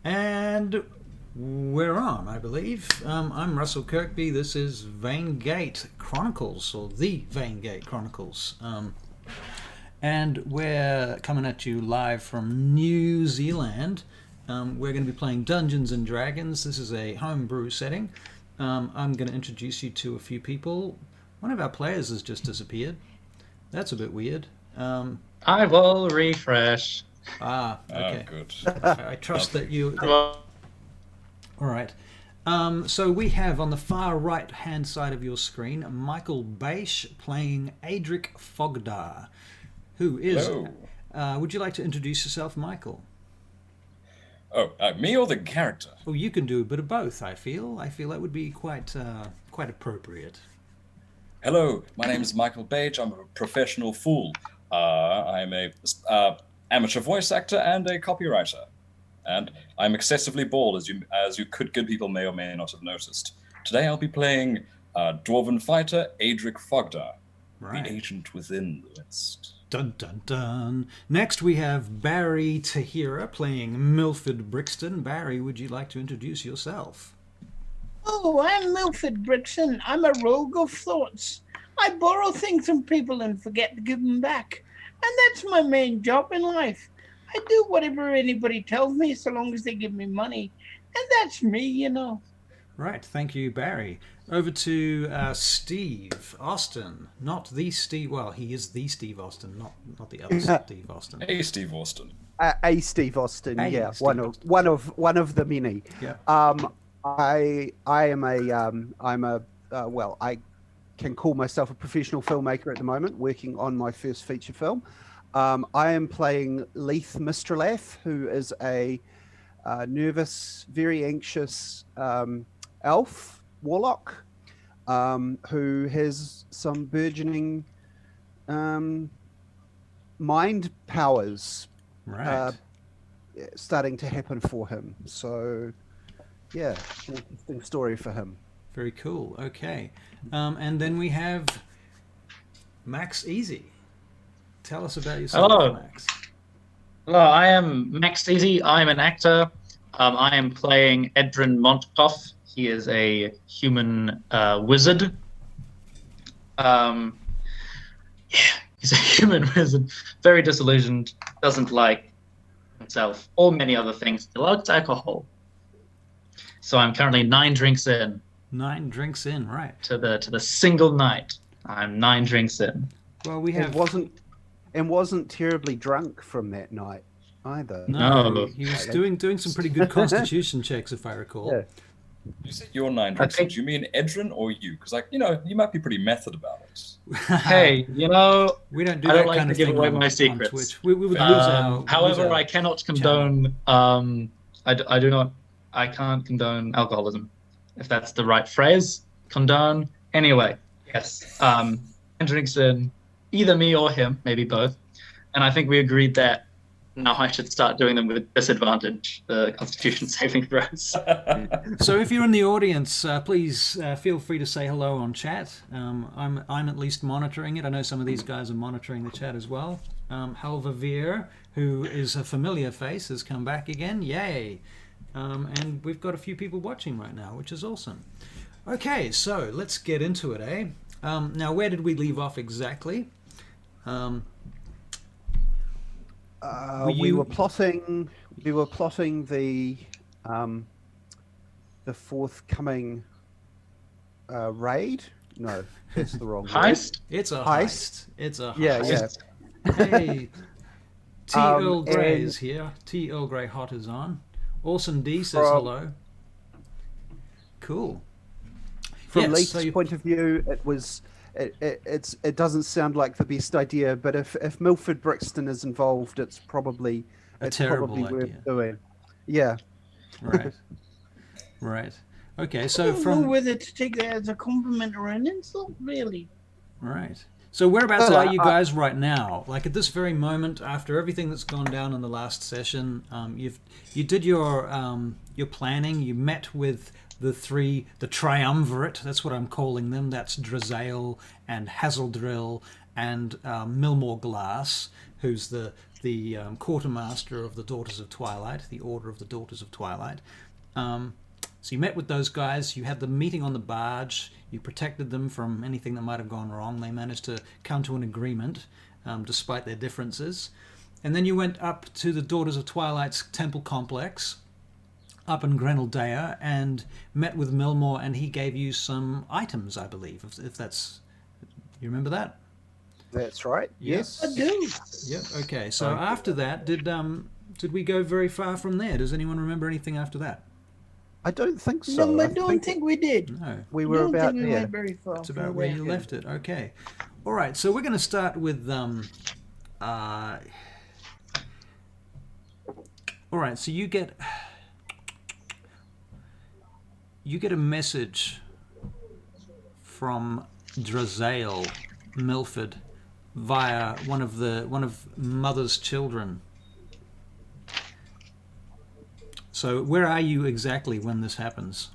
And we're on, I believe. I'm Russell Kirkby. This is Vaingate Chronicles, or the Vaingate Chronicles. And we're coming at you live from New Zealand. We're going to be playing Dungeons and Dragons. This is a homebrew setting. I'm going to introduce you to a few people. One of our players has just disappeared. That's a bit weird. I will refresh. Okay. Good. I trust that you... All right. So we have on the far right-hand side of your screen Michael Baish playing Adric Fogdar, who is... Hello. Would you like to introduce yourself, Michael? Oh, me or the character? Oh, you can do a bit of both, I feel. I feel that would be quite appropriate. Hello, my name is Michael Page. I'm a professional fool. I'm a amateur voice actor and a copywriter. And I'm excessively bald, as you good people may or may not have noticed. Today I'll be playing Dwarven fighter Adric Fogdar, Right. the agent within the West. Dun dun dun. Next we have Barry Tahira playing Milford Brixton. Barry, would you like to introduce yourself? Oh, I'm Milford Brixton. I'm a rogue of thoughts. I borrow things from people and forget to give them back. And that's my main job in life. I do whatever anybody tells me so long as they give me money. And that's me, you know. Right, thank you, Barry. Over to Steve Austin. Not the Steve... Well, he is the Steve Austin, not the other Steve Austin. Hey, Steve Austin. A Steve Austin, A yeah, Steve one of the many. Yeah. I am I can call myself a professional filmmaker at the moment, working on my first feature film. I am playing Leith Mistralath, who is a nervous, very anxious elf warlock who has some burgeoning mind powers Right. starting to happen for him. So, yeah, an interesting story for him. Very cool. Okay. And then we have Max Easy. Tell us about yourself, Hello. Max. Hello, I am Max Easy. I'm an actor. I am playing Edrin Montkoff. He is a human wizard. He's a human wizard. Very disillusioned. Doesn't like himself or many other things. He likes alcohol. So I'm currently 9 drinks in 9 drinks in, right. to the single night. I'm 9 drinks in. Well, we And have... wasn't terribly drunk from that night either. No, he was doing some pretty good constitution checks, if I recall. Yeah. You said you're 9 drinks. think- Do you mean Edrin or you? Because, you might be pretty method about it. Hey, we don't do I that don't like kind to of give thing away on, my on secrets. Twitch. We would lose our... However, I cannot condone. I can't condone alcoholism, if that's the right phrase. Condone. Anyway, yes. And drinks in either me or him, maybe both. And I think we agreed that now I should start doing them with disadvantage, the Constitution saving throws. So if you're in the audience, please feel free to say hello on chat. I'm at least monitoring it. I know some of these guys are monitoring the chat as well. Halvavir, who is a familiar face, has come back again. Yay! And we've got a few people watching right now, which is awesome. Okay, so let's get into it, eh? Now, where did we leave off exactly? We were plotting the forthcoming raid. No, that's the wrong word. Heist? It's a Heist? It's a Yeah, heist. yeah. Hey, T. Earl Grey and- is here. T. Earl Grey Hot is on. Orson D says From- hello. Cool. From Yes, Leith's so you- point of view, it doesn't sound like the best idea. But if Milford Brixton is involved, it's probably terrible worth idea. doing. Yeah. Right. Right. Okay, I so don't know from... whether to take that as a compliment or an insult, really. Right. So whereabouts Well, are you guys right now? Like at this very moment, after everything that's gone down in the last session, you did your planning. You met with the triumvirate. That's what I'm calling them. That's Drazael and Hazeldrill and Milmore Glass, who's the the quartermaster of the Daughters of Twilight, the Order of the Daughters of Twilight. So you met with those guys, you had the meeting on the barge, you protected them from anything that might have gone wrong. They managed to come to an agreement, despite their differences. And then you went up to the Daughters of Twilight's temple complex, up in Grenaldea, and met with Milmore, and he gave you some items, I believe, if that's... You remember that? That's right. Yes. I do. Yep, okay. So after that, did we go very far from there? Does anyone remember anything after that? I don't think so. No, I don't think we did. No. We were about we there. went very far. That's about where you left it. Okay. All right. So we're going to start with all right. So you get a message from Drazael Milford via one of Mother's children. So where are you exactly when this happens?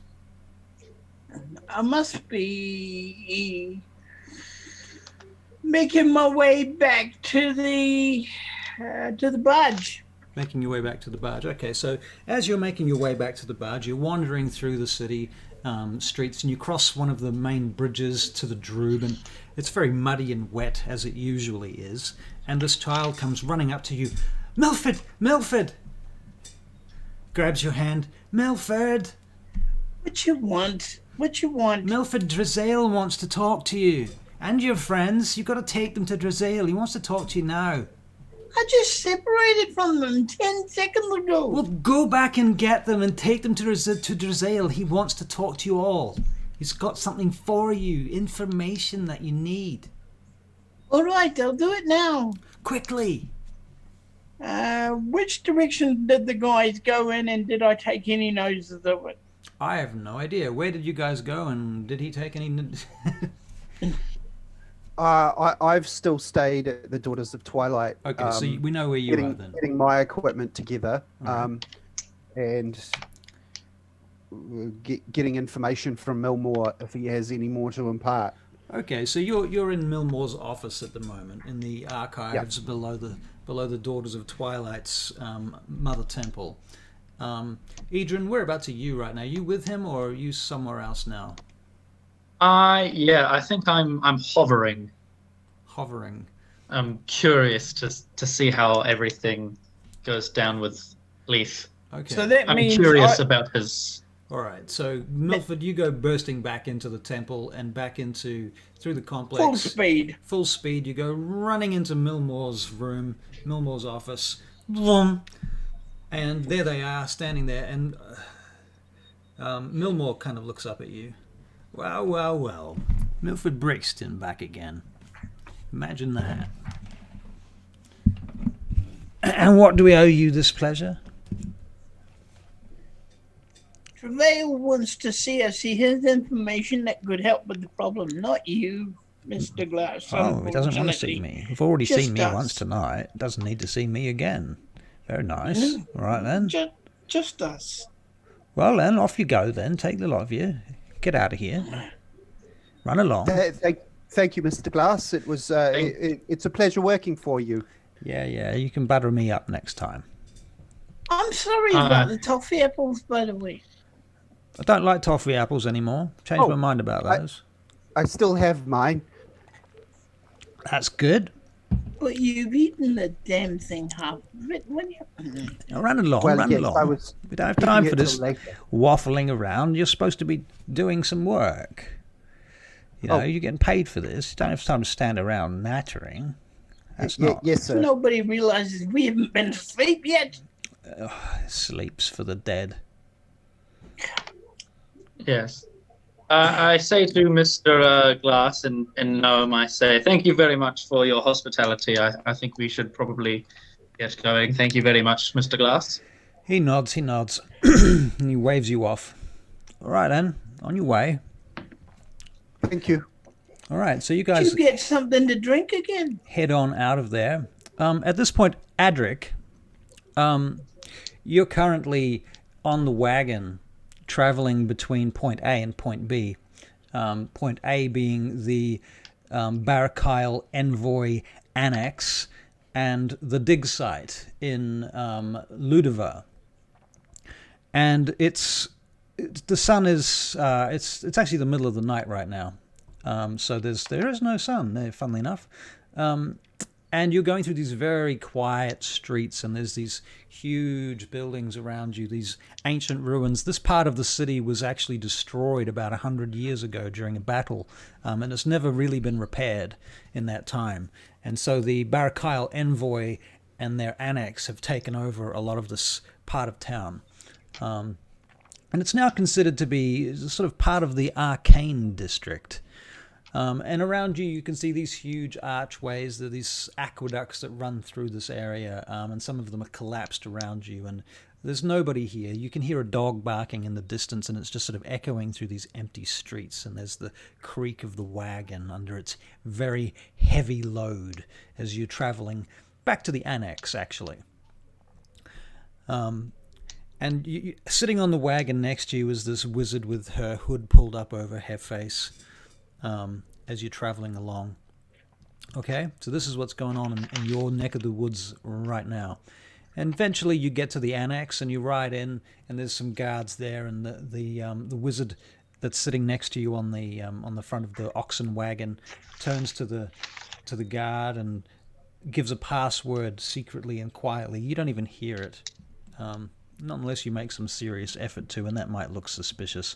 I must be making my way back to the barge. Making your way back to the barge. Okay, so as you're making your way back to the barge, you're wandering through the city streets, and you cross one of the main bridges to the Droob, and it's very muddy and wet, as it usually is. And this child comes running up to you. Milford! Milford! Grabs your hand. Milford! What you want? What you want? Milford, Drazael wants to talk to you. And your friends. You've got to take them to Drazael. He wants to talk to you now. I just separated from them 10 seconds ago. Well, go back and get them and take them to Drazael. He wants to talk to you all. He's got something for you, information that you need. All right, I'll do it now. Quickly. Which direction did the guys go in, and did I take any notices of it? I have no idea. Where did you guys go, and did he take any... I've still stayed at the Daughters of Twilight. Okay, so we know where you are then. Getting my equipment together, and getting information from Milmore if he has any more to impart. Okay, so you're in Milmore's office at the moment, in the archives below the Daughters of Twilight's Mother Temple. Edrin, whereabouts are you right now? Are you with him, or are you somewhere else now? I think I'm hovering. Hovering. I'm curious to see how everything goes down with Leith. Okay. So that I'm means curious about his... All right. So Milford, you go bursting back into the temple and back through the complex. full speed. Full speed. You go running into Milmore's room, Milmore's office. Vroom. And there they are, standing there. And Milmore kind of looks up at you. Well, well, well. Milford Brixton back again. Imagine that. And what do we owe you this pleasure? Travail wants to see us. He has information that could help with the problem, not you, Mr. Glass. Oh, he doesn't want to see me. You've already Just seen me us. once tonight. Doesn't need to see me again. Very nice. All right then. Just us. Well then, off you go then. Take the lot of you. Get out of here. Run along. Thank you, Mr. Glass. It was it's a pleasure working for you. Yeah. You can butter me up next time. I'm sorry about the toffee apples, by the way. I don't like toffee apples anymore. Changed my mind about those. I still have mine. That's good. But you've eaten the damn thing half of it, when you... Now run along. Well, run yes, along. I was We don't have time for eating it this till later. waffling around. You're supposed to be doing some work. You know, you're getting paid for this. You don't have time to stand around nattering. That's not Yes, sir. Nobody realizes we haven't been asleep yet. sleeps for the dead. Yes. I say to Mr. Glass and Noam, I say, thank you very much for your hospitality. I think we should probably get going. Thank you very much, Mr. Glass. He nods, and he waves you off. All right, then, on your way. Thank you. All right, so you Did guys you get something to drink again? head on out of there. At this point, Adric, you're currently on the wagon traveling between point A and point B. Point A being the Barachiel Envoy Annex, and the dig site in Ludover. And the sun is it's actually the middle of the night right now, so there is no sun there, funnily enough. And you're going through these very quiet streets, and there's these huge buildings around you, these ancient ruins. This part of the city was actually destroyed about 100 years ago during a battle, and it's never really been repaired in that time. And so the Barachiel Envoy and their Annex have taken over a lot of this part of town. And it's now considered to be sort of part of the Arcane District. And around you, you can see these huge archways. There are these aqueducts that run through this area, and some of them are collapsed around you. And there's nobody here. You can hear a dog barking in the distance, and it's just sort of echoing through these empty streets. And there's the creak of the wagon under its very heavy load as you're traveling back to the Annex, actually. And sitting on the wagon next to you is this wizard with her hood pulled up over her face. As you're traveling along. Okay, so this is what's going on in your neck of the woods right now. And eventually you get to the Annex and you ride in, and there's some guards there, and the wizard that's sitting next to you on the front of the oxen wagon turns to the guard and gives a password secretly and quietly. You don't even hear it, not unless you make some serious effort to, and that might look suspicious.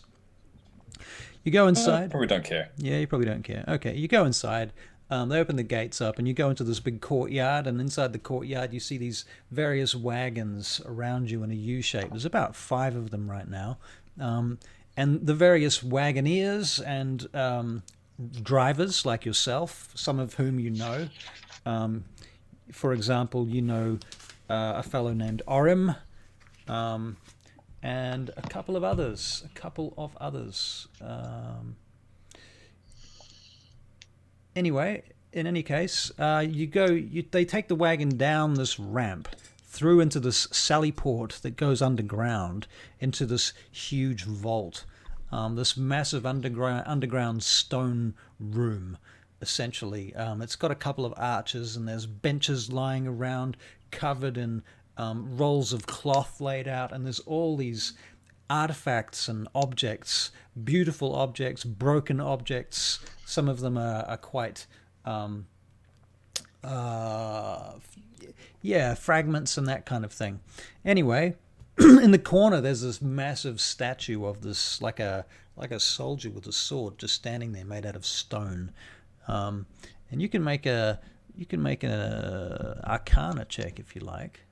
You go inside. Probably don't care. Yeah, you probably don't care. Okay, you go inside. They open the gates up, and you go into this big courtyard. And inside the courtyard, you see these various wagons around you in a U shape. There's about 5 of them right now, and the various wagoneers and drivers like yourself, some of whom you know. For example, you know a fellow named Orim. And a couple of others. Anyway, in any case, they take the wagon down this ramp, through into this sally port that goes underground, into this huge vault, this massive underground stone room, essentially. It's got a couple of arches, and there's benches lying around, covered in rolls of cloth laid out, and there's all these artifacts and objects, beautiful objects, broken objects. Some of them are quite fragments and that kind of thing. Anyway, in the corner there's this massive statue of this like a soldier with a sword just standing there, made out of stone. And you can make an Arcana check if you like.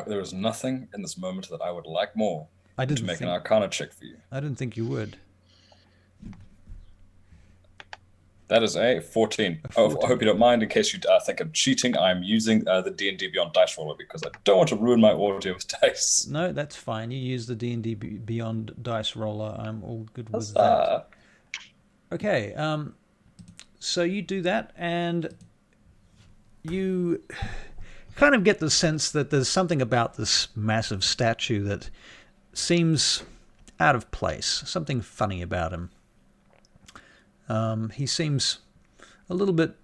There is nothing in this moment that I would like more to make an Arcana check for you. I didn't think you would. That is a 14. Oh, I hope you don't mind. In case you think I'm cheating, I'm using the D&D Beyond Dice Roller because I don't want to ruin my audio with dice. No, that's fine. You use the D&D Beyond Dice Roller. I'm all good with that. Okay, so you do that, and you kind of get the sense that there's something about this massive statue that seems out of place, something funny about him. He seems a little bit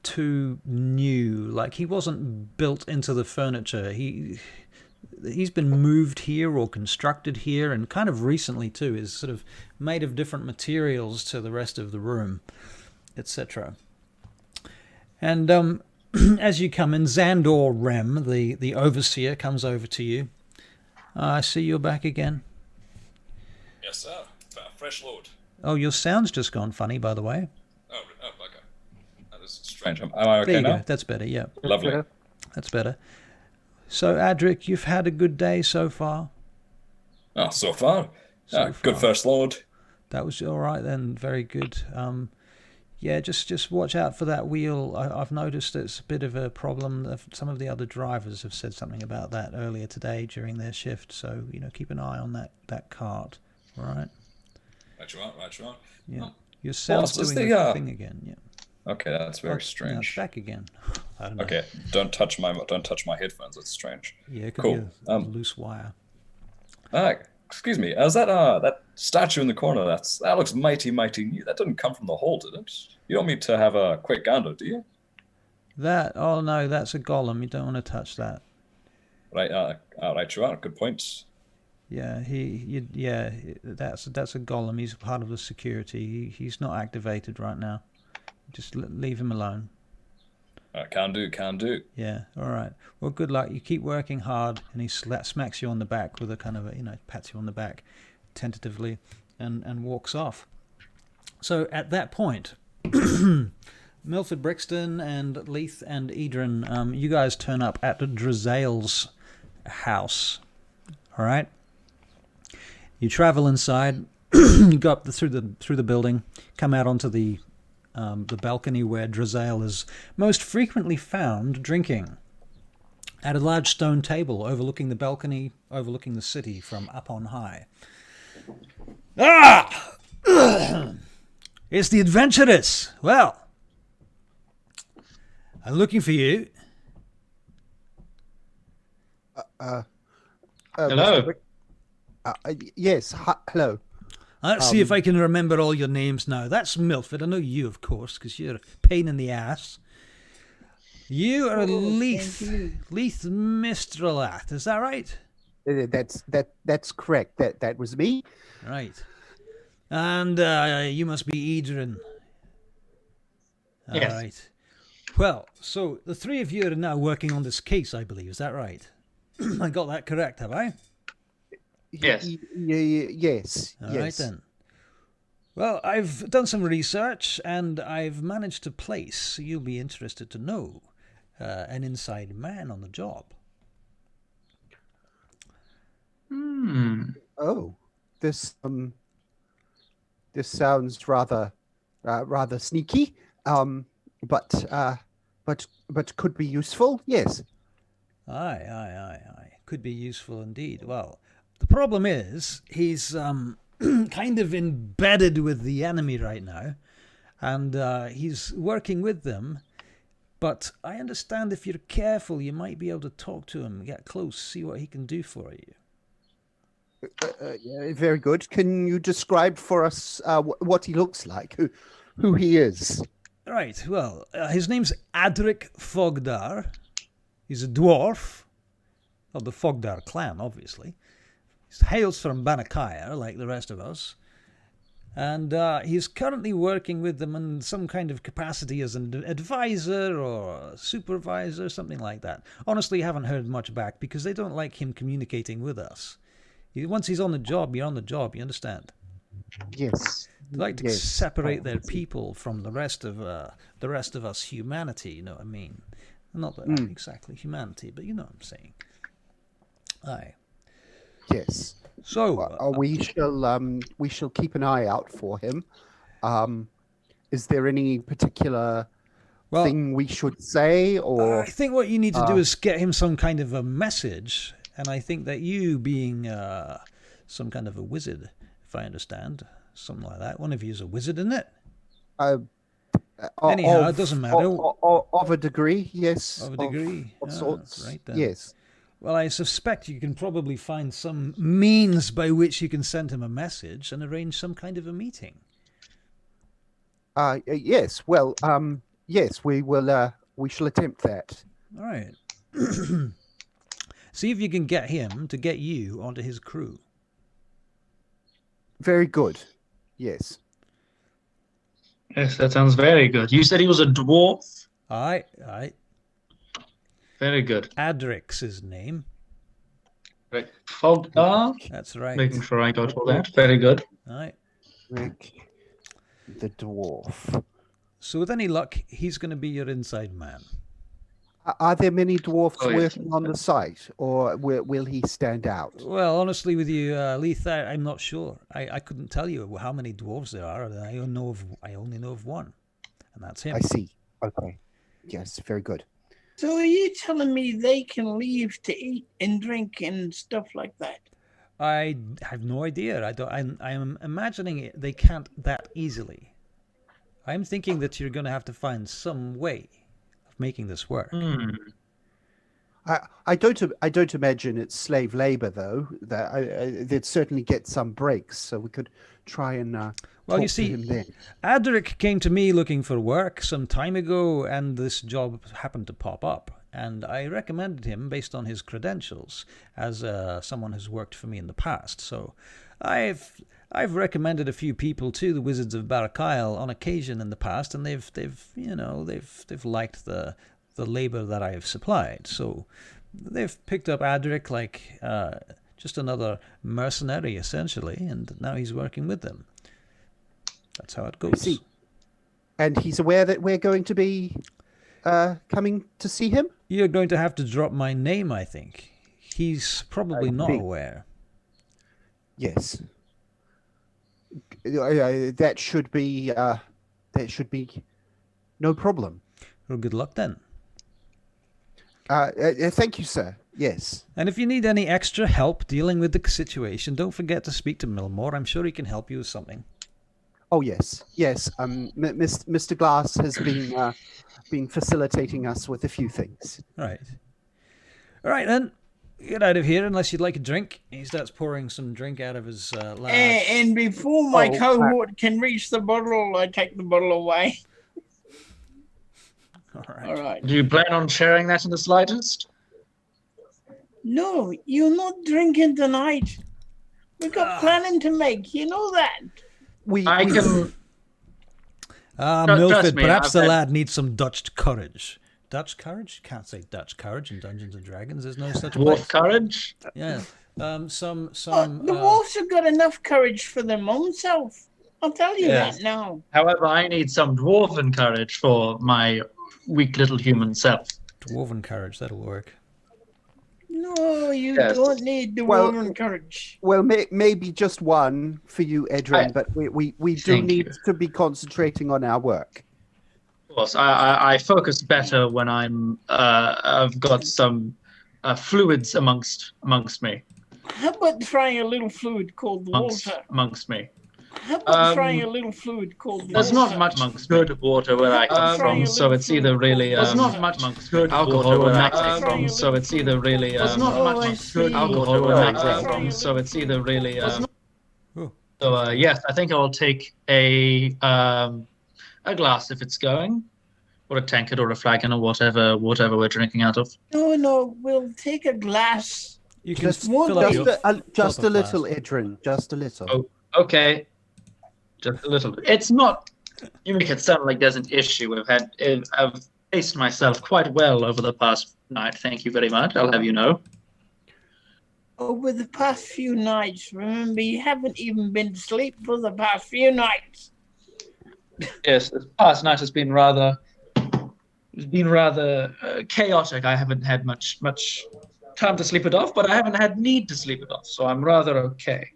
too new, like he wasn't built into the furniture. He's been moved here or constructed here, and kind of recently too, is sort of made of different materials to the rest of the room, etc. And as you come in, Xandor Rem, the overseer, comes over to you. I see you're back again. Yes, sir. Fresh load. Oh, your sound's just gone funny, by the way. Oh, okay. That is strange. Am I okay there you now? Go. That's better, yeah. Lovely. That's better. So, Adric, you've had a good day so far? Oh, so far. Good first load. That was all right then. Very good. Yeah, just watch out for that wheel. I've noticed it's a bit of a problem. Some of the other drivers have said something about that earlier today during their shift. So, keep an eye on that cart. All right? Right you are. Yeah. Your sound's doing the thing again. Yeah. Okay, that's very strange. No, it's back again. I don't know. Okay, don't touch my headphones. That's strange. Yeah, it could cool. be a loose wire. Excuse me. Is that statue in the corner? That looks mighty new. That didn't come from the hall, did it? You don't want me to have a quick gander, do you? That, oh no, that's a golem. You don't want to touch that. Right, right, you are. Good point. Yeah, that's a golem. He's part of the security. He's not activated right now. Just leave him alone. Can do. Yeah, all right. Well, good luck. You keep working hard, and he smacks you on the back with a kind of a, pats you on the back tentatively, and walks off. So at that point, Milford Brixton and Leith and Edrin, you guys turn up at Drazael's house. All right. You travel inside. You go up through the building, come out onto the balcony where Drazael is most frequently found drinking, at a large stone table overlooking the balcony, overlooking the city from up on high. Ah! It's the adventurers. Well, I'm looking for you. Hello. Yes. Hello. Let's see if I can remember all your names now. That's Milford. I know you, of course, because you're a pain in the ass. You are Leith Mistralat. Is that right? That's correct. That was me. Right. And you must be Edrin. Yes. All right. Well, so the three of you are now working on this case, I believe. Is that right? I got that correct, have I? Yes. Yes. All right then. Well, I've done some research and I've managed to place, you'll be interested to know, an inside man on the job. Oh, this sounds rather sneaky. But could be useful. Yes. Aye. Could be useful indeed. Well, the problem is he's kind of embedded with the enemy right now, and he's working with them. But I understand if you're careful, you might be able to talk to him, get close, see what he can do for you. Very good. Can you describe for us what he looks like, who he is? Right. Well, his name's Adric Fogdar. He's a dwarf of the Fogdar clan, obviously. He hails from Barachiel, like the rest of us. And he's currently working with them in some kind of capacity as an advisor or supervisor, something like that. Honestly, I haven't heard much back because they don't like him communicating with us. Once he's on the job, you're on the job, you understand? Yes. They like to separate their people from the rest of us humanity, you know what I mean? Not that exactly humanity, but you know what I'm saying. Aye. Yes. So we shall keep an eye out for him. Is there any particular thing we should say, or? I think what you need to do is get him some kind of a message, and I think that you, being some kind of a wizard, if I understand, something like that. One of you is a wizard, isn't it? Anyhow, it doesn't matter. Of a degree, yes. Of a degree, of sorts. Right then. Yes. Well, I suspect you can probably find some means by which you can send him a message and arrange some kind of a meeting. Yes. Well, yes, we will. We shall attempt that. All right. See if you can get him to get you onto his crew. Very good. Yes. Yes, that sounds very good. You said he was a dwarf? Aye. Very good. Adric's his name. Right. Fogdar? That's right. Making sure I got all that. Very good. Aye. Rick, the dwarf. So with any luck, he's going to be your inside man. Are there many dwarfs working on the site, or will he stand out? Well, honestly with you, Leith, I'm not sure. I couldn't tell you how many dwarves there are. I only know of one, and that's him. I see. Okay. Yes, very good. So are you telling me they can leave to eat and drink and stuff like that? I have no idea. I am imagining they can't that easily. I'm thinking that you're going to have to find some way of making this work. I don't imagine it's slave labor, though. That they'd certainly get some breaks, so we could try and. Well, talk you to see, him then. Adric came to me looking for work some time ago, and this job happened to pop up. And I recommended him based on his credentials as someone who's worked for me in the past. So I've recommended a few people to the Wizards of Barachiel on occasion in the past, and they've liked the labor that I have supplied. So they've picked up Adric like just another mercenary, essentially, and now he's working with them. That's how it goes. See. And he's aware that we're going to be coming to see him? You're going to have to drop my name, I think. He's probably not aware. Yes. That should be no problem. Well, good luck then. Thank you, sir. Yes. And if you need any extra help dealing with the situation, don't forget to speak to Milmore. I'm sure he can help you with something. Oh yes, yes. Mr. Glass has been facilitating us with a few things. Right. All right then. Get out of here unless you'd like a drink. He starts pouring some drink out of his large... And before my cohort can reach the bottle, I take the bottle away. All right. All right. Do you plan on sharing that in the slightest? No, you're not drinking tonight. We've got planning to make. You know that. I can... Milford, trust me, perhaps the I've had- lad needs some Dutch courage. Dutch courage? Can't say Dutch courage in Dungeons and Dragons. There's no such place. Dwarf courage? Yeah. Some. The wolves have got enough courage for their own self. I'll tell you Yes. that now. However, I need some dwarven courage for my weak little human self. Dwarven courage, that'll work. No, you Yes. don't need the Well- woman courage. Well, maybe just one for you, Edrin, but we do Thank need you. to be concentrating on our work. Of course, I focus better when I've got some fluids amongst me. How about trying a little fluid called water? Amongst me. How about um, trying a little fluid called There's water? not much good water where I come from, so it's either really There's not much good alcohol where I come from, so it's either really There's not not much much good good alcohol alcohol where where I I come come from, so it's either really Oh. So yes, I think I'll take a glass if it's going, or a tankard or a flagon or whatever we're drinking out of. No, we'll take a glass. You can Just, fill up your... just fill a up little, flask. Edrin, just a little. Oh. Okay, just a little bit. It's not. You make it sound like there's an issue. I've paced myself quite well over the past night. Thank you very much. I'll have you know. Over the past few nights, remember, you haven't even been to sleep for the past few nights. Yes, this past night has been rather. It's been rather chaotic. I haven't had much time to sleep it off, but I haven't had need to sleep it off, so I'm rather okay.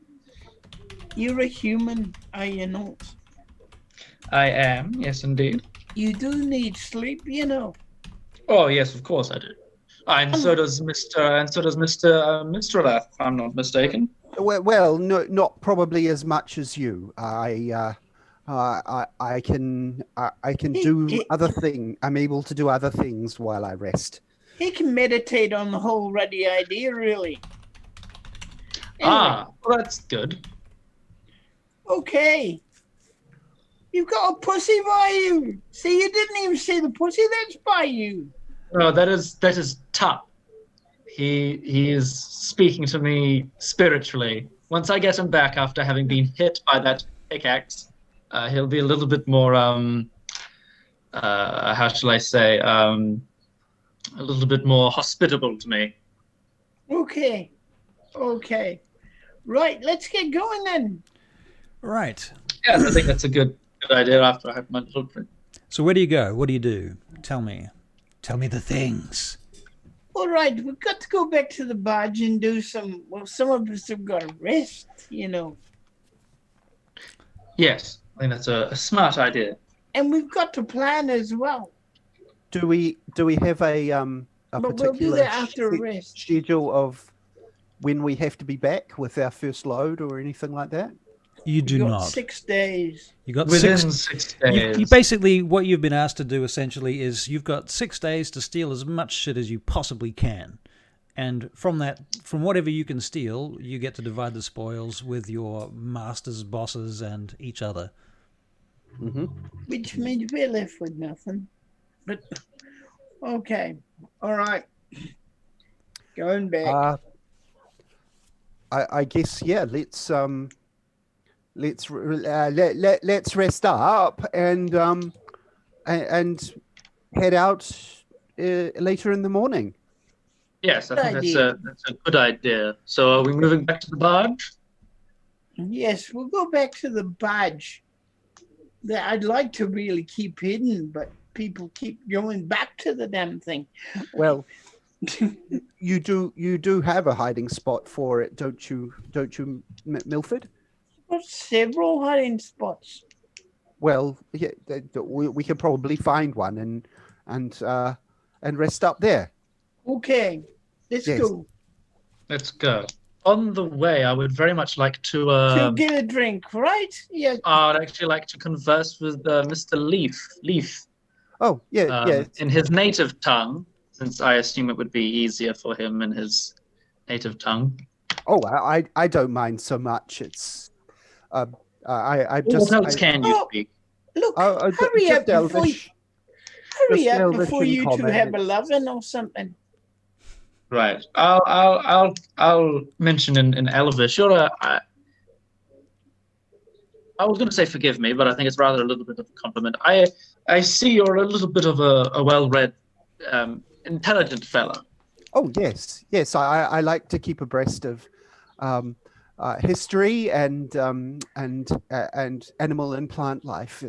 You're a human, are you not? I am, yes, indeed. You do need sleep, you know. Oh yes, of course I do. And so does Mr. Lath, if I'm not mistaken. Well, no, not probably as much as you. I can do other thing. I'm able to do other things while I rest. He can meditate on the whole ruddy idea, really. Well, that's good. Okay. You've got a pussy by you. See, you didn't even see the pussy that's by you. No, that is Tup. He is speaking to me spiritually. Once I get him back after having been hit by that pickaxe, he'll be a little bit more how shall I say, a little bit more hospitable to me. Okay. Right, let's get going then. Right. Yes, I think that's a good idea after I have my little drink. So where do you go? What do you do? Tell me. Tell me the things. All right, we've got to go back to the barge and do some of us have got to rest, you know. Yes, I think that's a smart idea. And we've got to plan as well. Do we have a But we'll do particular that after a rest. schedule of when we have to be back with our first load or anything like that? You do We've got not. 6 days. You got Within 6 6 days. You basically, what you've been asked to do essentially is you've got 6 days to steal as much shit as you possibly can. And from whatever you can steal, you get to divide the spoils with your masters, bosses, and each other. Mm-hmm. Which means we're left with nothing. But okay, all right, going back. I guess let's let's rest up and head out later in the morning. Yes, I Good think idea. that's a good idea. So are we moving back to the barge? Yes, we'll go back to the badge that I'd like to really keep hidden, but people keep going back to the damn thing. Well, you do have a hiding spot for it, don't you, Milford? Got several hiding spots. Well, yeah, we can probably find one and rest up there. Okay, let's Yes. go. Let's go. On the way, I would very much like to. To get a drink, right? Yeah. I'd actually like to converse with Mr. Leaf. Oh, yeah. In his native tongue, since I assume it would be easier for him in his native tongue. Oh, I don't mind so much. It's I What just else can you speak? Look, just hurry up Elvish. hurry just up Elvish before and you two common. have a loving or something. Right. I'll mention in Elvish. I was going to say forgive me, but I think it's rather a little bit of a compliment. I see you're a little bit of a well-read, intelligent fella. Oh yes. I like to keep abreast of history and animal and plant life.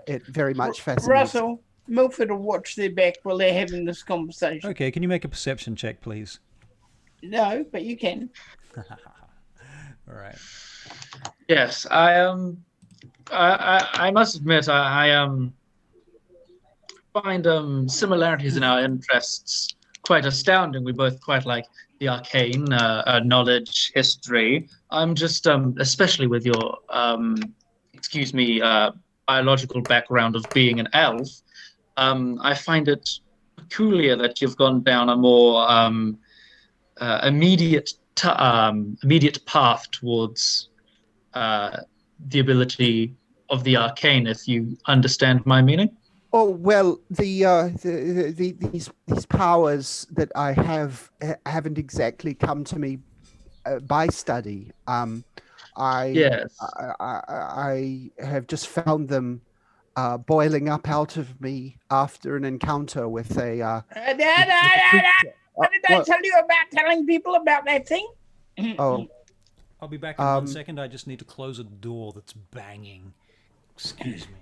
It very much fascinates. Russell, Milford will watch their back while they're having this conversation. Okay, can you make a perception check, please? No, but you can. All right. Yes, I must admit I find similarities in our interests quite astounding. We both quite like the arcane, knowledge, history. I'm just especially with your biological background of being an elf. I find it peculiar that you've gone down a more immediate path towards the ability of the arcane, if you understand my meaning. Oh well, these powers that I have haven't exactly come to me by study. Yes. I have just found them boiling up out of me after an encounter with a. Did I tell you about telling people about that thing? Oh. I'll be back in 1 second. I just need to close a door that's banging. Excuse me.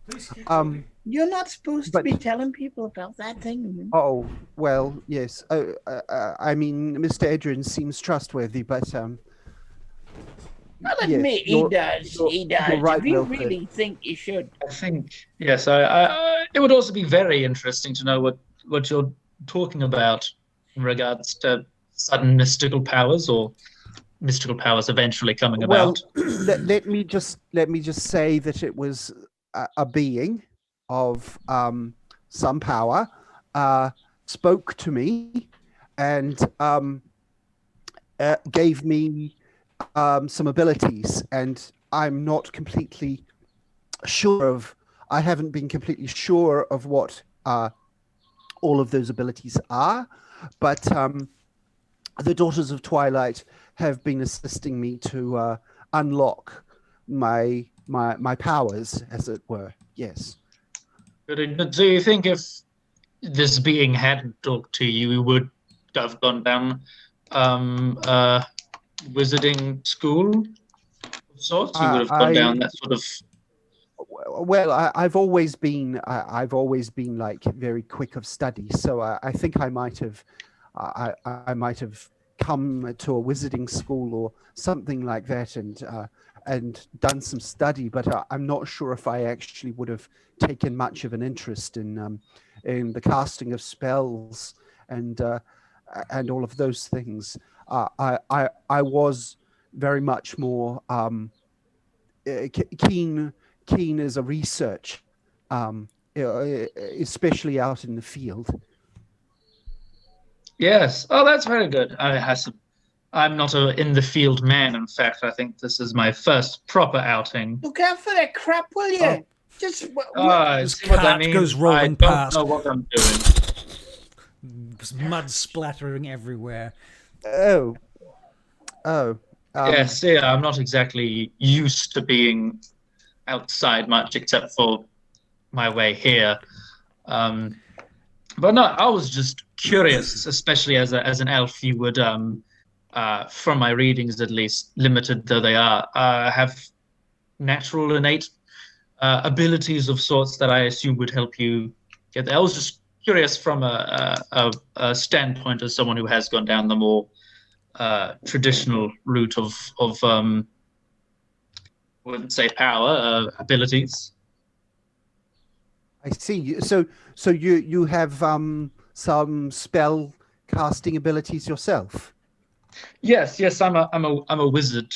Please keep going. You're not supposed to be telling people about that thing. Oh, well, yes. I mean, Mr. Adrian seems trustworthy, but I'll admit he does. He does. You're right, if you Milford. really think you should. I think yes. I it would also be very interesting to know what you're talking about in regards to sudden mystical powers or mystical powers eventually coming about. Let me just say that it was a being of some power spoke to me and gave me some abilities, and I'm not completely sure of. I haven't been completely sure of what all of those abilities are, but the Daughters of Twilight have been assisting me to unlock my powers, as it were. Yes. But do you think if this being hadn't talked to you, you would have gone down wizarding school of sorts? You would have gone down that sort of. Well, I've always been like very quick of study, so I think I might have come to a wizarding school or something like that and done some study, but I'm not sure if I actually would have taken much of an interest in the casting of spells and all of those things. I was very much more keen as a research, especially out in the field. Yes. Oh, that's very good. I'm not a in the field man. In fact, I think this is my first proper outing. Look out for that crap, will you? Oh. Just I This see what that cart means. goes rolling I past. don't know what I'm doing. There's mud splattering everywhere. Oh. Yes, yeah, I'm not exactly used to being outside much, except for my way here. But no, I was just curious, especially as an elf. You would, from my readings at least, limited though they are, have natural innate abilities of sorts that I assume would help you get there. I was just curious from a standpoint as someone who has gone down the more traditional route of I wouldn't say power, abilities. I see. So you have some spell casting abilities yourself. Yes, I'm a wizard.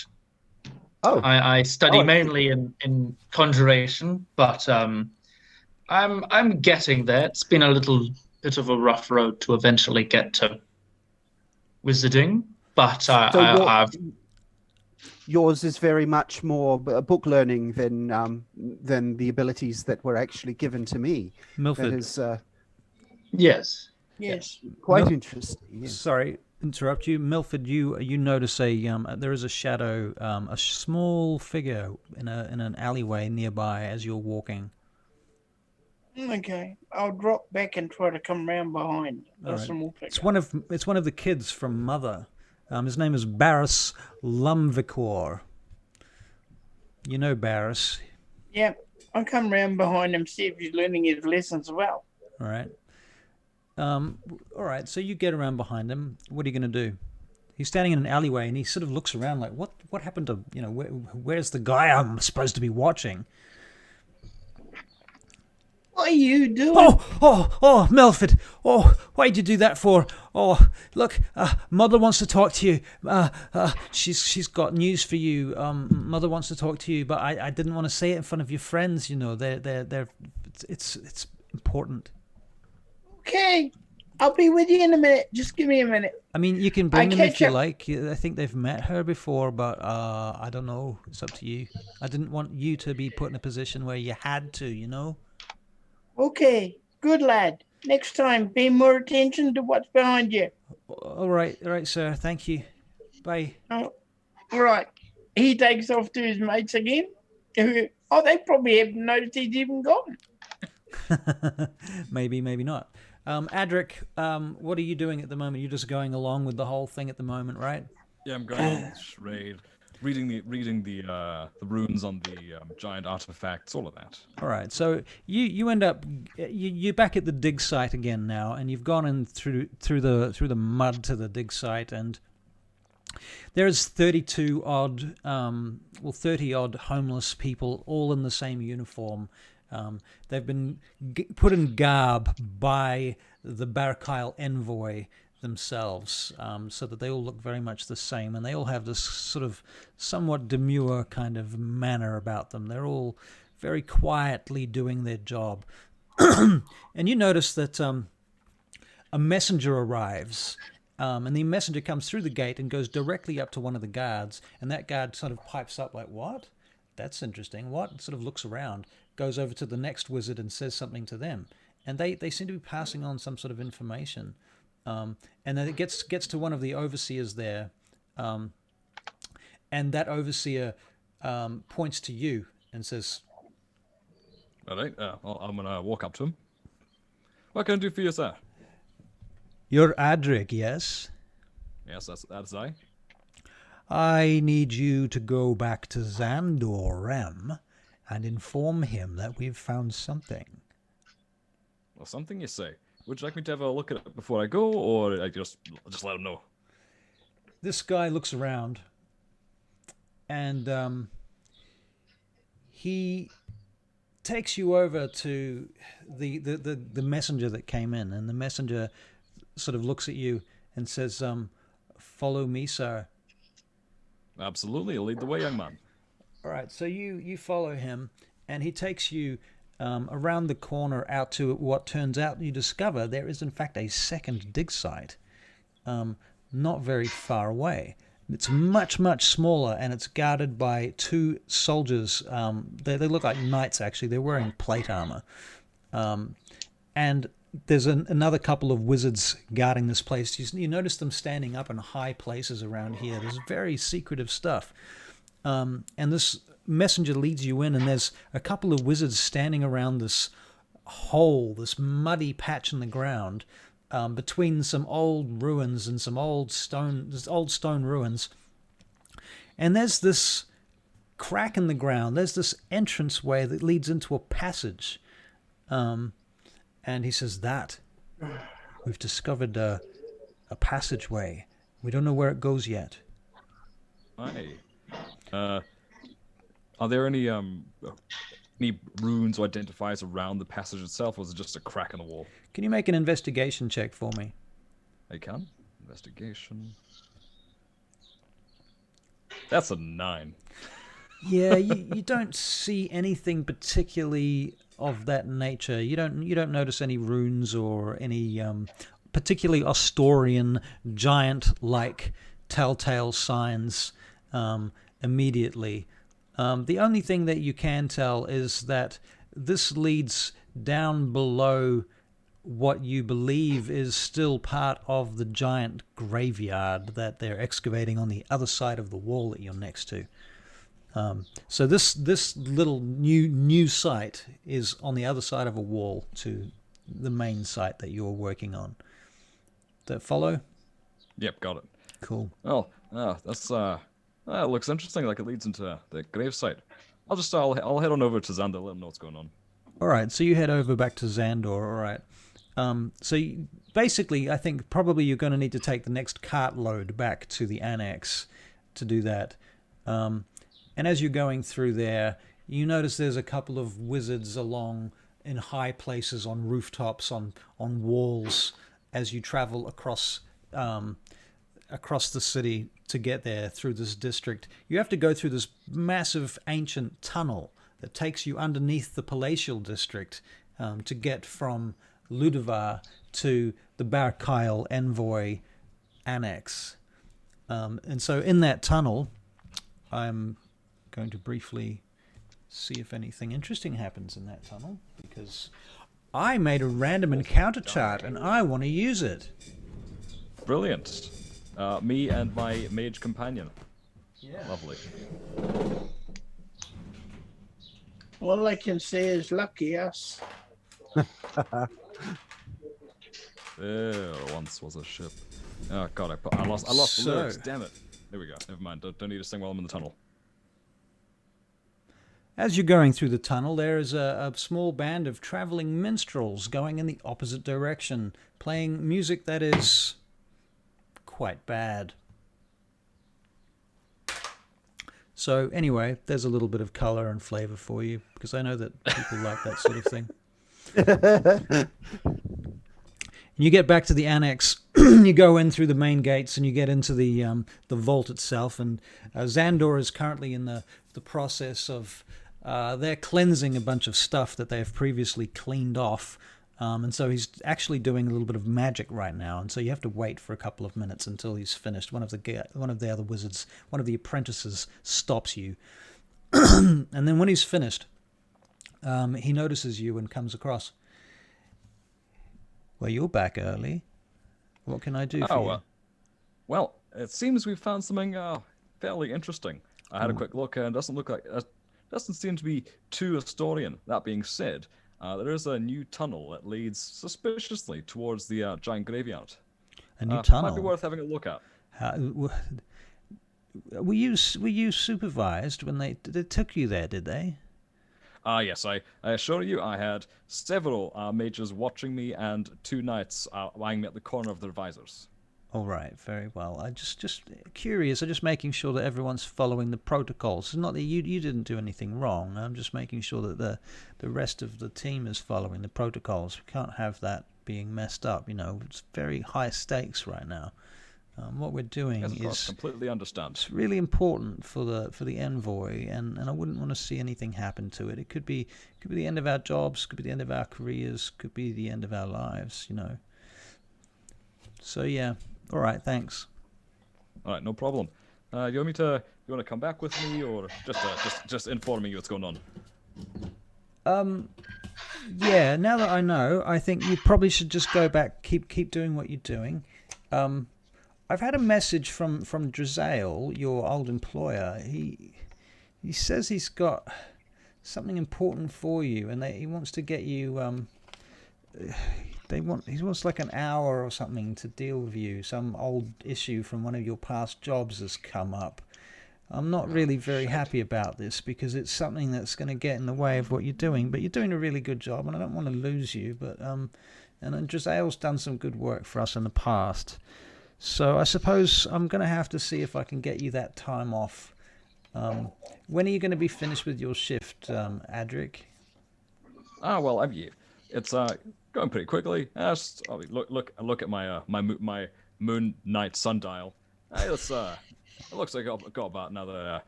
Oh. I study Oh, I see. mainly in conjuration, but I'm getting there. It's been a little bit of a rough road to eventually get to wizarding, but So yours is very much more book learning than the abilities that were actually given to me. Milford. That is yes. yes. quite Mil- interesting. Yes. Sorry, interrupt you, Milford. You notice there is a shadow, a small figure in an alleyway nearby as you're walking. Okay, I'll drop back and try to come round behind. All right. We'll pick It's up. one of the kids from Mother. His name is Barris Lumvicor. You know Barris, Yeah, I'll come round behind him, see if he's learning his lessons well. all right? All right. So you get around behind him. What are you going to do? He's standing in an alleyway and he sort of looks around like, what happened to where's the guy I'm supposed to be watching? What are you doing? Oh, Milford. Oh, why'd you do that for? Oh, look, Mother wants to talk to you. She's got news for you. Mother wants to talk to you, but I didn't want to say it in front of your friends. You know, it's important. Okay, I'll be with you in a minute. Just give me a minute. I mean, you can bring them if catch you up. like. I think they've met her before, but I don't know. It's up to you. I didn't want you to be put in a position where you had to, you know? Okay, good lad. Next time, pay more attention to what's behind you. All right, sir. Thank you. Bye. Oh, all right. He takes off to his mates again. Oh, they probably haven't noticed he's even gone. Maybe not. Adric, what are you doing at the moment? You're just going along with the whole thing at the moment, right? Yeah, I'm going on this raid, reading the runes on the giant artifacts, all of that. All right. So you end up you're back at the dig site again now, and you've gone in through the mud to the dig site, and there's 30 odd homeless people, all in the same uniform. They've been put in garb by the Barachiel Envoy themselves, so that they all look very much the same, and they all have this sort of somewhat demure kind of manner about them. They're all very quietly doing their job. And you notice that a messenger arrives, and the messenger comes through the gate and goes directly up to one of the guards, and that guard sort of pipes up like, "What? That's interesting. What?" And sort of looks around, goes over to the next wizard and says something to them. And they seem to be passing on some sort of information. And then it gets to one of the overseers there. And that overseer points to you and says, All right, well, I'm going to walk up to him. What can I do for you, sir? "You're Adric, yes? Yes, that's I. I need you to go back to Zandor and inform him that we've found something." Well, something you say. Would you like me to have a look at it before I go, or I just let him know? This guy looks around, and he takes you over to the messenger that came in, and the messenger sort of looks at you and says, "Follow me, sir." Absolutely, lead the way, young man. All right, so you follow him, and he takes you around the corner out to what turns out you discover there is in fact a second dig site not very far away. It's much, much smaller, and it's guarded by 2 soldiers. They look like knights, actually. They're wearing plate armor. And there's another couple of wizards guarding this place. You notice them standing up in high places around here. There's very secretive stuff. And this messenger leads you in, and there's a couple of wizards standing around this hole, this muddy patch in the ground, between some old ruins and some old stone ruins. And there's this crack in the ground. There's this entranceway that leads into a passage. And he says that we've discovered a passageway. We don't know where it goes yet. Aye. Are there any runes or identifiers around the passage itself, or is it just a crack in the wall? Can you make an investigation check for me? I can. Investigation. That's a 9. Yeah, you don't see anything particularly of that nature. You don't notice any runes or any particularly Ostorian giant-like telltale signs immediately. The only thing that you can tell is that this leads down below what you believe is still part of the giant graveyard that they're excavating on the other side of the wall that you're next to. So this little new site is on the other side of a wall to the main site that you're working on. That follow? Yep, got it. Cool. Well, that's that looks interesting. Like it leads into the gravesite. I'll head on over to Xander, let him know what's going on. All right, so you head over back to Xandor. All right. Basically, I think probably you're going to need to take the next cartload back to the Annex to do that. And as you're going through there, you notice there's a couple of wizards along in high places on rooftops, on walls, as you travel across the city to get there through this district. You have to go through this massive ancient tunnel that takes you underneath the palatial district to get from Ludovar to the Barachiel Envoy Annex. And so in that tunnel, I'm going to briefly see if anything interesting happens in that tunnel, because I made a random encounter chart and I want to use it. Brilliant. Me and my mage companion. Yeah. Lovely. All I can say is lucky us. There once was a ship. Oh god, I lost the lyrics. Damn it. There we go. Never mind. Don't need to sing while I'm in the tunnel. As you're going through the tunnel, there is a small band of traveling minstrels going in the opposite direction, playing music that is quite bad. So anyway, there's a little bit of color and flavor for you, because I know that people like that sort of thing. And you get back to the Annex, you go in through the main gates, and you get into the vault itself. And Xandor is currently in the process of they're cleansing a bunch of stuff that they have previously cleaned off. And so he's actually doing a little bit of magic right now, and so you have to wait for a couple of minutes until he's finished. One of the other wizards, one of the apprentices, stops you, and then when he's finished, he notices you and comes across. Well, you're back early. What can I do for you? Well, it seems we've found something fairly interesting. I had a quick look, and it doesn't seem to be too Ostorian. That being said, there is a new tunnel that leads suspiciously towards the giant graveyard. A new tunnel? Might be worth having a look at. Were you supervised when they took you there, did they? Yes, I assure you, I had several mages watching me and 2 knights lying me at the corner of their visors. All right, very well. I just curious. I'm just making sure that everyone's following the protocols. It's not that you didn't do anything wrong. I'm just making sure that the rest of the team is following the protocols. We can't have that being messed up. It's very high stakes right now. What we're doing is completely understand. It's really important for the envoy, and I wouldn't want to see anything happen to it. It could be the end of our jobs, could be the end of our careers, could be the end of our lives. So yeah. All right, thanks. All right, no problem. You want to come back with me, or just inform me what's going on? Yeah, now that I know, I think you probably should just go back, keep doing what you're doing. I've had a message from Drazael, your old employer. He says he's got something important for you, and he wants to get you. He wants like an hour or something to deal with you. Some old issue from one of your past jobs has come up. I'm not really very happy about this because it's something that's going to get in the way of what you're doing. But you're doing a really good job, and I don't want to lose you. But and Drazael's done some good work for us in the past. So I suppose I'm going to have to see if I can get you that time off. When are you going to be finished with your shift, Adric? Well, it's going pretty quickly. Look at my moon night sundial. It looks like I've got about another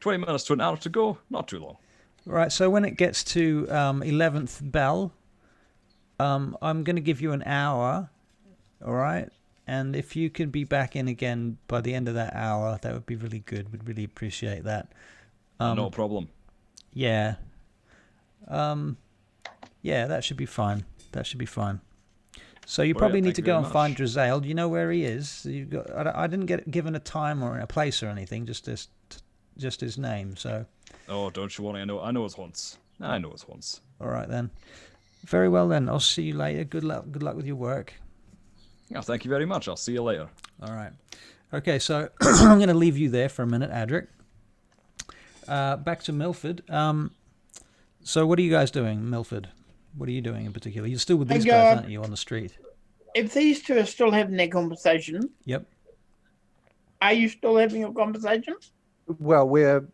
20 minutes to an hour to go. Not too long. Right. So when it gets to 11th bell, I'm going to give you an hour. All right. And if you could be back in again by the end of that hour, that would be really good. We'd really appreciate that. No problem. Yeah. Yeah, that should be fine. So you probably need to go and find Drazael. Do you know where he is? I didn't get given a time or a place or anything. Just his name. So. Oh, don't you worry. I know his haunts. All right then. Very well then. I'll see you later. Good luck with your work. Yeah, thank you very much. I'll see you later. All right. Okay, so I'm going to leave you there for a minute, Adric. Back to Milford. So what are you guys doing, Milford? What are you doing in particular? You're still with these guys, aren't you, on the street? If these two are still having their conversation... Yep. Are you still having your conversation? Well, we're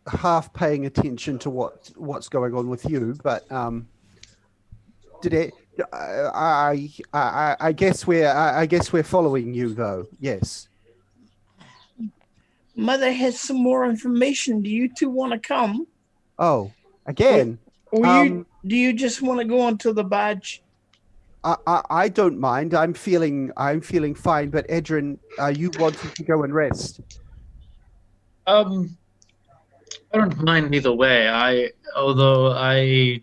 half paying attention to what's going on with you, but I guess we're following you, though. Yes. Mother has some more information. Do you two want to come? Oh, again? Do you just want to go onto the barge? I don't mind. I'm feeling fine. But Edrin, are you wanting to go and rest? I don't mind either way. Although I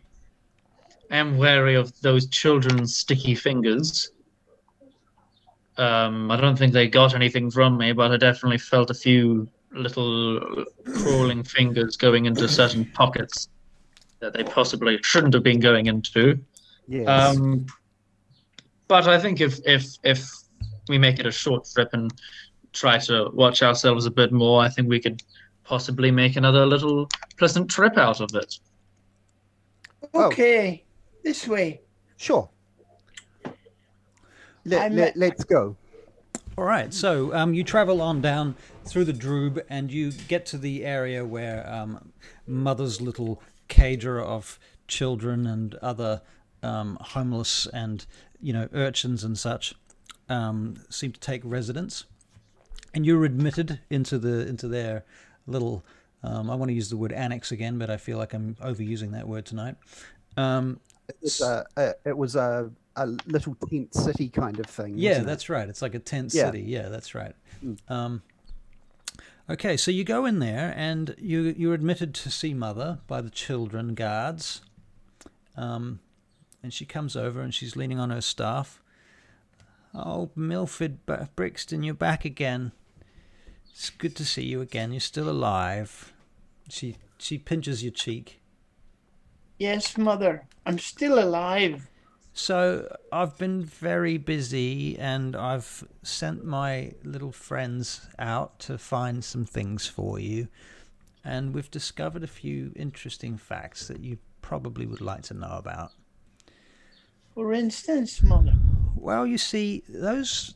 am wary of those children's sticky fingers. I don't think they got anything from me, but I definitely felt a few little crawling fingers going into certain pockets that they possibly shouldn't have been going into. Yes. But I think if we make it a short trip and try to watch ourselves a bit more, I think we could possibly make another little pleasant trip out of it. Okay, this way. Sure. Let's go. All right, so you travel on down through the Droob, and you get to the area where Mother's little cager of children and other homeless and urchins and such seem to take residence, and you're admitted into their little. I want to use the word annex again, but I feel like I'm overusing that word tonight. It was a little tent city kind of thing. Yeah, that's right. It's like a tent city. Yeah, that's right. Okay, so you go in there and you're admitted to see Mother by the children guards. And she comes over and she's leaning on her staff. Oh, Milford Brixton, you're back again. It's good to see you again. You're still alive. She pinches your cheek. Yes, Mother. I'm still alive. So I've been very busy, and I've sent my little friends out to find some things for you. And we've discovered a few interesting facts that you probably would like to know about. For instance, Mother. Well, you see, those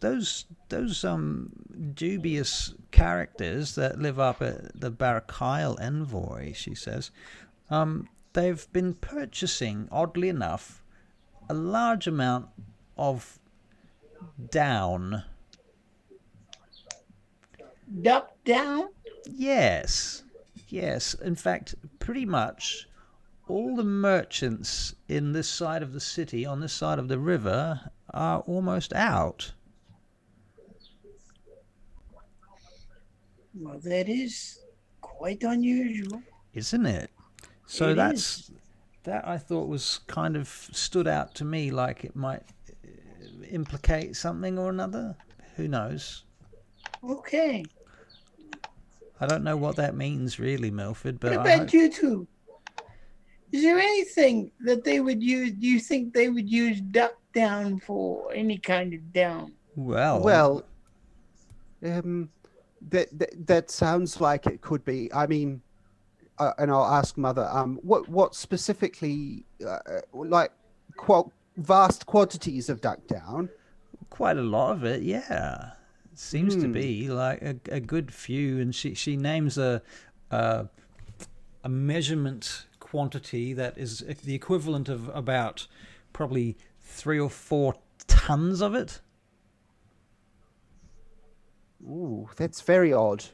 dubious characters that live up at the Barachiel Envoy, she says, they've been purchasing, oddly enough, a large amount of down. Duck down? Yes. In fact, pretty much all the merchants in this side of the city, on this side of the river, are almost out. Well, that is quite unusual. Isn't it? So It that's that I thought was kind of stood out to me, like it might implicate something or another. Who knows? Okay. I don't know what that means really, Milford, but What I about hope. you two? Is there anything that they would use? Do you think they would use duck down for any kind of down? Well, that sounds like it could be. I mean, and I'll ask Mother. What specifically, like, vast quantities of duck down? Quite a lot of it, yeah. Seems to be like a good few, and she names a measurement quantity that is the equivalent of about probably 3 or 4 tons of it. Ooh, that's very odd.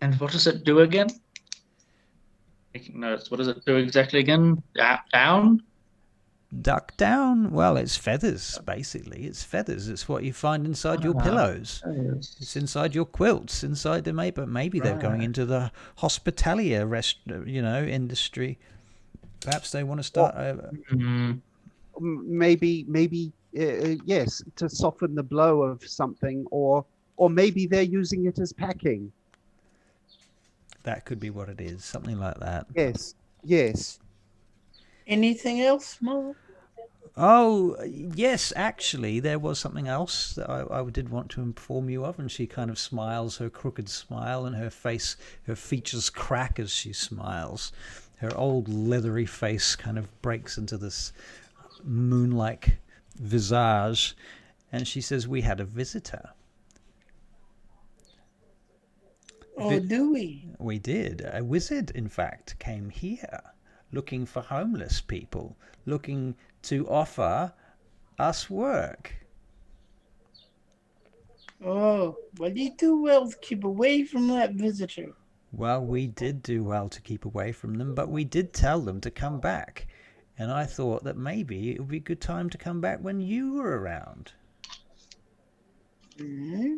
And what does it do again? Taking notes. What does it do exactly again? Down? Duck down? Well, it's feathers, basically. It's feathers. It's what you find inside your pillows. It's inside your quilts, inside the maybe they're going into the hospitalier industry. Perhaps they want to start. Maybe yes, to soften the blow of something, or maybe they're using it as packing. That could be what it is, something like that. Yes. Anything else, Mother? Oh, yes, actually, there was something else that I did want to inform you of, and she kind of smiles, her crooked smile, and her features crack as she smiles. Her old leathery face kind of breaks into this moon-like visage, and she says, we had a visitor. Oh, do we? We did. A wizard, in fact, came here looking for homeless people, looking to offer us work. Oh, well, you do well to keep away from that visitor. Well, we did do well to keep away from them, but we did tell them to come back. And I thought that maybe it would be a good time to come back when you were around. Mm-hmm.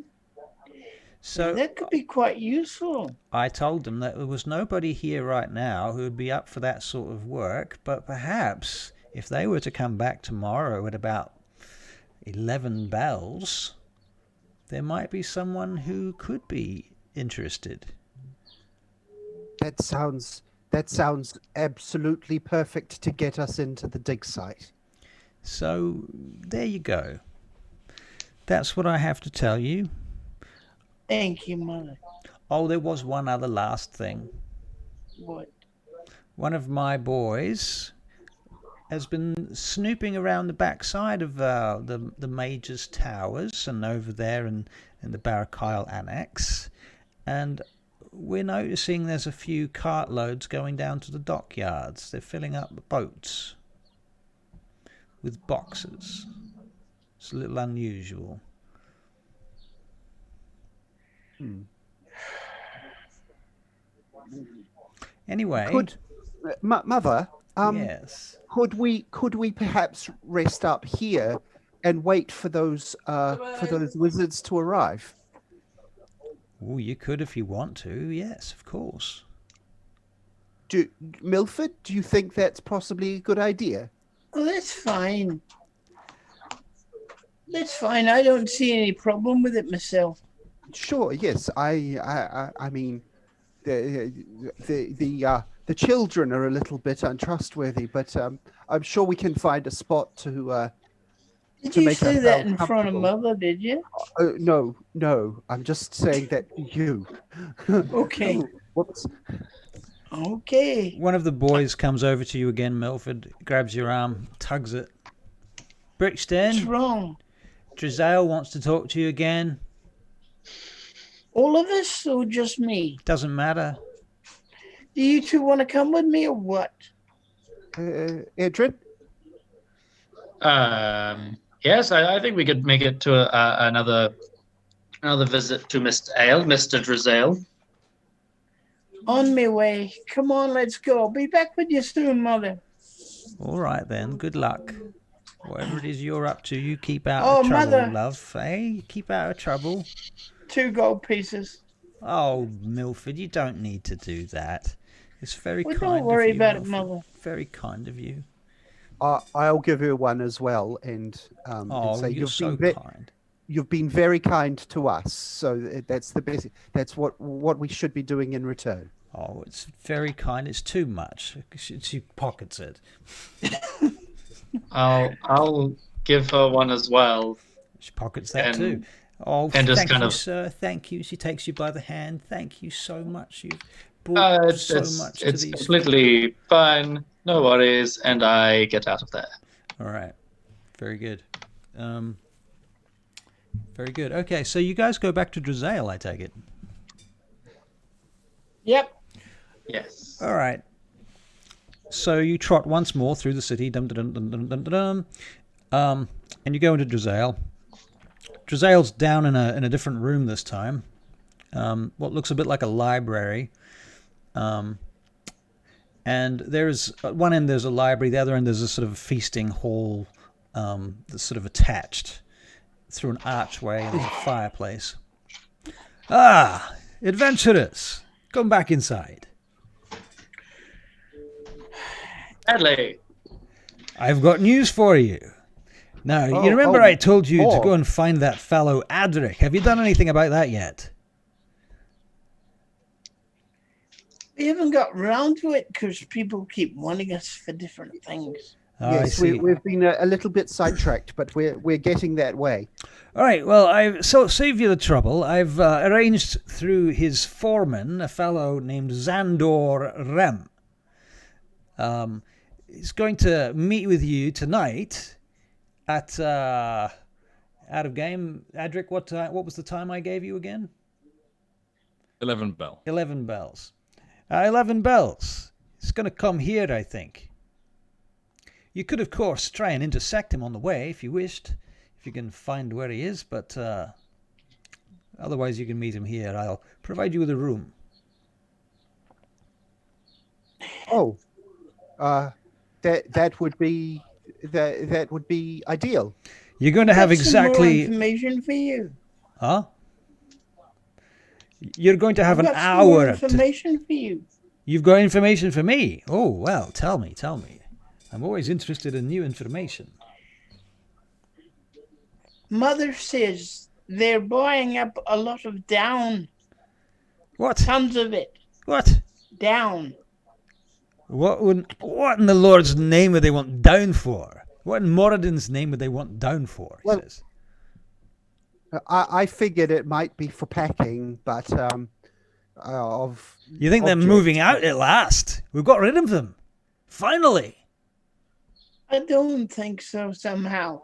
So well, that could be quite useful. I told them that there was nobody here right now who would be up for that sort of work, but perhaps if they were to come back tomorrow at about 11 bells, there might be someone who could be interested. That sounds absolutely perfect to get us into the dig site. So there you go. That's what I have to tell you. Thank you, Mother. Oh, there was one other last thing. What? One of my boys has been snooping around the backside of the Major's towers and over there in the Barachiel Annex, and we're noticing there's a few cartloads going down to the dockyards. They're filling up the boats with boxes. It's a little unusual. Anyway, Mother, yes. Could we perhaps rest up here and wait for those wizards to arrive? Oh, you could if you want to. Yes, of course. Milford, do you think that's possibly a good idea? Oh, that's fine. That's fine. I don't see any problem with it myself. Sure. Yes. I mean, the children are a little bit untrustworthy, but I'm sure we can find a spot to. Did you say that in front of Mother? Did you? No. I'm just saying that you. Okay. Whoops. Okay. One of the boys comes over to you again, Milford, grabs your arm, tugs it. Brixton. What's wrong? Sidarhael wants to talk to you again. All of us or just me? Doesn't matter. Do you two want to come with me or what? Edred? Yes, I think we could make it to another visit to Mr. Sidarhael. On my way. Come on, let's go. I'll be back with you soon, Mother. All right then. Good luck. Whatever it is you're up to, you keep out of trouble, Mother. love. Eh? Keep out of trouble. 2 gold pieces. Oh, Milford, you don't need to do that. It's very Well, kind don't worry of you, about it, Milford. Mother. Very kind of you. I'll give her one as well, and Oh, say you're so been kind. you've been very kind to us. So that's the best. That's what we should be doing in return. Oh, it's very kind. It's too much. She pockets it. I'll give her one as well. She pockets that And- too. Oh, and just thank kind you, of- sir. Thank you. She takes you by the hand. Thank you so much. You've brought It's, so it's, much to it's these. completely fine. No worries. And I get out of there. All right. Very good. Very good. Okay, so you guys go back to Drazael, I take it. Yep. Yes. All right. So you trot once more through the city, dum dum dum dum dum dum, and you go into Drazael. Drazael's down in a different room this time. What looks a bit like a library. And there's at one end there's a library, the other end there's a sort of feasting hall that's sort of attached through an archway, and there's a fireplace. Ah, adventurers, come back inside. Adley. I've got news for you. Now, Oh, you remember oh, I told you to more. go and find that fellow Adric. Have you done anything about that yet? We haven't got round to it because people keep wanting us for different things. Oh, I Yes, see. we've been a little bit sidetracked, but we're getting that way. All right, well, I've save you the trouble. I've arranged through his foreman, a fellow named Xandor Rem. He's going to meet with you tonight at out of game. Adric, what was the time I gave you again? 11 bell. 11 bells. 11 bells. He's going to come here, I think. You could, of course, try and intersect him on the way if you wished, if you can find where he is, but otherwise you can meet him here. I'll provide you with a room. Oh, that would be ideal. You're going to have Got some more exactly... information for you. Huh? You're going to have I've an got some more hour. information for you. You've got information for me? Oh, well, tell me. I'm always interested in new information. Mother says they're buying up a lot of down. What? Tons of it. What? Down. What in the Lord's name would they want down for? What in Moradin's name would they want down for? He Well, says. I figured it might be for packing, but You think they're objects, moving out at last? We've got rid of them. Finally. I don't think so somehow.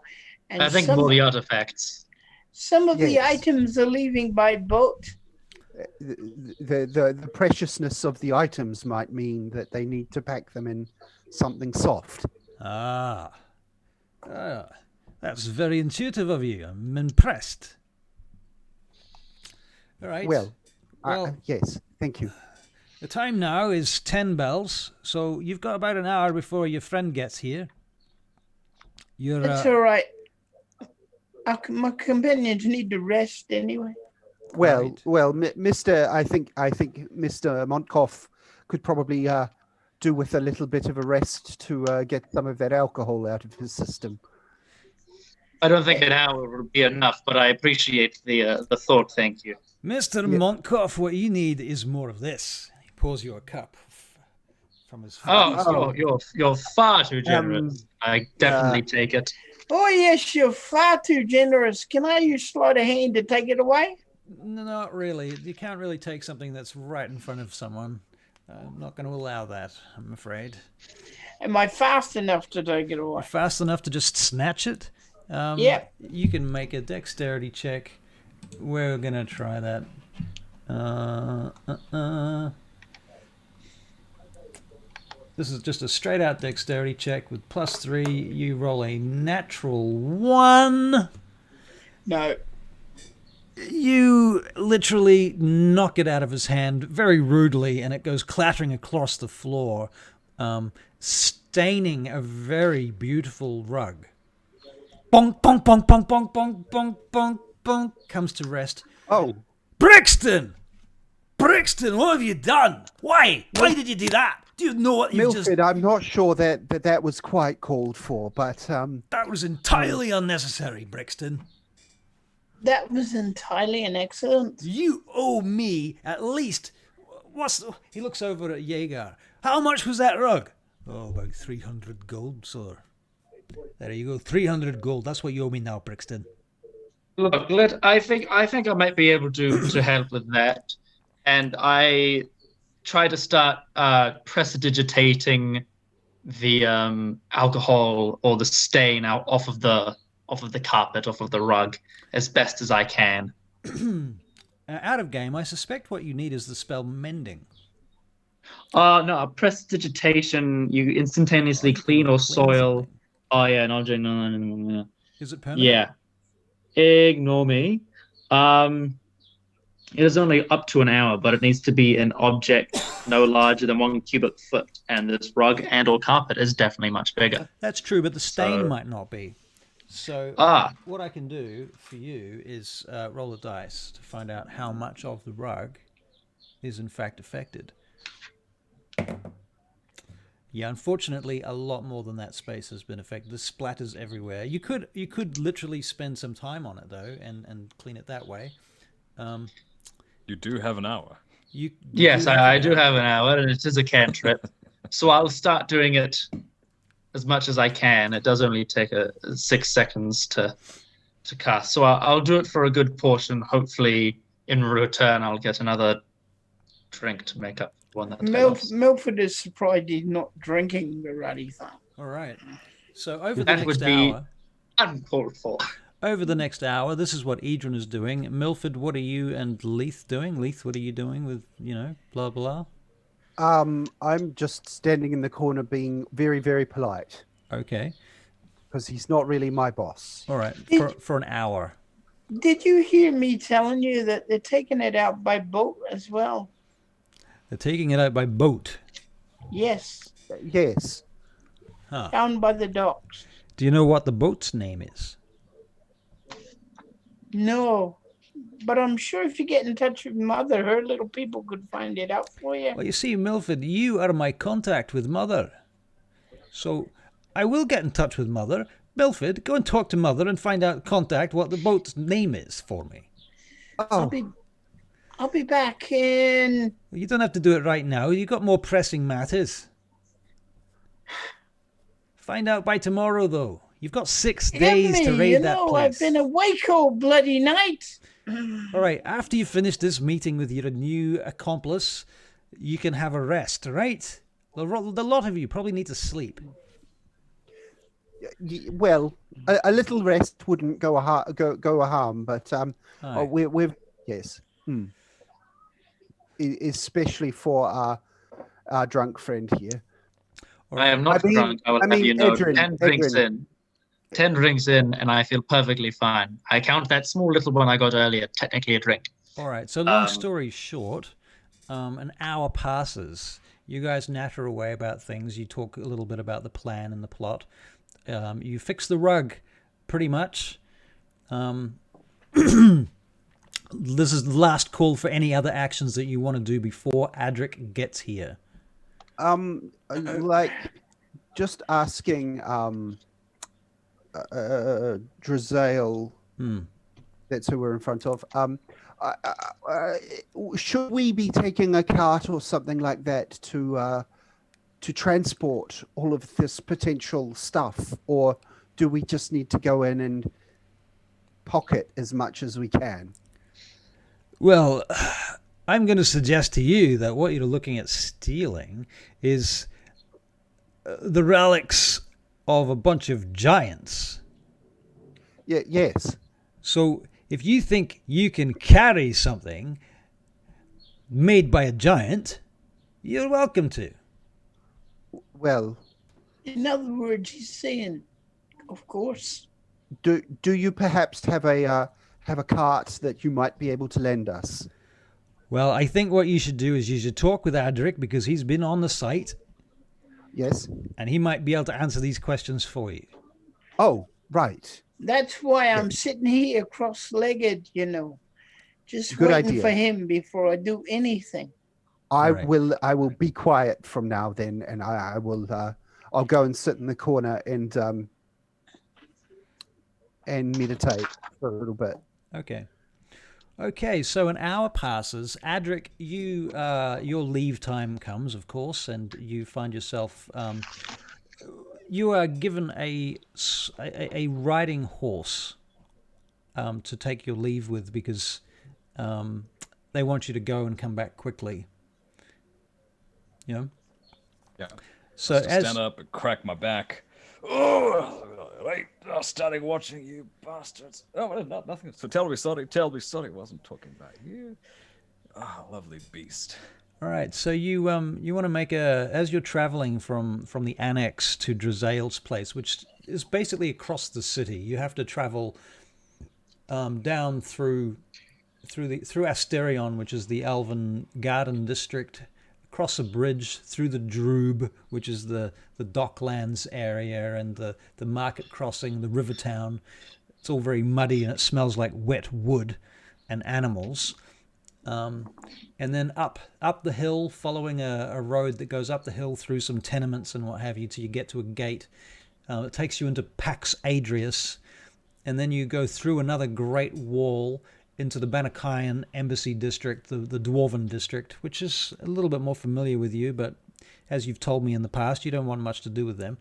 And I think more the artifacts. some of the Yes. items are leaving by boat. the preciousness of the items might mean that they need to pack them in something soft. Ah, that's very intuitive of you. I'm impressed. All right. Well, Well- yes, thank you. The time now is 10 bells, so you've got about an hour before your friend gets here. You're, It's all right. My companions need to rest anyway. Well, Right. well, Mr. I think Mr. Montcoff could probably do with a little bit of a rest to get some of that alcohol out of his system. I don't think an hour would be enough, but I appreciate the thought. Thank you. Mr. Yeah. Montcoff, what you need is more of this. He pours you a cup from his Oh, flask. you're far too generous. I definitely take it. Oh, yes, you're far too generous. Can I use sleight of hand to take it away? No, not really. You can't really take something that's right in front of someone. I'm not going to allow that, I'm afraid. Am I fast enough to take it You're away? fast enough to just snatch it? Yep. You can make a dexterity check. We're going to try that. This is just a straight out dexterity check with +3. You roll a natural 1. No. You literally knock it out of his hand very rudely, and it goes clattering across the floor, staining a very beautiful rug. Bonk, bonk, bonk, bonk, bonk, bonk, bonk, bonk, bonk, comes to rest. Oh, Brixton! Brixton, what have you done? Why? Why did you do that? Do you know what you've Milford, I'm not sure that was quite called for, but That was entirely unnecessary, Brixton. That was entirely an accident. You owe me at least... He looks over at Jaeger. How much was that rug? Oh, about 300 gold, sir. There you go, 300 gold. That's what you owe me now, Brixton. Look, I think I might be able to help with that, and I try to start prestidigitating the alcohol or the stain off of the carpet, off of the rug, as best as I can. Out of game, I suspect what you need is the spell Mending. No, prestidigitation. You instantaneously clean or soil. Something. Oh yeah, no. Is it permanent? Yeah. Ignore me. It is only up to an hour, but it needs to be an object no larger than 1 cubic foot, and this rug and or carpet is definitely much bigger. That's true, but the stain might not be. So what I can do for you is roll a dice to find out how much of the rug is in fact affected. Yeah, unfortunately, a lot more than that space has been affected. There's splatters everywhere. You could literally spend some time on it though, and clean it that way. You do have an hour. Yes, I do have an hour, and it is a cantrip. So I'll start doing it as much as I can. It does only take 6 seconds to cast. So I'll do it for a good portion. Hopefully, in return, I'll get another drink to make up one that Milford is surprised he's not drinking the ruddy thing. All right. So over the that next would be hour, uncalled for. over the next hour, this is what Edrin is doing. Milford, what are you and Leith doing? Leith, what are you doing with blah blah? I'm just standing in the corner being very, very polite. Okay. Because he's not really my boss. All right. For an hour. Did you hear me telling you that they're taking it out by boat as well? They're taking it out by boat. Yes. Yes. Huh. Down by the docks. Do you know what the boat's name is? No. But I'm sure if you get in touch with Mother, her little people could find it out for you. Well, you see, Milford, you are my contact with Mother. So I will get in touch with Mother. Milford, go and talk to Mother and find out what the boat's name is for me. Oh. I'll be back in... You don't have to do it right now. You've got more pressing matters. Find out by tomorrow, though. You've got 6 days to raid that place. I've been awake all bloody night. All right, after you finish this meeting with your new accomplice, you can have a rest, all right? The lot of you probably need to sleep. Well, a little rest wouldn't go a harm, but we've yes. Especially for our drunk friend here. I am not drunk. I will have you know. Adrian. 10 drinks in, and I feel perfectly fine. I count that small little one I got earlier technically a drink. All right. So long story short, an hour passes. You guys natter away about things. You talk a little bit about the plan and the plot. You fix the rug, pretty much. This is the last call for any other actions that you want to do before Adric gets here. Like just asking Drazael, that's who we're in front of. Should we be taking a cart or something like that to transport all of this potential stuff, or do we just need to go in and pocket as much as we can? Well, I'm going to suggest to you that what you're looking at stealing is the relics of a bunch of giants. Yeah, yes. So if you think you can carry something made by a giant, you're welcome to. Well, in other words, he's saying, of course. Do you perhaps have a cart that you might be able to lend us? Well, I think what you should do is you should talk with Adric, because he's been on the site. Yes. And he might be able to answer these questions for you. Oh, right. That's why I'm sitting here cross-legged, Just Good waiting idea. for him before I do anything. I Right. will be quiet from now then, and I will I'll go and sit in the corner and meditate for a little bit. Okay. Okay, so an hour passes. Adric, your leave time comes, of course, and you find yourself. You are given a riding horse to take your leave with because they want you to go and come back quickly. You know. Yeah. So Just to as stand up and crack my back. Oh, right. I'm starting watching you bastards. Oh, nothing. So tell me sorry. Wasn't talking about you. Ah, lovely beast. All right, so you want to make as you're traveling from the Annex to Drazael's place, which is basically across the city. You have to travel down through Asterion, which is the Elven Garden district, across a bridge through the Droob, which is the Docklands area, and the market crossing, the river town. It's all very muddy and it smells like wet wood and animals. And then up the hill, following a road that goes up the hill through some tenements and what have you, till you get to a gate. It takes you into Pax Adrius, and then you go through another great wall into the Barachiel Embassy district, the Dwarven district, which is a little bit more familiar with you, but as you've told me in the past, you don't want much to do with them.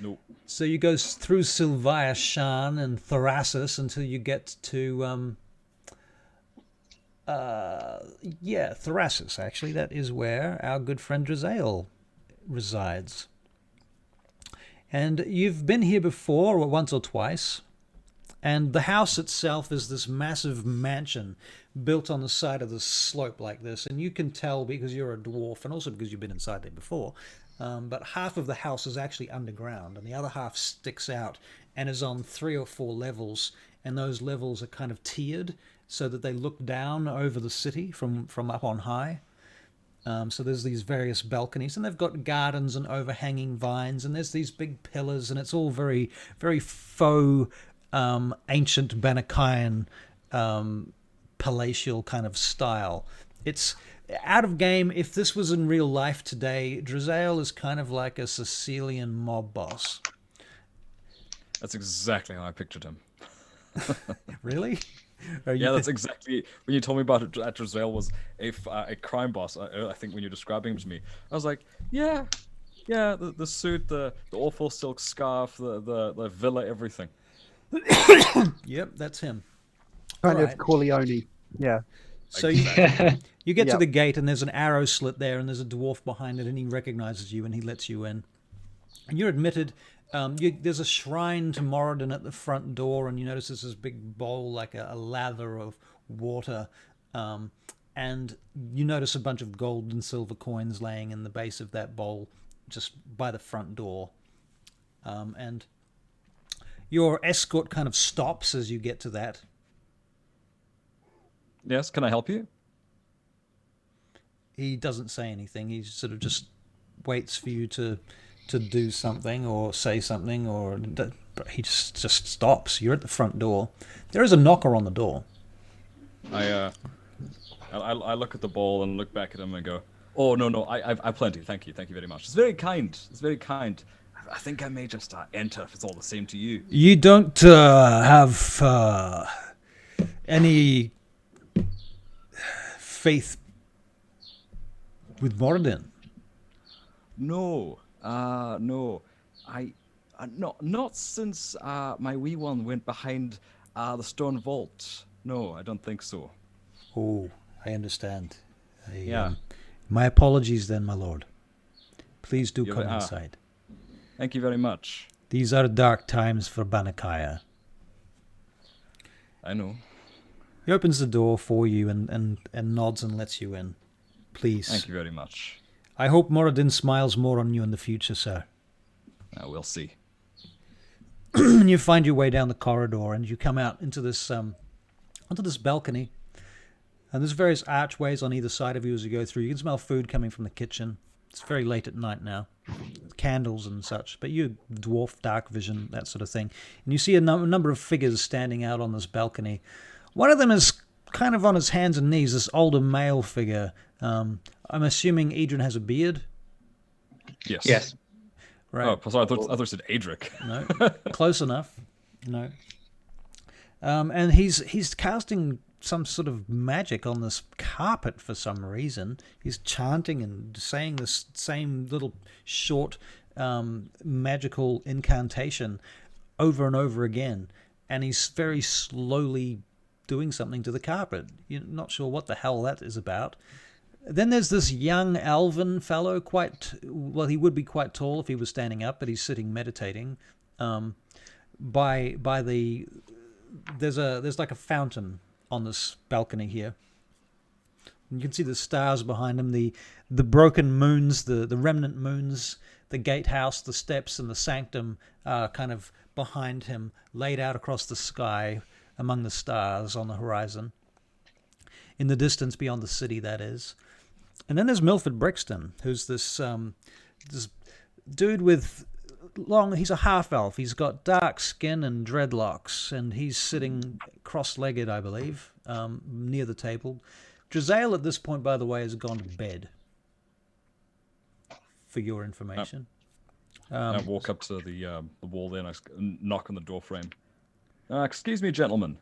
Nope. So you go through Sylvia Shan and Thrasis until you get to Thrasis, actually. That is where our good friend Drazael resides. And you've been here before, once or twice. And the house itself is this massive mansion built on the side of the slope like this. And you can tell because you're a dwarf and also because you've been inside there before. But half of the house is actually underground and the other half sticks out and is on 3 or 4 levels. And those levels are kind of tiered so that they look down over the city from up on high. So there's these various balconies, and they've got gardens and overhanging vines, and there's these big pillars, and it's all very, very faux, ancient Barachiel, palatial kind of style. It's out of game. If this was in real life today, Drazael is kind of like a Sicilian mob boss. That's exactly how I pictured him. Really? Yeah, that's exactly when you told me about it. That Drazael was a crime boss. I think when you're describing him to me, I was like, yeah, the suit, the awful silk scarf, the villa, everything. Yep, that's him. Kind All of right. Corleone. Yeah. So you get to the gate, and there's an arrow slit there, and there's a dwarf behind it, and he recognizes you, and he lets you in. And you're admitted. There's a shrine to Moradin at the front door, and you notice there's this big bowl, like a lather of water. And you notice a bunch of gold and silver coins laying in the base of that bowl, just by the front door. And your escort kind of stops as you get to that. Yes, can I help you? He doesn't say anything. He sort of just waits for you to do something or say something, or he just stops. You're at the front door. There is a knocker on the door. I look at the ball and look back at him and go, oh no, I've plenty. Thank you very much. It's very kind. I think I may just enter if it's all the same to you. You don't have any faith with Moradin? No. No. Not since my wee one went behind the stone vault. No, I don't think so. Oh, I understand. Yeah. My apologies then, my lord. Please do You're come right. inside. Thank you very much. These are dark times for Barachiel. I know. He opens the door for you and nods and lets you in. Please. Thank you very much. I hope Moradin smiles more on you in the future, sir. We'll see. And you find your way down the corridor, and you come out into this balcony. And there's various archways on either side of you as you go through. You can smell food coming from the kitchen. It's very late at night now. Candles and such. But you dwarf, dark vision, that sort of thing. And you see a number of figures standing out on this balcony. One of them is kind of on his hands and knees, this older male figure. I'm assuming Edrin has a beard? Yes. Yes. Right. Oh, sorry, I thought you said Adric. No, close enough. No. And he's casting some sort of magic on this carpet for some reason. He's chanting and saying this same little short magical incantation over and over again. And he's very slowly doing something to the carpet. You're not sure what the hell that is about. Then there's this young elven fellow, he would be quite tall if he was standing up, but he's sitting meditating. There's like a fountain on this balcony here. You can see the stars behind him, the broken moons, the remnant moons, the gatehouse, the steps, and the sanctum are kind of behind him, laid out across the sky among the stars on the horizon. In the distance beyond the city, that is. And then there's Milford Brixton, who's this dude with he's a half-elf. He's got dark skin and dreadlocks, and he's sitting cross-legged, I believe, near the table. Sidarhael, at this point, by the way, has gone to bed, for your information. I walk up to the wall there and I knock on the door frame. Excuse me, gentlemen.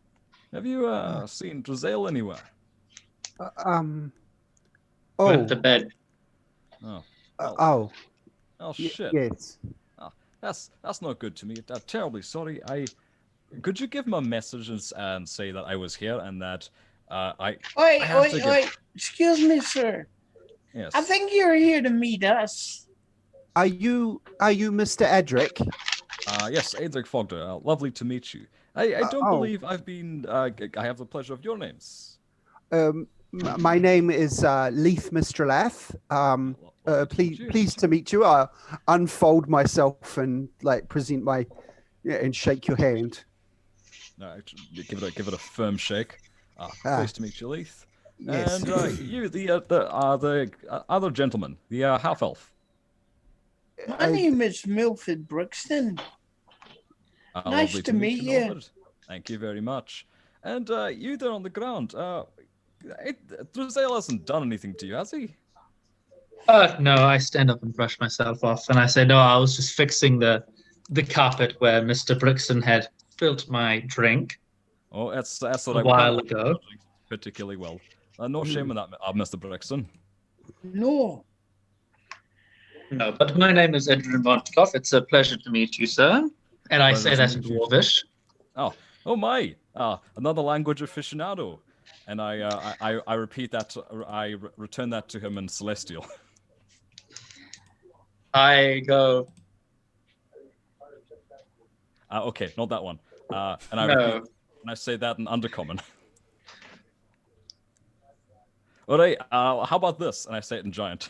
Have you seen Sidarhael anywhere? Went to bed. Oh. Oh, Shit. yes. That's not good to me. I'm terribly sorry. Could you give him a message and say that I was here and that Wait. Excuse me, sir. Yes. I think you're here to meet us. Are you Mr. Edric? Yes, Adric Fogder. Lovely to meet you. I don't believe I've been. I have the pleasure of your names. My name is Leith Mistralath. Pleased to meet you. I'll unfold myself and present and shake your hand. Give it a firm shake. Pleased to meet you, Leith. Yes. And you, the other gentleman, the half elf. My name is Milford Brixton. Nice to meet you. Milford. Thank you very much. And you there on the ground. Sidarhael hasn't done anything to you, has he? No, I stand up and brush myself off, and I say, no, I was just fixing the carpet where Mr. Brixton had spilt my drink. Oh, that's what a while ago. Particularly well. No shame in that, Mr. Brixton. No. No, but my name is Edrin Vontikov. It's a pleasure to meet you, sir. And I say that in Dwarvish. Oh my! Another language aficionado. And I repeat that. I return that to him in Celestial. I go. Okay, not that one. And I No. repeat, and I say that in Undercommon. All right. How about this? And I say it in Giant.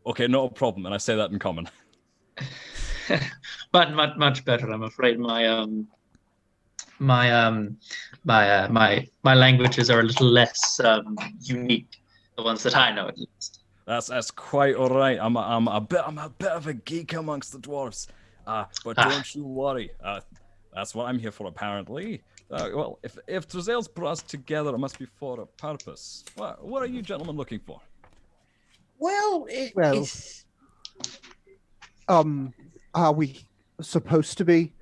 Okay, no problem. And I say that in Common. But much better, I'm afraid. My languages are a little less unique. The ones that I know, at least. That's quite all right. I'm a bit of a geek amongst the dwarves. But don't you worry. That's what I'm here for, apparently. Well, if Sidarhael's brought us together, it must be for a purpose. What are you gentlemen looking for? Well, it's... Are we supposed to be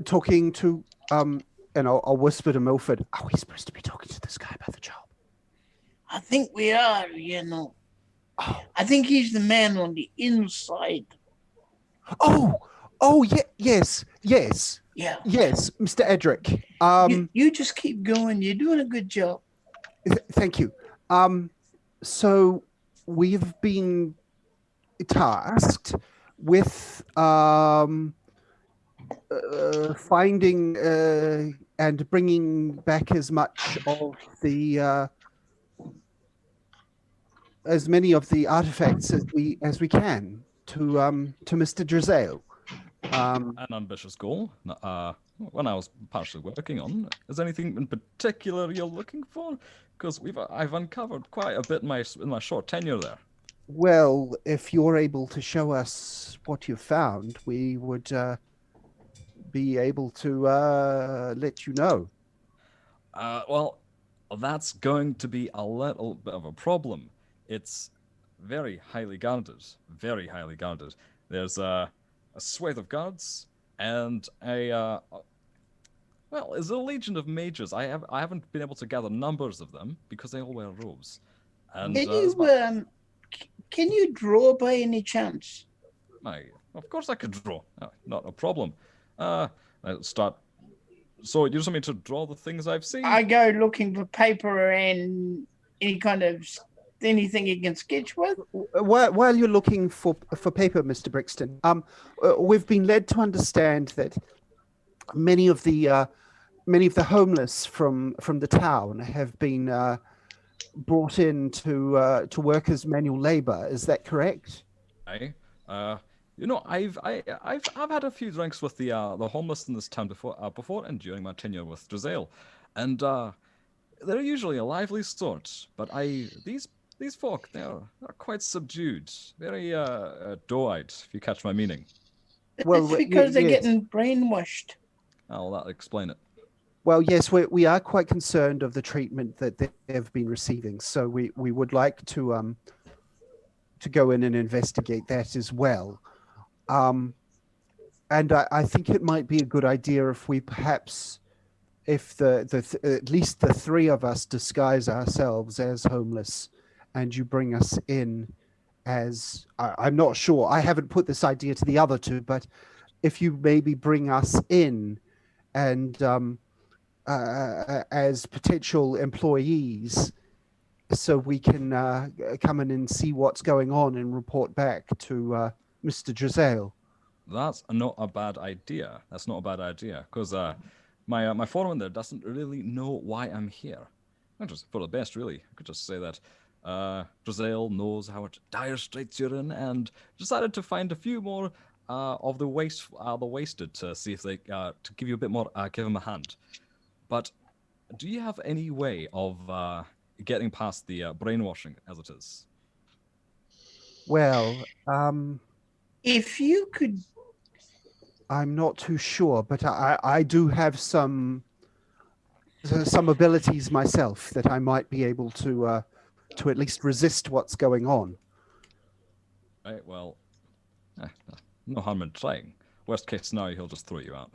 talking to, and I'll whisper to Milford, are we supposed to be talking to this guy about the job? I think we are, I think he's the man on the inside. Yes. Yeah. Yes, Mr. Edric. You just keep going. You're doing a good job. Thank you. So we've been tasked with finding and bringing back as much of the as many of the artifacts as we can to Mr. Sidarhael. An ambitious goal. When I was partially working on, is there anything in particular you're looking for? Because I've uncovered quite a bit in my short tenure there. Well, if you're able to show us what you found, we would be able to let you know. Well, that's going to be a little bit of a problem. It's very highly guarded. Very highly guarded. There's a swathe of guards and well, there's a legion of mages. I haven't been able to gather numbers of them because they all wear robes. And Can you draw by any chance? of course I could draw. Not a problem. Let's start. So you just want me to draw the things I've seen? I go looking for paper and any kind of anything you can sketch with. While you're looking for paper, Mr. Brixton, we've been led to understand that many of the homeless from the town have been brought in to work as manual labor. Is that correct? You know, I've had a few drinks with the homeless in this town before and during my tenure with Sidarhael, and they're usually a lively sort. But these folk, they're quite subdued, very doe-eyed, if you catch my meaning. Well, it's because they're getting brainwashed. Oh, that'll explain it. Well, yes, we are quite concerned of the treatment that they have been receiving, so we would like to go in and investigate that as well. And I think it might be a good idea if we perhaps, if at least the three of us disguise ourselves as homeless, and you bring us in as I'm not sure. I haven't put this idea to the other two, but if you maybe bring us in and as potential employees, so we can come in and see what's going on and report back to Mr. Sidarhael. That's not a bad idea. That's not a bad idea, because my foreman there doesn't really know why I'm here. I just for the best, really. I could just say that Sidarhael knows how dire straits you're in, and decided to find a few more of the wasted to see if they to give you a bit more, give them a hand. But do you have any way of getting past the brainwashing as it is? Well, if you could, I'm not too sure, but I do have some abilities myself that I might be able to at least resist what's going on. Right. Well, no harm in trying. Worst case scenario, he'll just throw you out.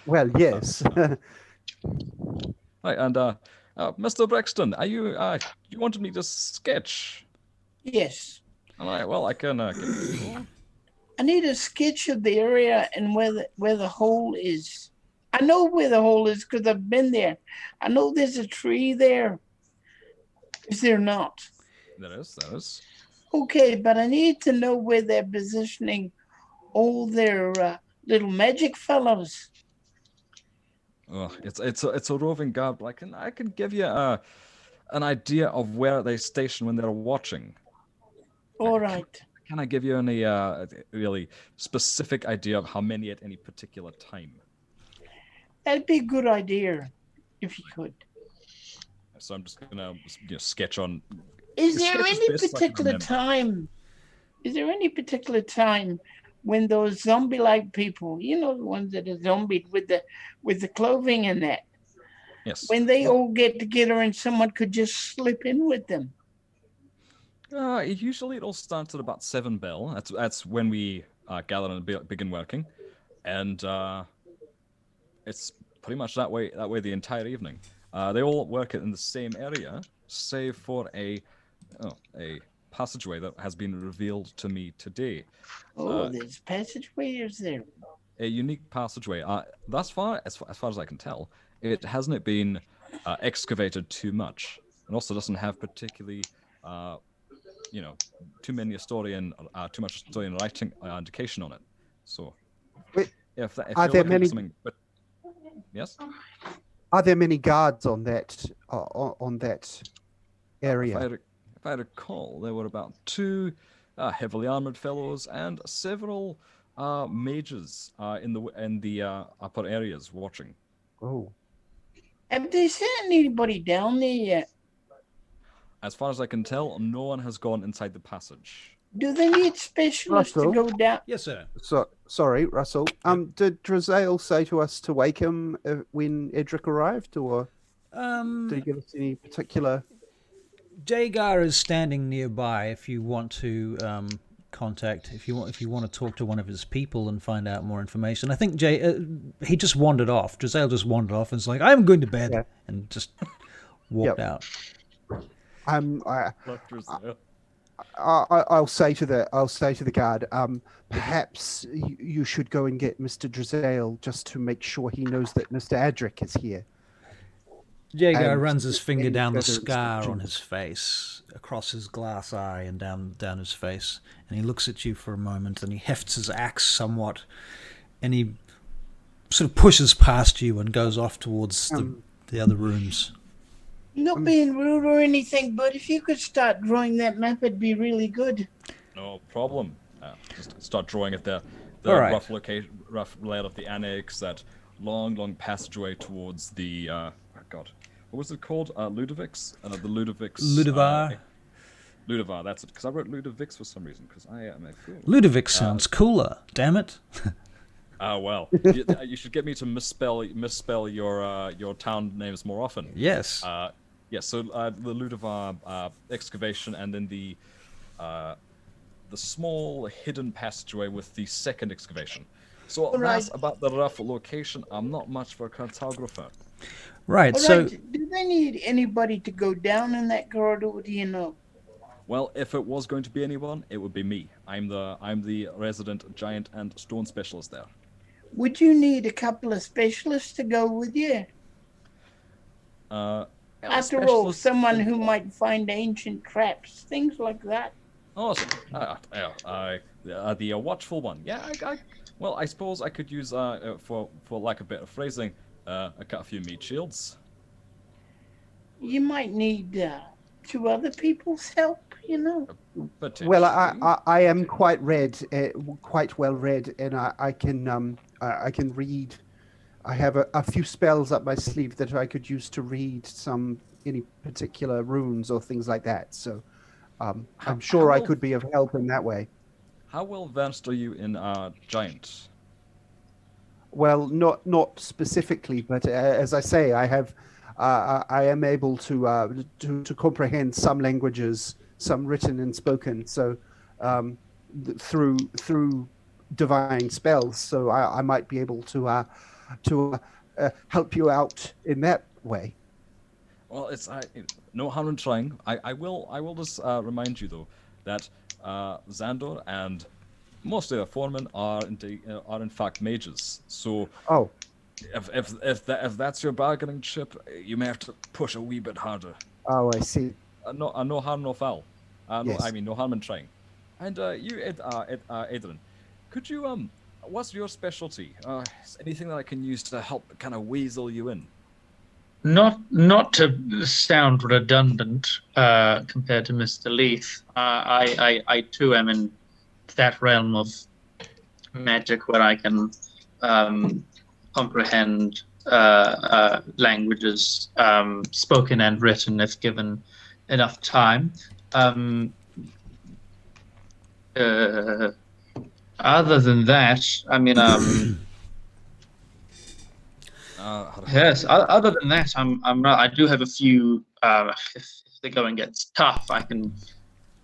Well, yes. Right, and Mr. Brixton, are you wanted me to sketch? yes. All right, well, I can. I need a sketch of the area and where the hole is. I know where the hole is because I've been there. I know there's a tree there. Is there not? There is. Okay, but I need to know where they're positioning all their little magic fellows. Oh, it's a roving guard, but I can give you an idea of where they station when they're watching. All right. Can I give you any really specific idea of how many at any particular time? That'd be a good idea, if you could. So I'm just gonna sketch on. Is there any particular time? Is there any particular time when those zombie-like people, you know, the ones that are zombied with the clothing and that, yes, when they all get together and someone could just slip in with them? Usually it all starts at about 7 bell. That's when we gather and begin working, and it's pretty much that way the entire evening. They all work in the same area, save for a passageway that has been revealed to me today. There's passageway, is there? A unique passageway. Thus far, as far as I can tell, it hasn't been excavated too much, and also doesn't have particularly, too much Ostorian writing indication on it. So, if are there many? Yes. Are there many guards on that area? If I recall, there were about 2 heavily armored fellows and several mages in the upper areas watching. Oh. Have they sent anybody down there yet? As far as I can tell, no one has gone inside the passage. Do they need specialists to Russell? go down? Yes, sir. So sorry, Russell. Did Drizael say to us to wake him when Edric arrived, or did he give us any particular? Jagar is standing nearby. If you want to contact, if you want to talk to one of his people and find out more information. I think he just wandered off. Drizael just wandered off and was like, "I'm going to bed," and just walked out. I'll say to the guard, perhaps you should go and get Mr. Drizael just to make sure he knows that Mr. Adric is here. Jagar runs his finger down the further scar on instructions. his face, across his glass eye and down his face, and he looks at you for a moment, and he hefts his axe somewhat, and he sort of pushes past you and goes off towards the other rooms. Not being rude or anything, but if you could start drawing that map, it'd be really good. No problem. Just start drawing it there. The All right. rough layout of the annex, that long passageway towards the God, what was it called? Ludovic's? The Ludovic's. Ludovar. Ludovar, that's it. Because I wrote Ludovic's for some reason. Because I am a fool. Ludovic sounds cooler. Damn it. Well, you should get me to misspell your town names more often. Yes. So the Ludovar excavation, and then the small hidden passageway with the second excavation. So that's about the rough location. I'm not much of a cartographer. Right. All So. right, do they need anybody to go down in that corridor? Do you know? Well, if it was going to be anyone, it would be me. I'm the resident giant and stone specialist there. Would you need a couple of specialists to go with you? After all, someone who might find ancient traps, things like that. Awesome. The watchful one. Yeah. Well, I suppose I could use for lack of better phrasing, a few meat shields. You might need 2 other people's help, you know. Well, I am quite well read, and I can read. I have a few spells up my sleeve that I could use to read any particular runes or things like that. So I'm sure I could be of help in that way. How well versed are you in giant? Well, not specifically, but as I say, I am able to comprehend some languages, some written and spoken. So through divine spells, so I might be able to help you out in that way. Well, it's no harm in trying. I will just remind you though that Xandor and most of the foremen are in fact mages. So if that's your bargaining chip, you may have to push a wee bit harder. Oh, I see. No harm, no foul. Yes. No harm in trying. And you, Adrian, could you what's your specialty? Anything that I can use to help kind of weasel you in? Not to sound redundant compared to Mr. Leith, I too am in that realm of magic where I can comprehend languages spoken and written if given enough time. Other than that, I mean, yes. Other than that, I do have a few. If the going gets tough, I can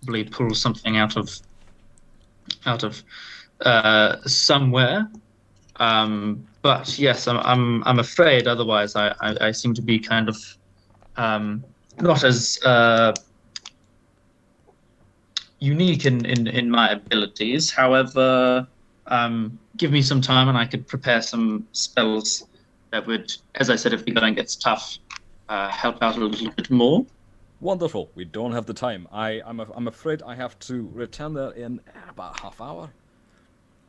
probably pull something out of somewhere. But yes, I'm afraid. Otherwise, I seem to be kind of not as unique in my abilities. However, give me some time, and I could prepare some spells that would, as I said, if the going gets tough, help out a little bit more. Wonderful. We don't have the time. I'm afraid I have to return there in about half hour.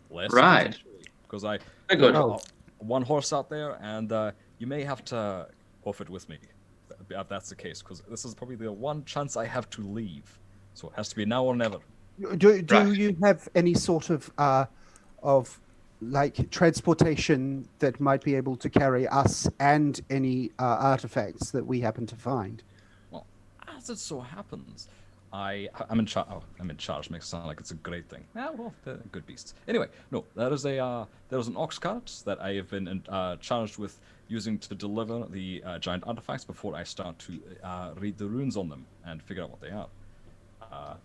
Less, right. Because I Very good. One horse out there, and you may have to off it with me if that's the case. Because this is probably the one chance I have to leave. So it has to be now or never. Do you have any sort of like transportation that might be able to carry us and any artifacts that we happen to find? Well, as it so happens, I'm in charge. Oh, I'm in charge. Makes it sound like it's a great thing. Yeah, well, they're good beasts. Anyway, no, there is an ox cart that I have been charged with using to deliver the giant artifacts before I start to read the runes on them and figure out what they are.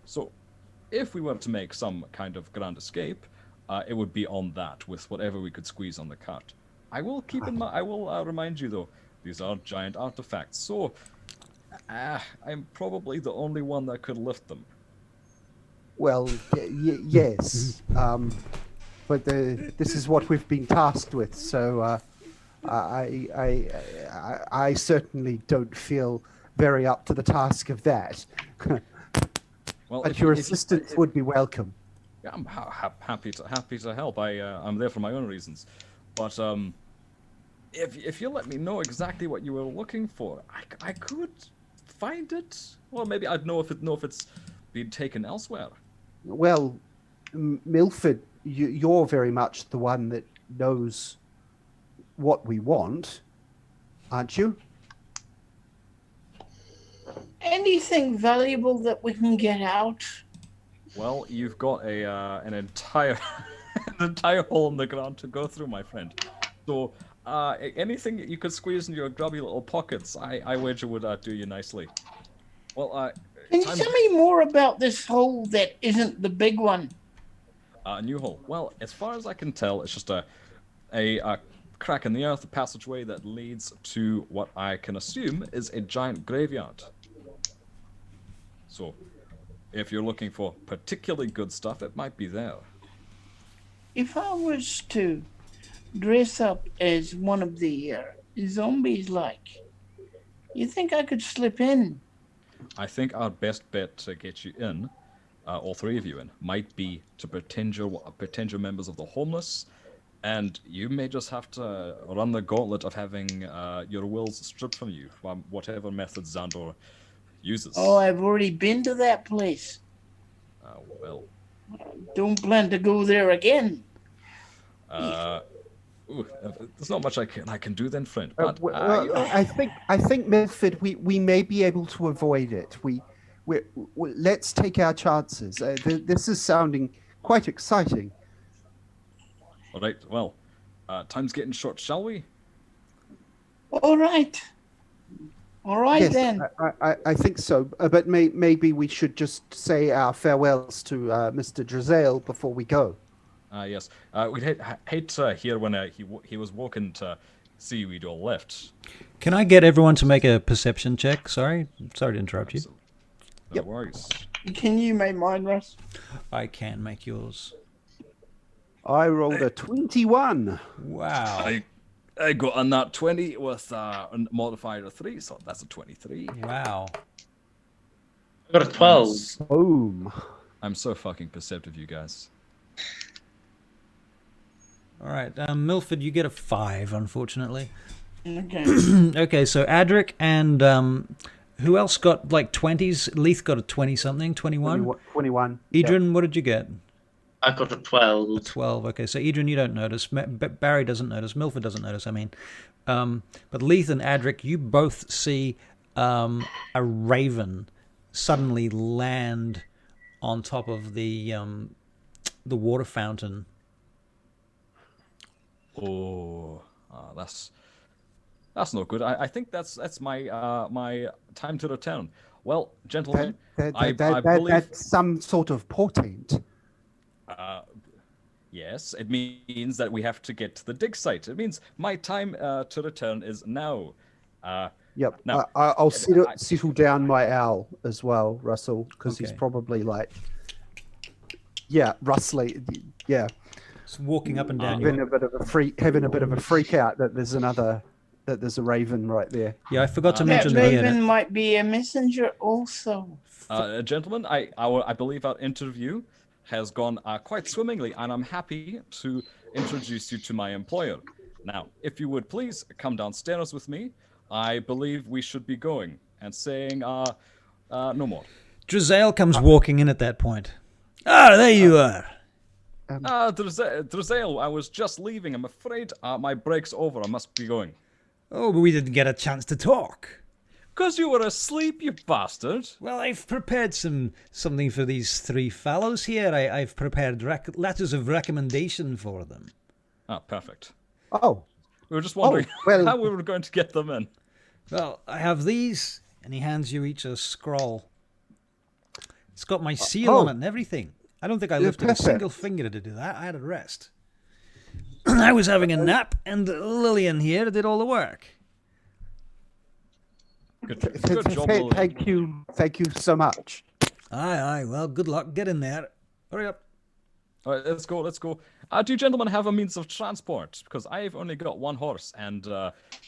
So, if we were to make some kind of grand escape, it would be on that with whatever we could squeeze on the cart. I will keep in mind. I will remind you though. These are giant artifacts, so. I'm probably the only one that could lift them. Well, yes, but this is what we've been tasked with. So I certainly don't feel very up to the task of that. Well, but your assistance would be welcome. Yeah, I'm happy to help. I'm there for my own reasons, but if you let me know exactly what you were looking for, I could find it, or maybe I'd know if it's been taken elsewhere. Well, Milford, you're very much the one that knows what we want, aren't you? Anything valuable that we can get out? Well, you've got an entire hole in the ground to go through, my friend. So. Anything you could squeeze in your grubby little pockets, I wager would do you nicely. Well, can you tell me more about this hole that isn't the big one? A new hole. Well, as far as I can tell, it's just a crack in the earth, a passageway that leads to what I can assume is a giant graveyard. So, if you're looking for particularly good stuff, it might be there. If I was to dress up as one of the zombies, you think I could slip in? I think our best bet to get you in, all three of you in, might be to pretend you're members of the homeless, and you may just have to run the gauntlet of having your wills stripped from you, whatever method Xandor uses. Oh, I've already been to that place. Well. Don't plan to go there again. There's not much I can do then, friend. But I think Milford, we may be able to avoid it. We let's take our chances. This is sounding quite exciting. All right. Well, time's getting short. Shall we? All right. Yes, then. I think so. But maybe we should just say our farewells to Mr. Sidarhael before we go. Yes. We'd hate to hear when he was walking to see we'd all left. Can I get everyone to make a perception check? Sorry to interrupt you. No worries. Can you make mine, Russ? I can make yours. I rolled a 21. Wow. I got a nat 20 with a modifier of 3, so that's a 23. Wow. I got a 12. Boom. I'm so fucking perceptive, you guys. All right, Milford, you get a 5, unfortunately. Okay. Okay, so Adric and who else got like 20s? Leith got a 20-something, 21? 21. Edrin, what did you get? I got a 12. A 12, okay. So Edrin, you don't notice. Barry doesn't notice. Milford doesn't notice, I mean. But Leith and Adric, you both see a raven suddenly land on top of the water fountain. Oh, that's not good. I think that's my my time to return. Well, gentlemen, I believe that's some sort of portent. Yes, it means that we have to get to the dig site. It means my time to return is now. Yep. Now, I'll settle down my owl as well, Russell, because he's Okay. probably like, rustling. Yeah. Just walking up and down. Having a bit of a freak out that there's a raven right there. Yeah, I forgot to That mention that. raven might be a messenger also. Gentlemen, I believe our interview has gone quite swimmingly, and I'm happy to introduce you to my employer. Now, if you would please come downstairs with me, I believe we should be going and saying no more. Sidarhael comes walking in at that point. Ah, there you are. Sidarhael, I was just leaving. I'm afraid my break's over. I must be going. Oh, but we didn't get a chance to talk. Because you were asleep, you bastard. Well, I've prepared something for these three fellows here. I've prepared letters of recommendation for them. Ah, perfect. Oh, We were just wondering well- how we were going to get them in. Well, I have these, and he hands you each a scroll. It's got my seal on it and everything. I don't think I lifted a single finger to do that. I had a rest. I was having a nap, and Lillian here did all the work. Good job, Lillian. Thank you so much. Aye. Well, good luck. Get in there. Hurry up. All right, let's go. Do you gentlemen have a means of transport? Because I've only got one horse, and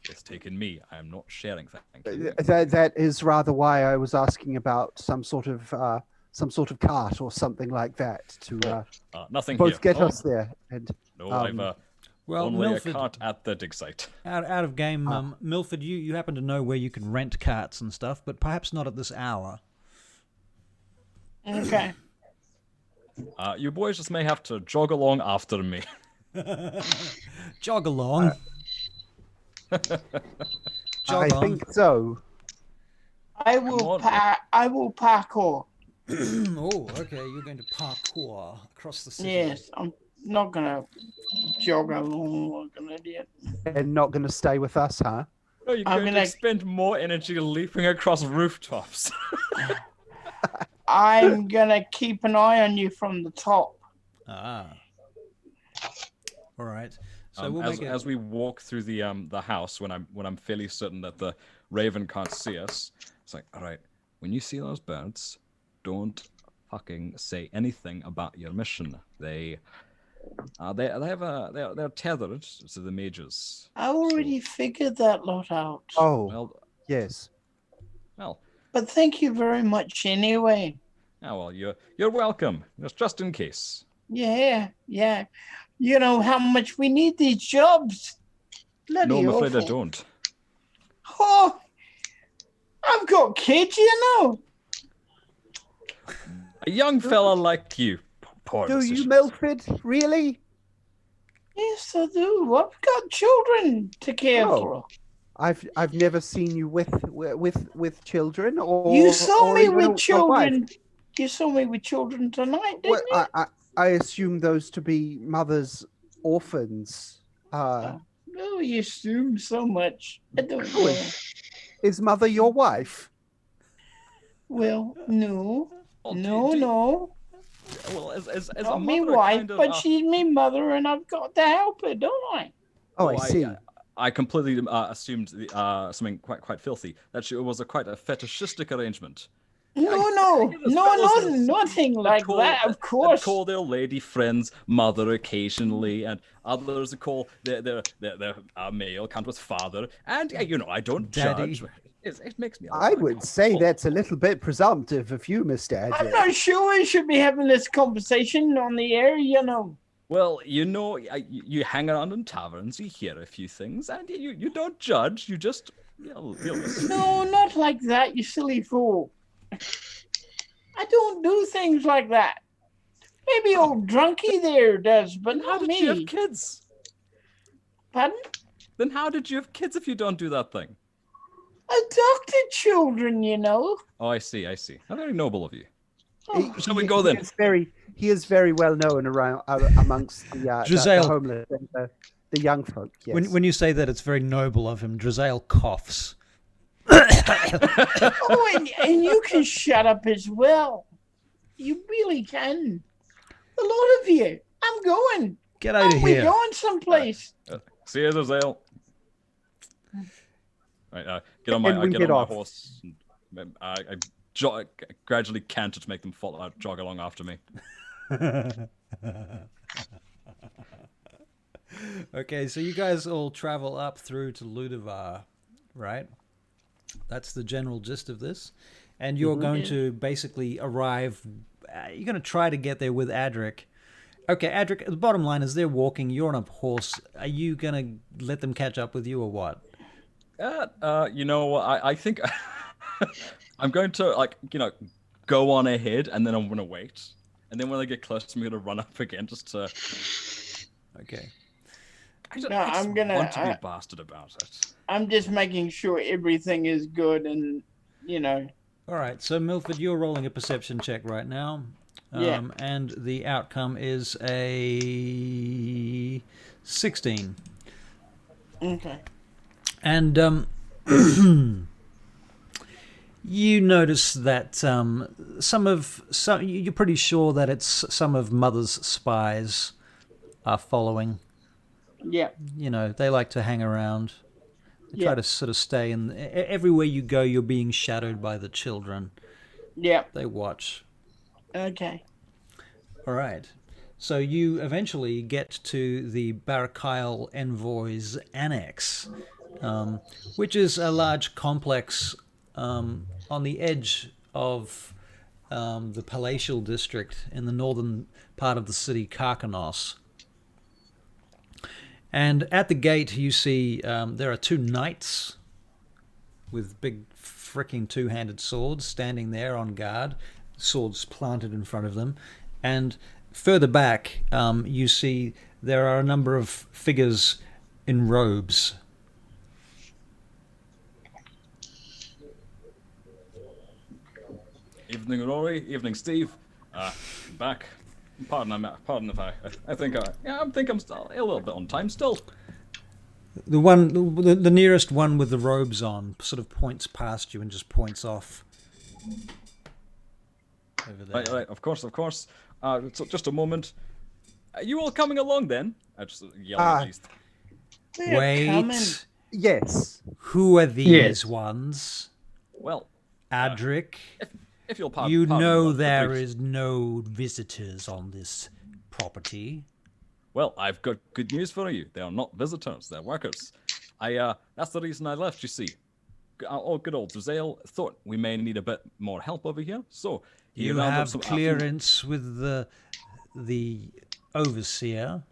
it's taken me. I am not sharing. Thank you. That is rather why I was asking about some sort of cart or something like that to Nothing both here. get us there. And No, I've Well, only Milford, a cart at the dig site. out of game, Milford, you happen to know where you can rent carts and stuff, but perhaps not at this hour. Okay. You boys just may have to jog along after me. Jog along. Jog I on. think so. I will parkour. Oh, okay. You're going to parkour across the city. Yes, I'm not gonna jog along like an idiot. And not going to stay with us, huh? No, you're I'm going to gonna- expend more energy leaping across rooftops. I'm gonna keep an eye on you from the top. Ah. All right. So we'll make it. As we walk through the house, when I'm fairly certain that the raven can't see us, it's like, all right, when you see those birds, don't fucking say anything about your mission. They're tethered to the mages. I already figured that lot out. Oh, Well, yes. But thank you very much anyway. You're welcome. Just in case. Yeah. You know how much we need these jobs. Bloody No, I'm afraid I awful. don't. Oh, I've got kids, you know. A young fella like you. Poor Do decision. you, Milford? Really? Yes, I do. I've got children to care Oh. for. I've never seen you with children or You saw or me even with a wife. children. You saw me with children tonight, didn't Well, you? I assume those to be mothers' orphans. Oh, you assume so much. I don't know. Is mother your wife? Well, no. Oh, No. Well, as a Not me mother, wife, kind of, but she's me mother, and I've got to help her, don't I? Oh, I see. I completely assumed something quite filthy. That it was quite a fetishistic arrangement. Nothing like that, of course. They call their lady friends mother occasionally, and others call their male counterparts father. And I don't Daddy. judge. It makes me. I would say that's a little bit presumptive of you, Mr. I'm Adrian. not sure we should be having this conversation on the air, you know. Well, you hang around in taverns, you hear a few things, and you don't judge. You just listen. No, not like that, you silly fool. I don't do things like that. Maybe old drunkie there does, but How not did me. you have kids? Pardon? Then how did you have kids if you don't do that thing? Adopted children, you know. Oh, I see. How very noble of you. Shall we go then? He is very well known around amongst the Giselle. homeless and the young folk. Yes. When you say that, it's very noble of him. Drizel coughs. Oh, and you can shut up as well. You really can. A lot of you. I'm going. Get out of We're here. going someplace. See you, Zale. Right, get on And my we get off. horse. And, I gradually canter to make them jog along after me. Okay, so you guys all travel up through to Ludovar, right? That's the general gist of this. And you're going to basically arrive... you're going to try to get there with Adric. Okay, Adric, the bottom line is they're walking, you're on a horse. Are you going to let them catch up with you or what? I think I'm going to, go on ahead, and then I'm going to wait. And then when they get close to me, I'm going to run up again just to... Okay. I just I'm gonna- want to be a bastard about it. I'm just making sure everything is good and, you know. All right, so Milford, you're rolling a perception check right now. Yeah. And the outcome is a 16. Okay. And you notice that you're pretty sure that it's some of Mother's spies are following. Yeah. You know, they like to hang around. They try Yeah. to sort of stay in. Everywhere you go, you're being shadowed by the children. Yeah. They watch. Okay. All right. So you eventually get to the Barachiel Envoy's Annex, which is a large complex on the edge of the palatial district in the northern part of the city, Karkanos. And at the gate, you see there are two knights with big fricking two-handed swords standing there on guard, swords planted in front of them. And further back, you see there are a number of figures in robes. Evening, Rory. Evening, Steve. Back. Pardon if I think I'm still a little bit on time still. The nearest one with the robes on sort of points past you and just points off over there. Right, of course. So just a moment. Are you all coming along then? I just yell at least. They're coming. Wait, Yes. who are these Yes. ones? Well, Adric, if you'll pardon, you pardon know the there brief. is no visitors on this property. Well, I've got good news for you. They are not visitors; they're workers. That's the reason I left. You see, good old Sidarhael thought we may need a bit more help over here, so he You rounded up have some clearance with the overseer.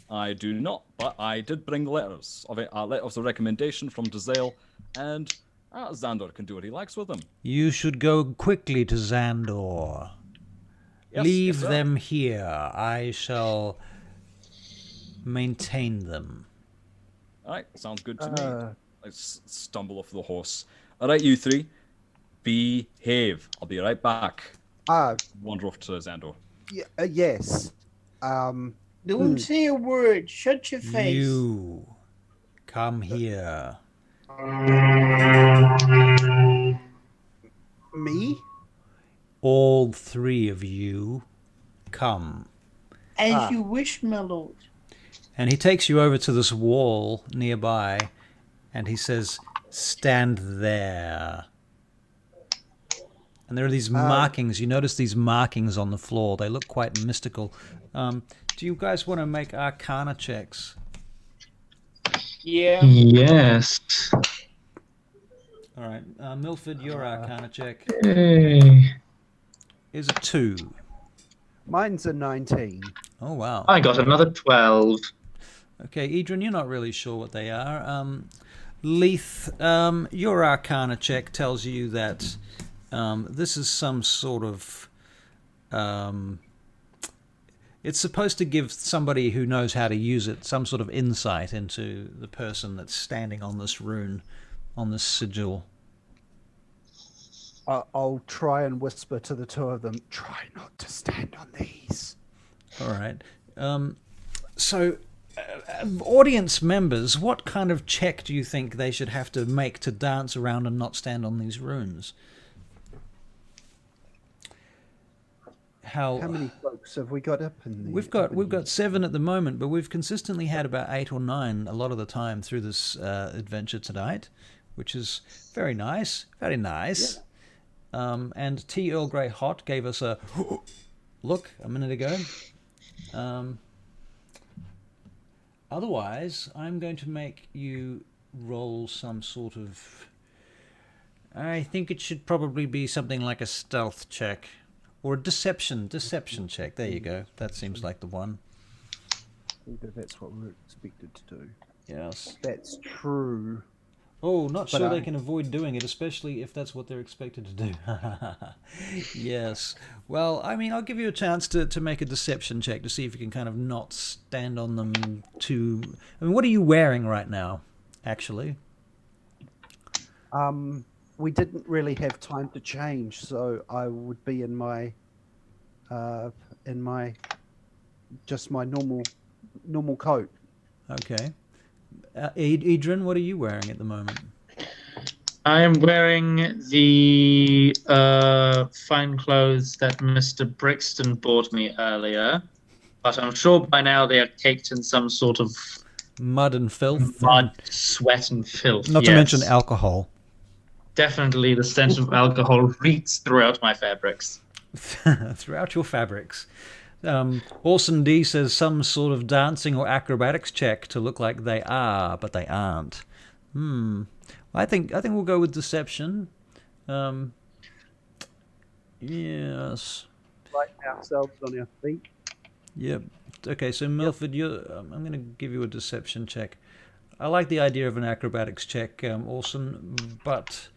I do not, but I did bring letters of letters of recommendation from Sidarhael, and Xandor can do what he likes with them. You should go quickly to Xandor. Yes, Leave yes, sir. them here. I shall maintain them. All right, sounds good to me. I stumble off the horse. All right, you three, behave. I'll be right back. Wander off to Xandor. Yes. Don't say a word. Shut your face. You come here. Me? All three of you come. As you wish, my lord. And he takes you over to this wall nearby, and he says, "Stand there." And there are these markings. You notice these markings on the floor. They look quite mystical. Do you guys want to make Arcana checks? Yeah. Yes. All right. Milford, your Arcana check Hey. is a 2. Mine's a 19. Oh, wow. I got another 12. Okay, Edrin, you're not really sure what they are. Leith, your Arcana check tells you that this is some sort of... it's supposed to give somebody who knows how to use it some sort of insight into the person that's standing on this rune, on this sigil. I'll try and whisper to the two of them, try not to stand on these. All right. So, audience members, what kind of check do you think they should have to make to dance around and not stand on these runes? How many folks have we got up in the... We've got 7 at the moment, but we've consistently had about 8 or 9 a lot of the time through this adventure tonight, which is very nice, very nice. Yeah. And T. Earl Grey Hot gave us a look a minute ago. Otherwise, I'm going to make you roll some sort of... I think it should probably be something like a stealth check. Or a deception check. There you go. That seems like the one. Either that's what we're expected to do. Yes. That's true. Oh, not sure they can avoid doing it, especially if that's what they're expected to do. Yes. Well, I mean, I'll give you a chance to make a deception check to see if you can kind of not stand on them too... I mean, what are you wearing right now, actually? We didn't really have time to change, so I would be in my just my normal coat. Okay. Adrian, what are you wearing at the moment? I am wearing the fine clothes that Mr. Brixton bought me earlier, but I'm sure by now they are caked in some sort of Mud and filth. mud, sweat, and filth. Not to mention alcohol. Definitely the stench of alcohol reeks throughout my fabrics. Throughout your fabrics. Orson D says some sort of dancing or acrobatics check to look like they are, but they aren't. I think we'll go with deception. Yes. Right ourselves on our feet. Yep. Okay, so Milford, I'm going to give you a deception check. I like the idea of an acrobatics check, Orson, but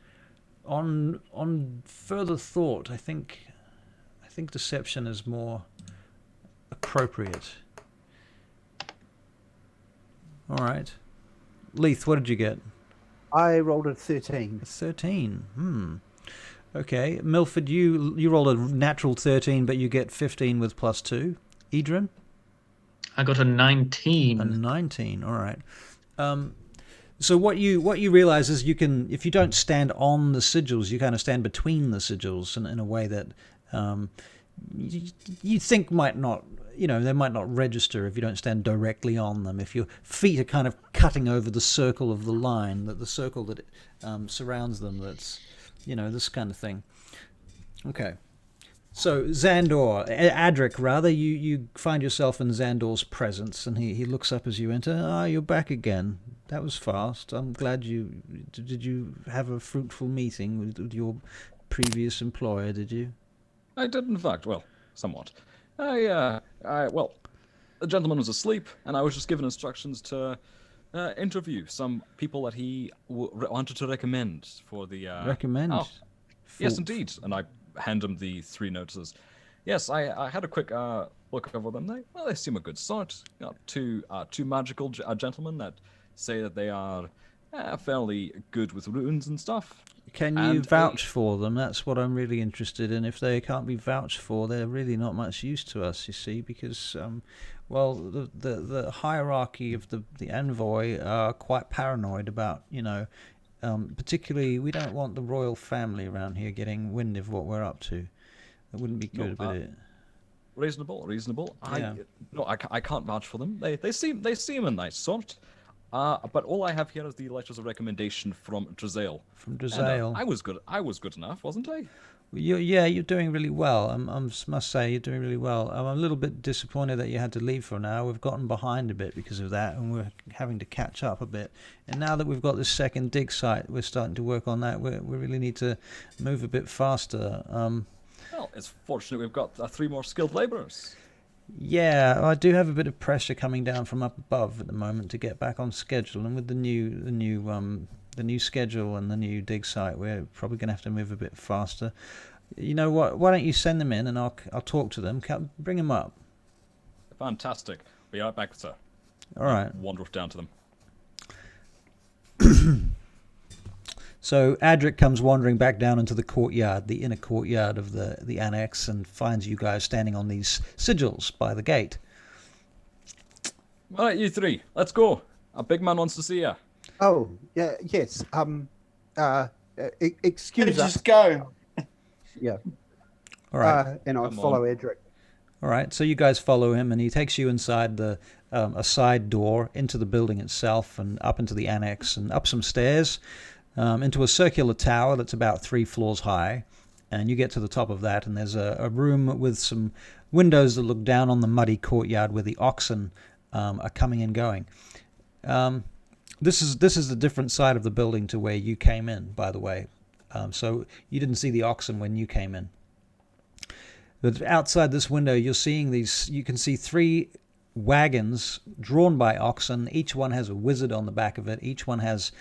on further thought, I think deception is more appropriate. All right. Leith, what did you get? I rolled a 13. 13. Okay. Milford, you rolled a natural 13, but you get 15 with +2. Edrin? I got a 19. A 19. All right. So what you realize is you can, if you don't stand on the sigils, you kind of stand between the sigils in a way that you think might not, they might not register if you don't stand directly on them. If your feet are kind of cutting over the circle of the line, the circle that surrounds them, that's, this kind of thing. Okay. So Adric, rather, you find yourself in Xandor's presence, and he looks up as you enter. Ah, you're back again. That was fast. I'm glad did you have a fruitful meeting with your previous employer, did you? I did, in fact. Well, somewhat. Well, the gentleman was asleep, and I was just given instructions to interview some people that he wanted to recommend for the... Recommend? Oh, yes, indeed. And I hand him the 3 notices. Yes, I had a quick look over them. They seem a good sort. Got two magical gentlemen that say that they are fairly good with runes and stuff. Can you vouch for them? That's what I'm really interested in. If they can't be vouched for, they're really not much use to us, you see, because, the hierarchy of the envoy are quite paranoid about, particularly, we don't want the royal family around here getting wind of what we're up to. That wouldn't be good, would it? Reasonable. Yeah. I can't vouch for them. They seem a nice sort. But all I have here is the letters of recommendation from Drazael. From Drazael. I was good enough, wasn't I? You're doing really well. I must say, you're doing really well. I'm a little bit disappointed that you had to leave for now. We've gotten behind a bit because of that, and we're having to catch up a bit. And now that we've got this second dig site, we're starting to work on that. We really need to move a bit faster. Well, it's fortunate we've got 3 more skilled labourers. Yeah, I do have a bit of pressure coming down from up above at the moment to get back on schedule, and with the new schedule and the new dig site, we're probably going to have to move a bit faster. You know what? Why don't you send them in, and I'll talk to them. Bring them up. Fantastic. Be right back, sir. All right. Wander down to them. So Adric comes wandering back down into the courtyard, the inner courtyard of the annex, and finds you guys standing on these sigils by the gate. All right, you 3, let's go. A big man wants to see you. Oh, yeah, yes. Excuse us. Just go. Yeah. All right. And I follow Adric. All right. So you guys follow him, and he takes you inside a side door into the building itself, and up into the annex, and up some stairs. Into a circular tower that's about 3 floors high, and you get to the top of that, and there's a room with some windows that look down on the muddy courtyard where the oxen are coming and going. This is a different side of the building to where you came in, by the way. So you didn't see the oxen when you came in. But outside this window, you're seeing these. You can see 3 wagons drawn by oxen. Each one has a wizard on the back of it. Each one has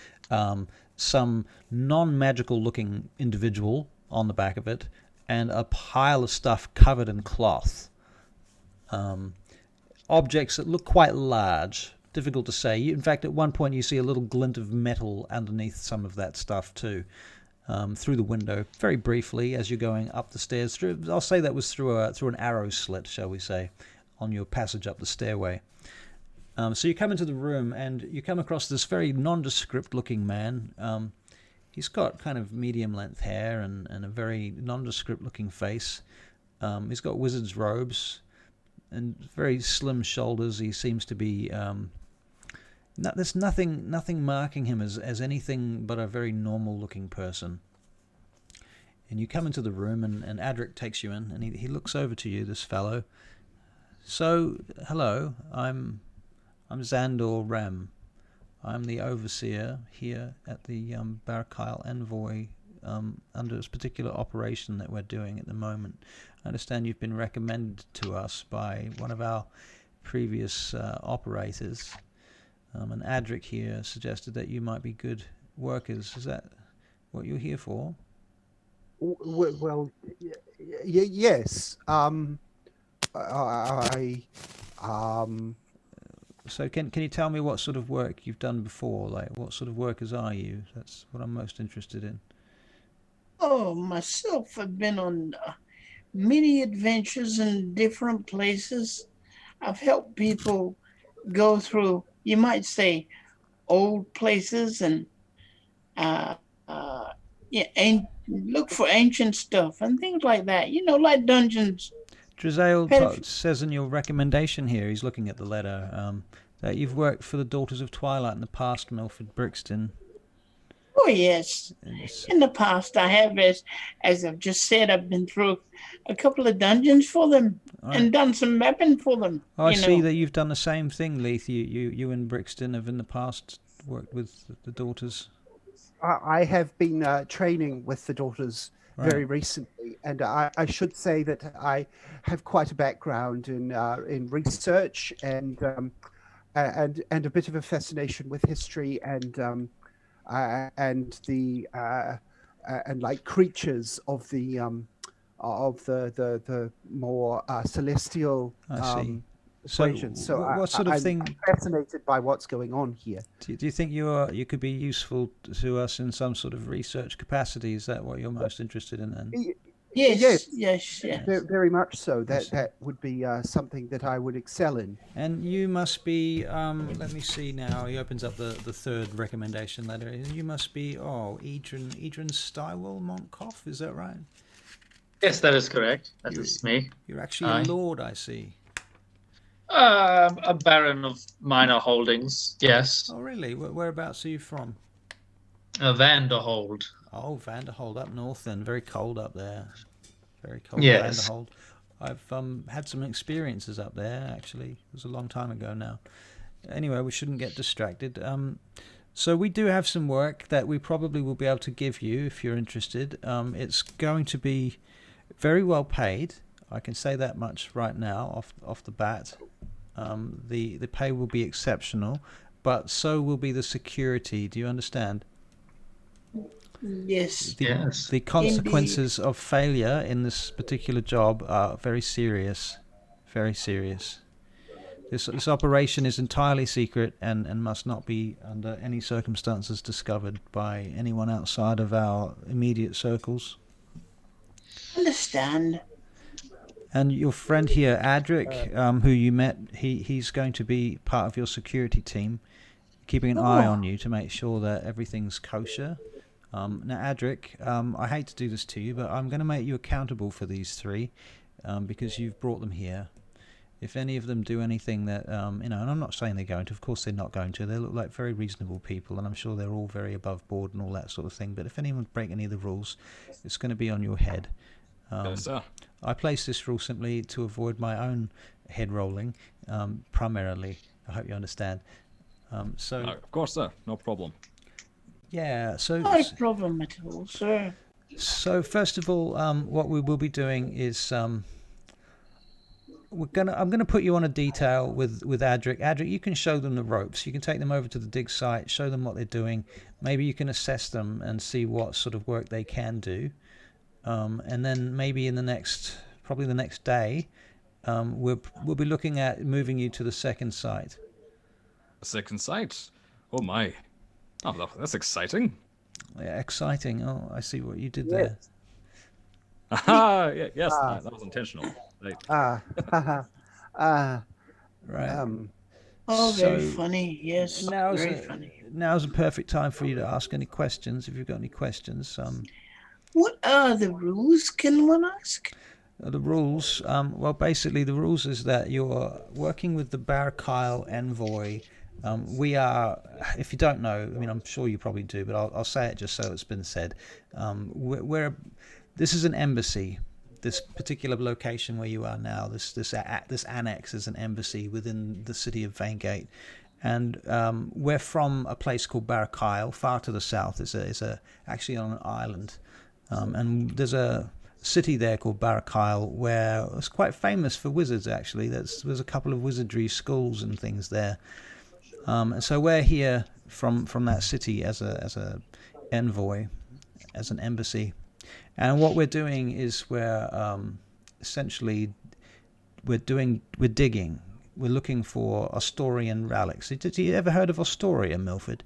some non-magical looking individual on the back of it, and a pile of stuff covered in cloth. Objects that look quite large, difficult to say. In fact, at one point you see a little glint of metal underneath some of that stuff too, through the window, very briefly as you're going up the stairs. I'll say that was through an arrow slit, shall we say, on your passage up the stairway. So you come into the room and you come across this very nondescript-looking man. He's got kind of medium-length hair and a very nondescript-looking face. He's got wizard's robes and very slim shoulders. He seems to be... there's nothing marking him as anything but a very normal-looking person. And you come into the room and Adric takes you in and he looks over to you, this fellow. So, hello, I'm Xandor Rem. I'm the overseer here at the Barachiel Envoy under this particular operation that we're doing at the moment. I understand you've been recommended to us by one of our previous operators. And Adric here suggested that you might be good workers. Is that what you're here for? Well, yes. So can you tell me what sort of work you've done before? Like, what sort of workers are you? That's what I'm most interested in. Oh, myself, I've been on many adventures in different places. I've helped people go through, you might say, old places and look for ancient stuff and things like that. You know, like dungeons. Sidarhael says in your recommendation here, he's looking at the letter, that you've worked for the Daughters of Twilight in the past, Milford Brixton. Oh, yes. In the past, I have, as I've just said, I've been through a couple of dungeons for them and done some mapping for them. I see that you've done the same thing, Leith. You and Brixton have in the past worked with the Daughters. I have been training with the Daughters very recently, and I should say that I have quite a background in research and a bit of a fascination with history and like creatures of the more celestial persuasions. So what sort of thing? I'm fascinated by what's going on here. Do you think you could be useful to us in some sort of research capacity? Is that what you're most interested in then? Yes. Very much so. That would be something that I would excel in. And you must be, let me see now, he opens up the third recommendation letter. You must be, Edrin Stywell Montcoff, is that right? Yes, that is correct. That is me. You're actually a lord, I see. A baron of minor holdings, yes. Oh, really? Whereabouts are you from? Vanderhold. Oh, Vanderhold, up north then. Very cold up there. Very cold, yes. Vanderhold. I've had some experiences up there, actually. It was a long time ago now. Anyway, we shouldn't get distracted. So we do have some work that we probably will be able to give you if you're interested. It's going to be very well paid. I can say that much right now off the bat. The pay will be exceptional, but so will be the security. Do you understand? Yes. The consequences of failure in this particular job are very serious. Very serious. This operation is entirely secret and must not be under any circumstances discovered by anyone outside of our immediate circles. Understand. And your friend here, Adric, who you met, he's going to be part of your security team, keeping an eye on you to make sure that everything's kosher. Now, Adric, I hate to do this to you, but I'm going to make you accountable for these three because you've brought them here. If any of them do anything that, and I'm not saying they're going to, of course they're not going to, they look like very reasonable people, and I'm sure they're all very above board and all that sort of thing, but if anyone break any of the rules, it's going to be on your head. Yes, sir. I place this rule simply to avoid my own head rolling, primarily. I hope you understand. So, No, of course, sir. No problem. Yeah, so... No problem at all, sir. So, first of all, what we will be doing is... I'm gonna put you on a detail with Adric. Adric, you can show them the ropes. You can take them over to the dig site, show them what they're doing. Maybe you can assess them and see what sort of work they can do. And then maybe in probably the next day, we'll be looking at moving you to the second site. A second sight. Oh my. Oh, that's exciting. Yeah, exciting. Oh, I see what you did there. Aha! Yes, that was intentional. Right. Right. Oh, very So funny. Yes, very funny. Now's a perfect time for you to ask any questions if you've got any questions. What are the rules, can one ask? The rules. Well, basically, the rules is that you're working with the Barachiel Envoy. We are, if you don't know, I mean, I'm sure you probably do, but I'll say it just so it's been said. This is an embassy. This particular location where you are now, this annex is an embassy within the city of Vaingate, and we're from a place called Barachiel, far to the south. It's actually on an island, and there's a city there called Barachiel where it's quite famous for wizards. Actually, there's a couple of wizardry schools and things there, and so we're here from that city as a envoy, as an embassy. And what we're doing is we're essentially digging. We're looking for Ostorian relics. Did you ever heard of Ostorian, Milford?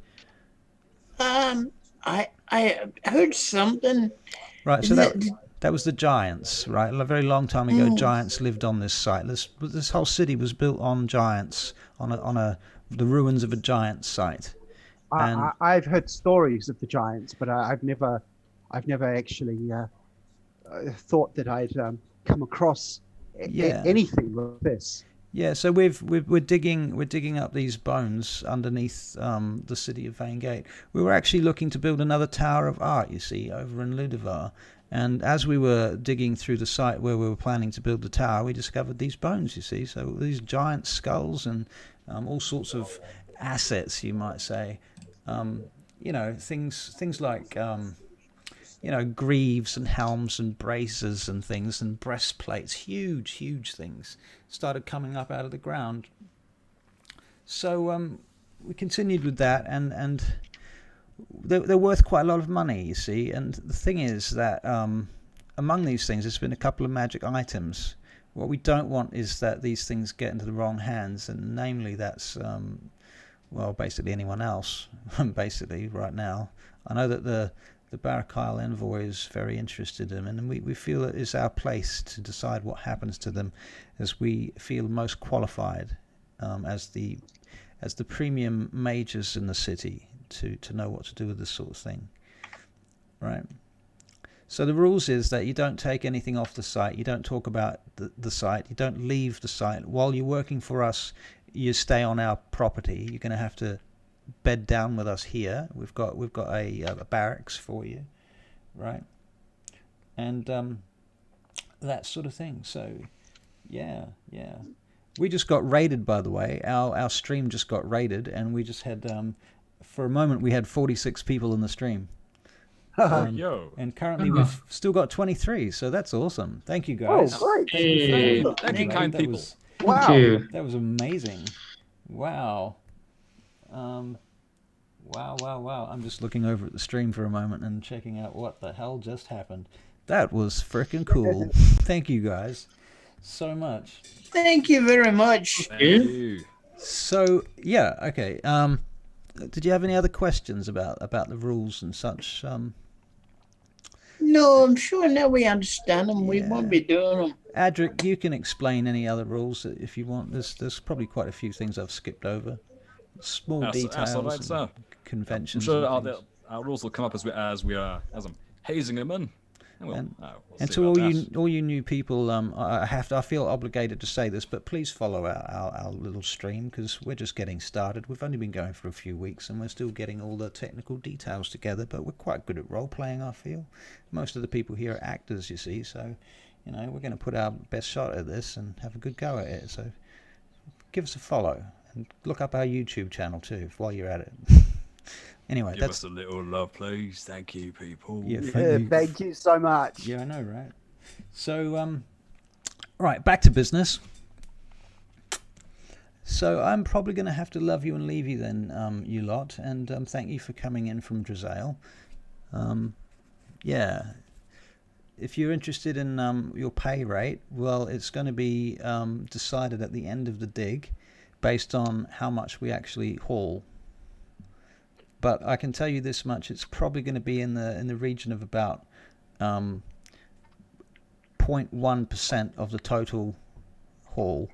I heard something. Right. So that was the giants, right? A very long time ago, giants lived on this site. This whole city was built on giants, on the ruins of a giant site. I've heard stories of the giants, but I've never actually thought that I'd come across anything like this. Yeah, so we're digging up these bones underneath the city of Vaingate. We were actually looking to build another tower of art, you see, over in Ludivar. And as we were digging through the site where we were planning to build the tower, we discovered these bones, you see. So these giant skulls and all sorts of assets, you might say. Things like greaves and helms and braces and things and breastplates, huge things started coming up out of the ground. So we continued with that, and they're worth quite a lot of money, you see. And the thing is that among these things, there's been a couple of magic items. What we don't want is that these things get into the wrong hands, and namely that's basically anyone else. Basically, right now, I know that the Barachiel Envoy is very interested in them, and we feel it is our place to decide what happens to them, as we feel most qualified as the premium mages in the city to know what to do with this sort of thing, right? So the rules is that you don't take anything off the site, you don't talk about the site, you don't leave the site. While you're working for us, you stay on our property. You're going to have to bed down with us here. We've got a barracks for you, right? And that sort of thing. So yeah. We just got raided, by the way. Our stream just got raided, and we just had for a moment we had 46 people in the stream. And currently we've still got 23, so that's awesome. Thank you, guys. Oh, great. Hey. Thank you, kind people. Wow. Thank you. That was amazing. Wow. Wow. I'm just looking over at the stream for a moment and checking out what the hell just happened. That was freaking cool. Thank you, guys, so much. Thank you very much. Thank you. So, yeah, okay. Did you have any other questions about the rules and such? No, I'm sure now we understand them. We won't be doing them. Adric, you can explain any other rules if you want. There's probably quite a few things I've skipped over. Small details all right, and sir. conventions. I'm sure and things. our rules will come up as I'm hazing them in. We'll And see to about all you new people, I feel obligated to say this, but please follow our little stream, because we're just getting started. We've only been going for a few weeks, and we're still getting all the technical details together. But we're quite good at role playing, I feel. Most of the people here are actors, you see. So, we're going to put our best shot at this and have a good go at it. So, give us a follow and look up our YouTube channel too while you're at it. Anyway, Give us a little love, please. Thank you, people. Yeah, Thank you so much. Yeah, I know, right? So, right, back to business. So I'm probably going to have to love you and leave you then, you lot, and thank you for coming in from Sidarhael. Yeah, if you're interested in your pay rate, well, it's going to be decided at the end of the dig, based on how much we actually haul. But I can tell you this much: it's probably going to be in the region of about 0.1% of the total haul,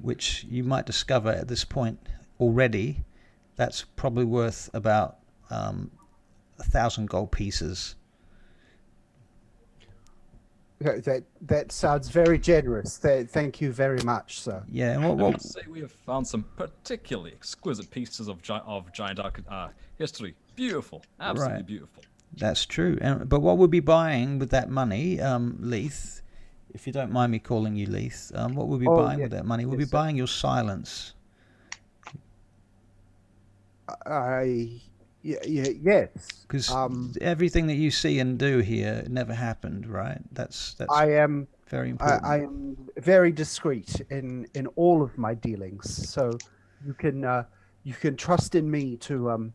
which you might discover at this point already. That's probably worth about 1,000 gold pieces. That sounds very generous. Thank you very much, sir. Yeah, and I what must say we have found some particularly exquisite pieces of giant history. Beautiful, absolutely Right. beautiful. That's true. But what we'll be buying with that money, Leith, if you don't mind me calling you Leith, what we'll be buying with that money, we'll be Yes, sir. buying your silence. Yes. Because everything that you see and do here never happened, right? That's I am very important. I am very discreet in all of my dealings, so you can trust in me to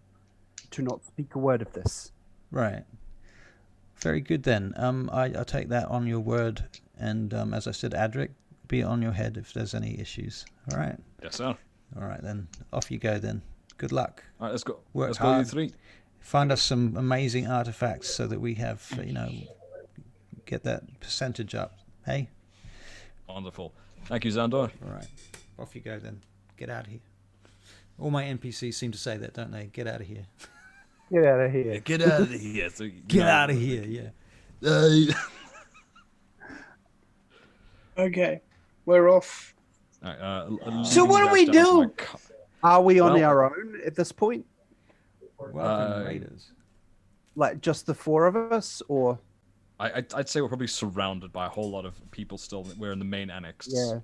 not speak a word of this. Right. Very good then. I take that on your word, and as I said, Adric, be on your head if there's any issues. All right. Yes, sir. All right then. Off you go then. Good luck. All right, let's go. Work Let's go, you hard. three. Find us some amazing artifacts so that we have, get that percentage up. Hey. Wonderful. Thank you, Xandor. All right. Off you go then. Get out of here. All my NPCs seem to say that, don't they? Get out of here. Get out of here. Get out of here. So, Get out of here. Yeah. Okay, we're off. All right, So what do we do? Are we on Well- our own at this point? Welcome, Raiders. Like just the four of us, or I'd say we're probably surrounded by a whole lot of people still. We're in the main annex. yeah?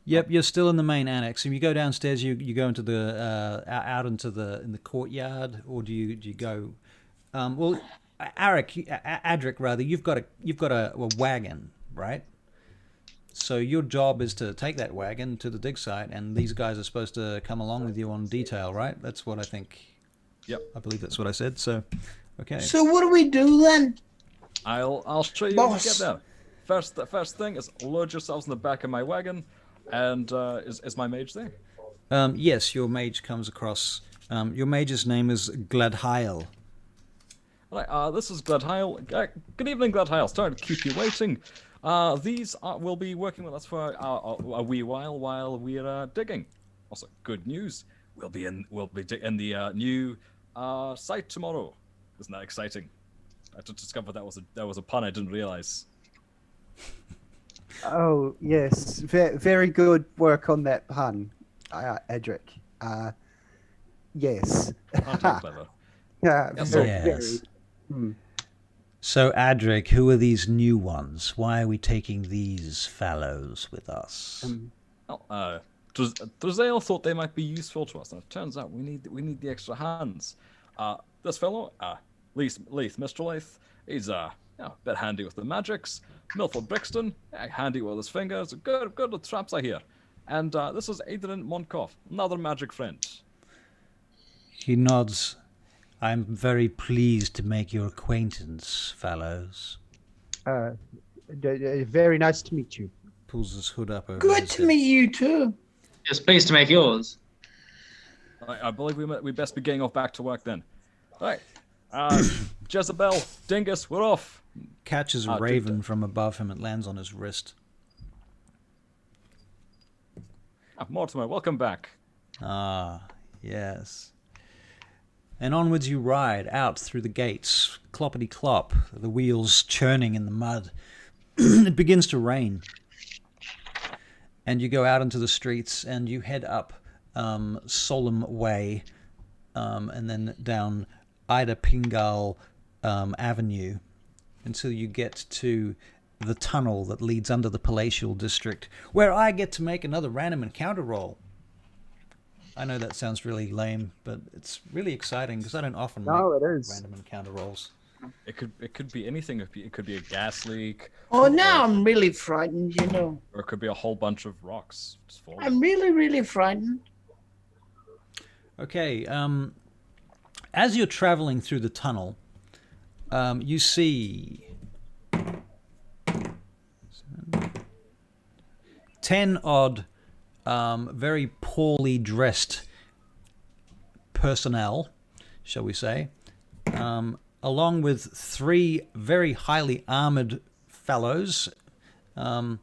Yep, you're still in the main annex. If you go downstairs, you go into the out into the courtyard, or do you go? Well, Adric, rather, you've got a wagon, right? So your job is to take that wagon to the dig site, and these guys are supposed to come along with you on detail, right? That's what I think. Yep. I believe that's what I said. So, okay. So what do we do then? I'll show you when we Boss. get there. The first thing is load yourselves in the back of my wagon, and is my mage there? Yes, your mage comes across. Your mage's name is Gladhael. Right, this is Gladhael. Good evening, Gladhael. Sorry to keep you waiting. These will be working with us for a wee while we're digging. Also, good news. We'll be in the new site tomorrow. Isn't that exciting? I just discovered that was a pun I didn't realize. Oh yes, very good work on that pun, Edric. Yes. Aren't I clever? Yeah. Yes. Very. So, Adric, who are these new ones? Why are we taking these fellows with us? Sidarhael thought they might be useful to us, and it turns out we need the extra hands. This fellow, Leith Mistralaith, he's a bit handy with the magics. Milford Brixton, handy with his fingers, good with traps, I hear. And this is Adrian Monkoff, another magic friend. He nods. I'm very pleased to make your acquaintance, fellows. Very nice to meet you. Pulls his hood up over Good his to head. meet you too. Just pleased to make yours. I believe we best be getting off back to work then. All right, Jezebel, Dingus, we're off. Catches a raven from above him and lands on his wrist. Mortimer, welcome back. Ah, yes. And onwards you ride, out through the gates, cloppity-clop, the wheels churning in the mud. It begins to rain. And you go out into the streets, and you head up Solemn Way, and then down Ida Pingal Avenue, until you get to the tunnel that leads under the Palatial District, where I get to make another random encounter roll. I know that sounds really lame, but it's really exciting because I don't often make random encounter rolls. It could be anything. It could be a gas leak. Oh, now I'm really frightened, you know. Or it could be a whole bunch of rocks just falling. I'm really, really frightened. Okay, as you're traveling through the tunnel, you see 10 10 odd very poorly dressed personnel, shall we say, along with 3 very highly armored fellows who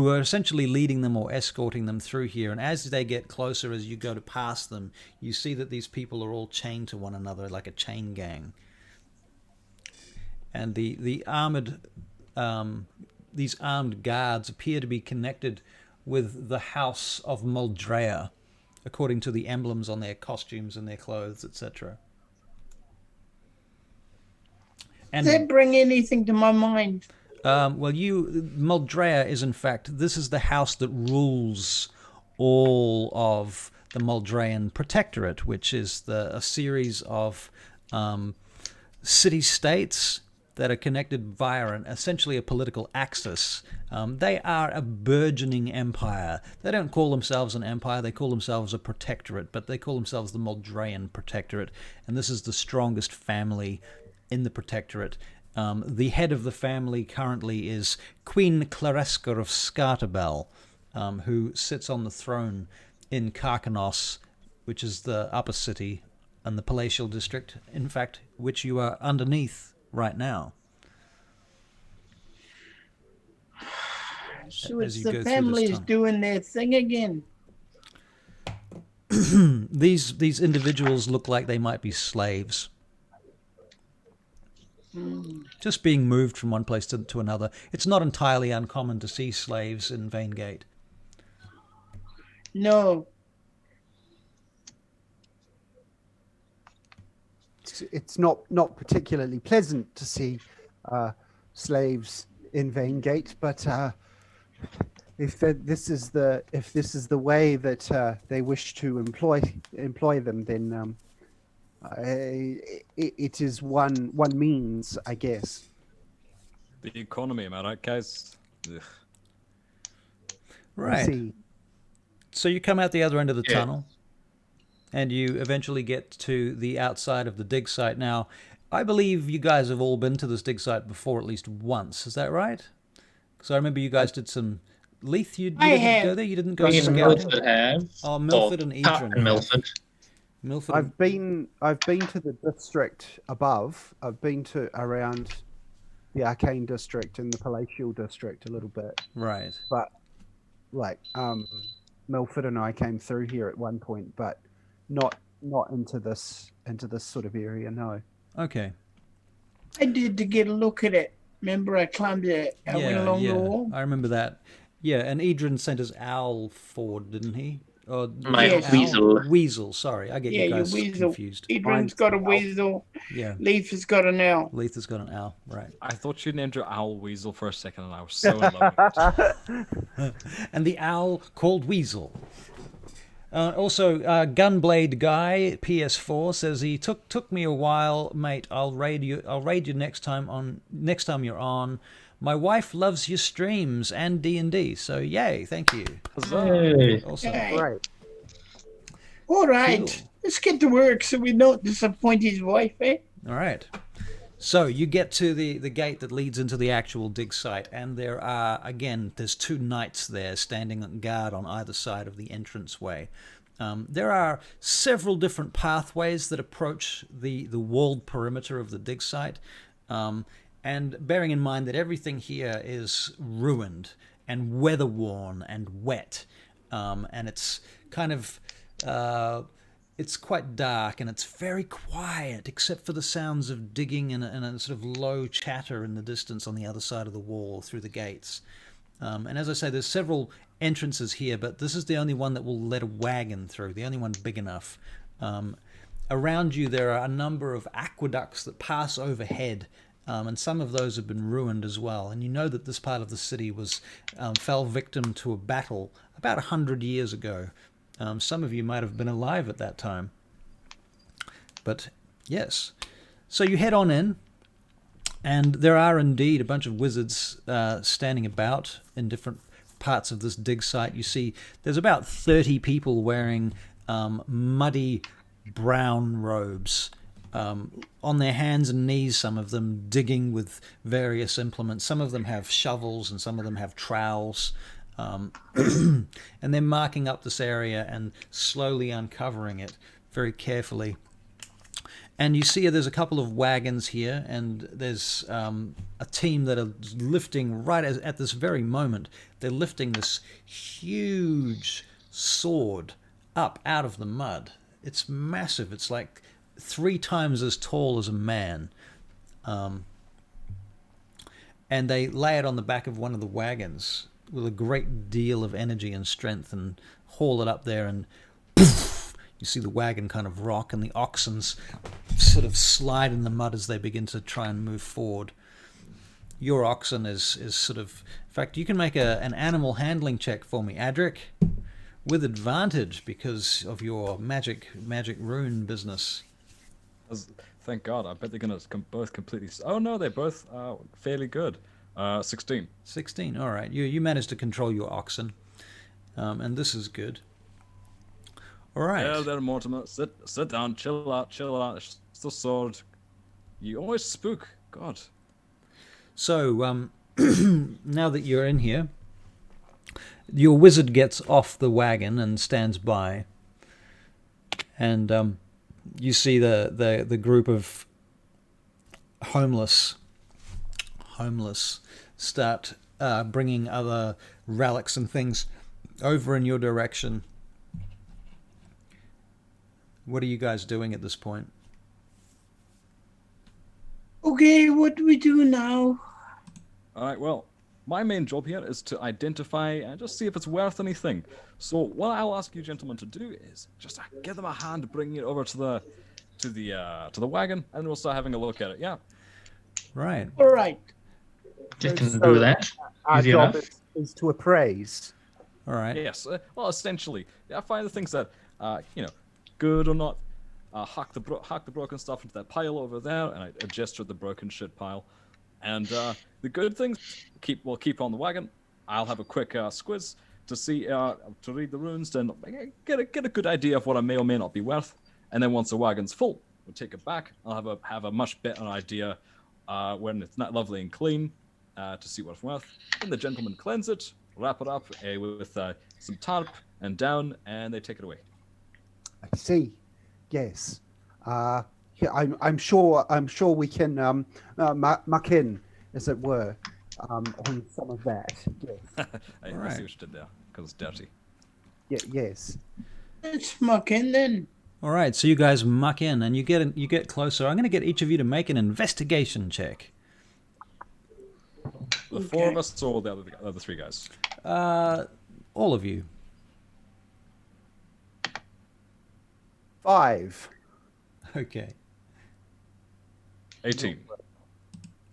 are essentially leading them or escorting them through here. And as they get closer, as you go to pass them, you see that these people are all chained to one another like a chain gang. And the armored these armed guards appear to be connected with the House of Muldrea, according to the emblems on their costumes and their clothes, etc. And Does that bring anything to my mind? Muldrea is in fact, this is the house that rules all of the Muldrean Protectorate, which is a series of city-states that are connected via essentially a political axis. They are a burgeoning empire. They don't call themselves an empire, they call themselves a protectorate, but they call themselves the Muldrean Protectorate, and this is the strongest family in the protectorate. The head of the family currently is Queen Clareska of Scartabel, who sits on the throne in Carcanos, which is the upper city and the palatial district, in fact, which you are underneath right now. So it's the families doing their thing again. These individuals look like they might be slaves. Just being moved from one place to another. It's not entirely uncommon to see slaves in Vaingate. No. It's not particularly pleasant to see slaves in Vaingate, but if this is the way that they wish to employ them, then it is one means, I guess. The economy, am I right, guys? Ugh. Right. So you come out the other end of the tunnel, and you eventually get to the outside of the dig site. Now, I believe you guys have all been to this dig site before at least once. Is that right? Because I remember you guys did some... Leith, you didn't go there? You didn't go scouting? Milford have. Oh, Milford and Edrin. Milford. I've been to the district above. I've been to around the Arcane district and the Palatial district a little bit. Right. But Milford and I came through here at one point, but not into this sort of area. No. Okay. I did to get a look at it. Remember, I climbed it. I went along the wall. I remember that. Yeah, and Edrin sent his owl forward, didn't he? Or Weasel. Weasel, sorry. I get you guys confused. Edrin's got a weasel. Yeah. Leith has got an owl. Leith has got an owl, right. I thought you named your owl Weasel for a second, and I was so in love with it. And the owl called Weasel. Also, Gunblade Guy PS4 says he took me a while, mate. I'll raid you next time you're on. My wife loves your streams and D&D, so yay, thank you. Yay. Awesome. Right. All right, Cool. Let's get to work so we don't disappoint his wife, eh? All right. So you get to the gate that leads into the actual dig site, and there's 2 knights there standing on guard on either side of the entranceway. There are several different pathways that approach the walled perimeter of the dig site, and bearing in mind that everything here is ruined and weather-worn and wet, and it's kind of... it's quite dark and it's very quiet, except for the sounds of digging and a sort of low chatter in the distance on the other side of the wall through the gates. And as I say, there's several entrances here, but this is the only one that will let a wagon through, the only one big enough. Around you, there are a number of aqueducts that pass overhead, and some of those have been ruined as well. And you know that this part of the city fell victim to a battle about 100 years ago. Some of you might have been alive at that time. But yes. So you head on in, and there are indeed a bunch of wizards standing about in different parts of this dig site. You see there's about 30 people wearing muddy brown robes, on their hands and knees, some of them digging with various implements. Some of them have shovels and some of them have trowels. And they're marking up this area and slowly uncovering it very carefully. And you see there's a couple of wagons here, and there's a team that are lifting right at this very moment. They're lifting this huge sword up out of the mud. It's massive. It's like 3 times as tall as a man. And they lay it on the back of one of the wagons with a great deal of energy and strength and haul it up there, and poof, you see the wagon kind of rock, and the oxens sort of slide in the mud as they begin to try and move forward. Your oxen is sort of... In fact, you can make an animal handling check for me, Adric, with advantage because of your magic rune business. Thank God. I bet they're going to both completely... Oh, no, they're both fairly good. 16. 16, all right. You managed to control your oxen, and this is good. All right. Yeah, there, Mortimer. Sit down. Chill out. It's the sword. You always spook. God. So, now that you're in here, your wizard gets off the wagon and stands by, and you see the group of homeless start bringing other relics and things over in your direction. What are you guys doing at this point? Okay, what do we do now? All right, well, my main job here is to identify and just see if it's worth anything. So what I'll ask you gentlemen to do is just give them a hand bringing it over to the wagon, and we'll start having a look at it. Yeah. Right. All right. You can So do that. Our Easy job enough. is to appraise. All right. Yes. Well, essentially, I find the things that good or not. Huck the broken stuff into that pile over there, and I gesture at the broken shit pile. And the good things we'll keep on the wagon. I'll have a quick squiz to see to read the runes, and get a good idea of what I may or may not be worth. And then once the wagon's full, we'll take it back. I'll have a much better idea when it's not lovely and clean to see what it's worth. Then the gentlemen cleanse it, wrap it up with some tarp and down, and they take it away. I see. Yes. Yeah, I'm sure we can muck in, as it were, on some of that. Yes. I Right. see what you did there, because it's dirty. Yes. Let's muck in then. All right. So you guys muck in, and you get closer. I'm going to get each of you to make an investigation check. The four of us or the other 3 guys? All of you. 5. Okay. 18.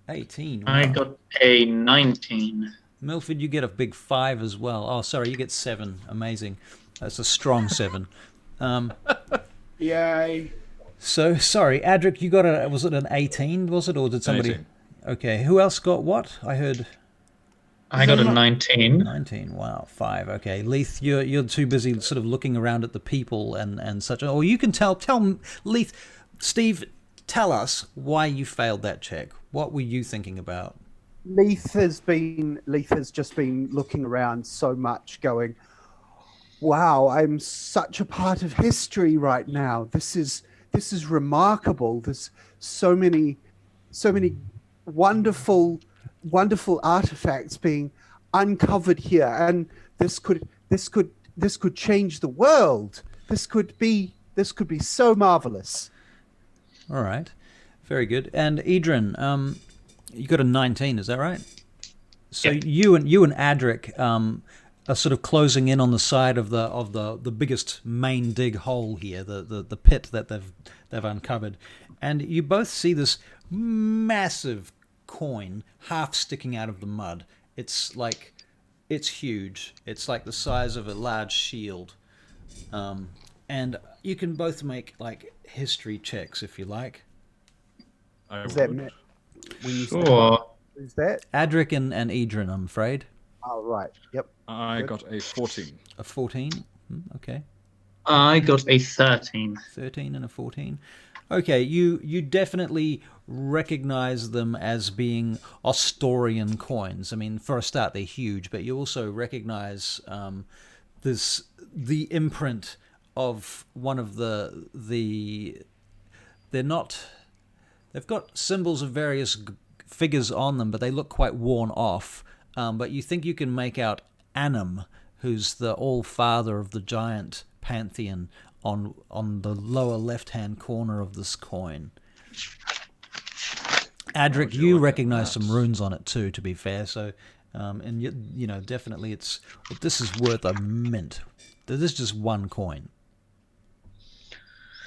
18. I wow. got a 19. Milford, you get a big 5 as well. Oh, sorry, you get 7. Amazing. That's a strong 7. Yay. So, sorry, Adric, you got was it an 18, was it? Or did somebody... 18. Okay, who else got what? I heard I got a 19. 19. Wow, 5. Okay, Leith, you're too busy sort of looking around at the people and such. Or you can tell Leith, Steve, tell us why you failed that check. What were you thinking about? Leith has just been looking around so much, going, "Wow, I'm such a part of history right now. This is remarkable. There's so many wonderful artifacts being uncovered here, and this could change the world. This could be so marvelous." All right, very good. And Edrin, you got a 19, is that right? So Yeah. you and Adric are sort of closing in on the side of the biggest main dig hole here, the pit that they've uncovered, and you both see this massive coin half sticking out of the mud. It's huge. It's like the size of a large shield, and you can both make like history checks if you like. I Is that would. when you say, Sure. who's that? Adric and Edrin, I'm afraid. Oh, right. Yep. I got a 14. A 14. Okay. I got a 13. 13 and a 14. Okay, you definitely recognize them as being Ostorian coins. I mean, for a start, they're huge, but you also recognize the imprint of one of the. They're not. They've got symbols of various figures on them, but they look quite worn off. But you think you can make out Annem, who's the all-father of the giant pantheon, on the lower left-hand corner of this coin. Adric, you recognize some runes on it too, to be fair. So, and you know, definitely this is worth a mint. This is just one coin.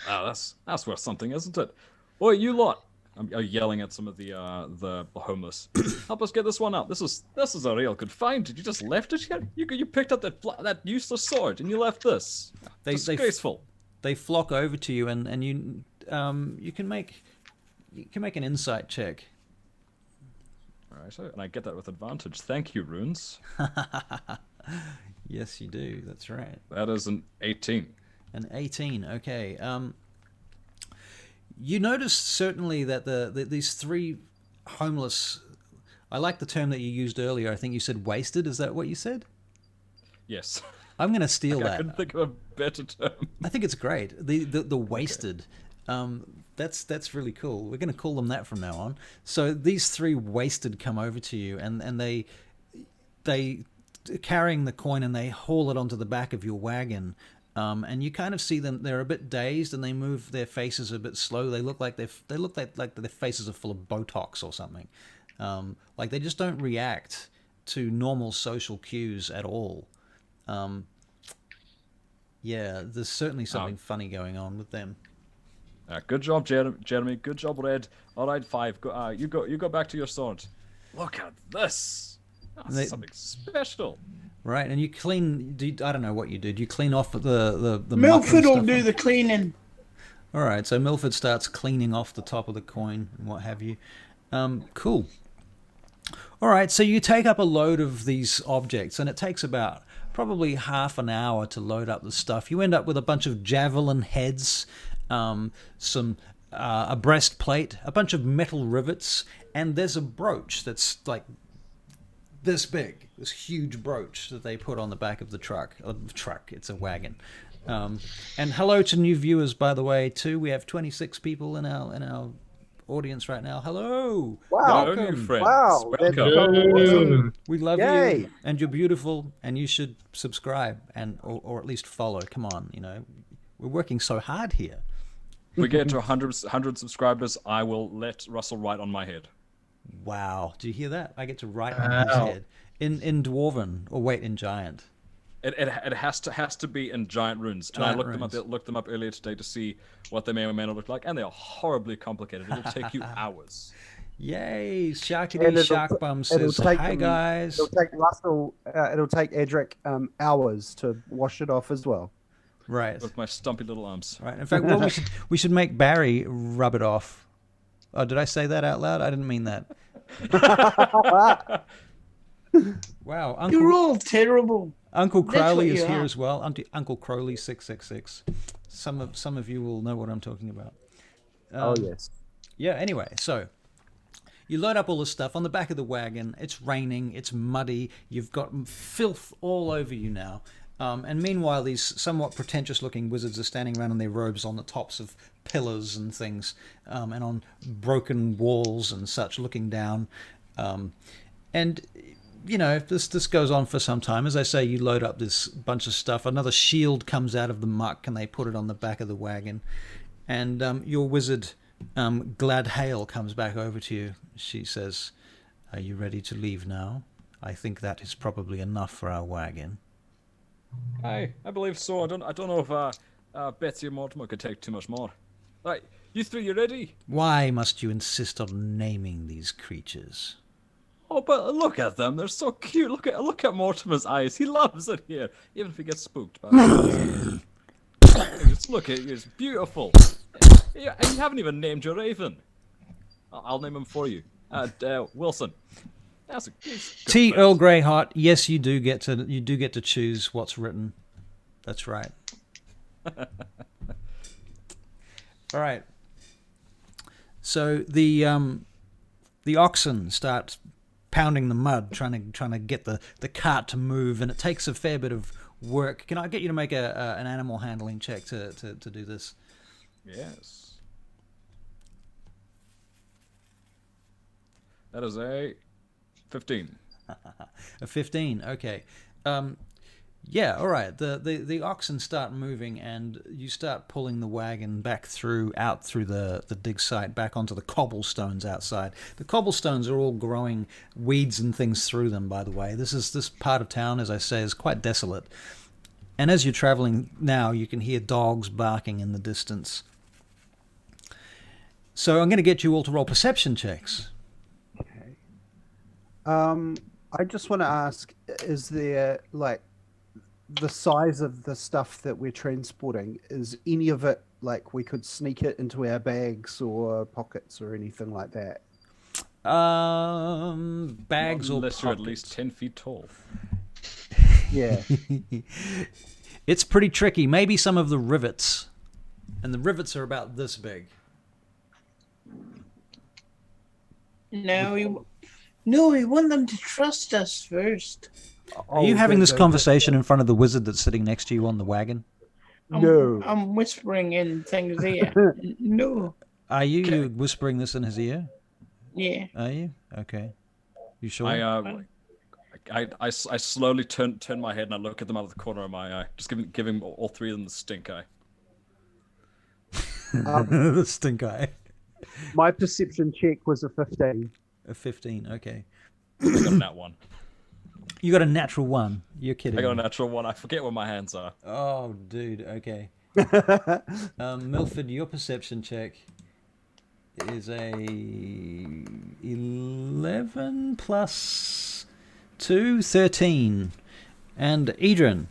Ah, that's worth something, isn't it? Oi, you lot! I'm yelling at some of the homeless. Help us get this one out. This is a real good find. Did you just left it here? You picked up that useless sword and you left this. Disgraceful. They flock over to you, and you can make an insight check. All right, and I get that with advantage. Thank you, runes. Yes, you do. That's right. That is an 18. An 18. Okay. You notice certainly that these three homeless. I like the term that you used earlier. I think you said wasted. Is that what you said? Yes. I'm going to steal that. I couldn't think of a better term. I think it's great. The wasted. That's really cool. We're going to call them that from now on. So these three wasted come over to you, and they carrying the coin, and they haul it onto the back of your wagon. And you kind of see them. They're a bit dazed, and they move their faces a bit slow. They look like their faces are full of Botox or something. Like they just don't react to normal social cues at all. Yeah, there's certainly something funny going on with them. Good job, Jeremy. Good job, Red. All right, 5. You go back to your sword. Look at this. That's something special. Right, and you clean. I don't know what you do. Do you clean off the Milford will do the cleaning. All right, so Milford starts cleaning off the top of the coin and what have you. Cool. All right, so you take up a load of these objects, and it takes about probably half an hour to load up the stuff. You end up with a bunch of javelin heads, a breastplate, a bunch of metal rivets, and there's a brooch that's like this big, this huge brooch that they put on the back of the truck. It's a wagon. And hello to new viewers, by the way, too. We have 26 people in our audience right now. Hello. Wow. Welcome. New friends. Wow. Welcome. Awesome. We love Yay. you, and you're beautiful, and you should subscribe or at least follow. Come on, we're working so hard here. We get to 100 subscribers, I will let Russell write on my head. Wow. Do you hear that? I get to write on his head. In Dwarven, or wait, in Giant. It has to be in giant runes. And I looked them up earlier today to see what they may or may not look like, and they are horribly complicated. It'll take you hours. Yay! Sharkity Shark Bum says, hi guys. It'll take Russell, it'll take Edric hours to wash it off as well. Right. With my stumpy little arms. Right. In fact, we should make Barry rub it off. Oh, did I say that out loud? I didn't mean that. Wow. You're all terrible. Uncle That's Crowley what is you here are. as well. Uncle Crowley 666. Some of you will know what I'm talking about. Oh yes. Yeah. Anyway, so you load up all the stuff on the back of the wagon. It's raining. It's muddy. You've got filth all over you now. And meanwhile, these somewhat pretentious-looking wizards are standing around in their robes on the tops of pillars and things, and on broken walls and such, looking down. And this goes on for some time. As I say, you load up this bunch of stuff. Another shield comes out of the muck, and they put it on the back of the wagon. And your wizard, Gladhael, comes back over to you. She says, "Are you ready to leave now? I think that is probably enough for our wagon." I believe so. I don't know if Betsy or Mortimer could take too much more. Right, you three, you ready? Why must you insist on naming these creatures? Oh, but look at them. They're so cute. Look at Mortimer's eyes. He loves it here, even if he gets spooked by it. Just look at you. It's beautiful. Yeah, and you haven't even named your raven. I'll name him for you. Wilson. That's a Tea Earl Grey hot. Yes, you do get to choose what's written. That's right. All right. So the oxen start pounding the mud, trying to get the cart to move, and it takes a fair bit of work. Can I get you to make an animal handling check to do this? Yes. That is a 15. A 15. Okay. Yeah. All right. The oxen start moving, and you start pulling the wagon back out through the dig site, back onto the cobblestones outside. The cobblestones are all growing weeds and things through them. By the way, this part of town, as I say, is quite desolate. And as you're traveling now, you can hear dogs barking in the distance. So I'm going to get you all to roll perception checks. Okay. I just want to ask: is there like the size of the stuff that we're transporting? Is any of it like we could sneak it into our bags or pockets or anything like that? Bags or unless you're at pockets. least 10 feet tall. Yeah. It's pretty tricky. Maybe some of the rivets, and the rivets are about this big. No, we want them to trust us first. Are you having this conversation in front of the wizard that's sitting next to you on the wagon? No. I'm whispering in things here. No. Are you? You whispering this in his ear? Yeah. Are you? Okay. You sure? I slowly turn my head and I look at them out of the corner of my eye, just giving all three of them the stink eye. The stink eye. My perception check was a 15. A 15. Okay. I got a nat 1. You got a natural 1. You're kidding. I got a me. natural 1. I forget where my hands are. Oh, dude. Okay. Milford, your perception check is a 11 plus 2, 13. And Adrian?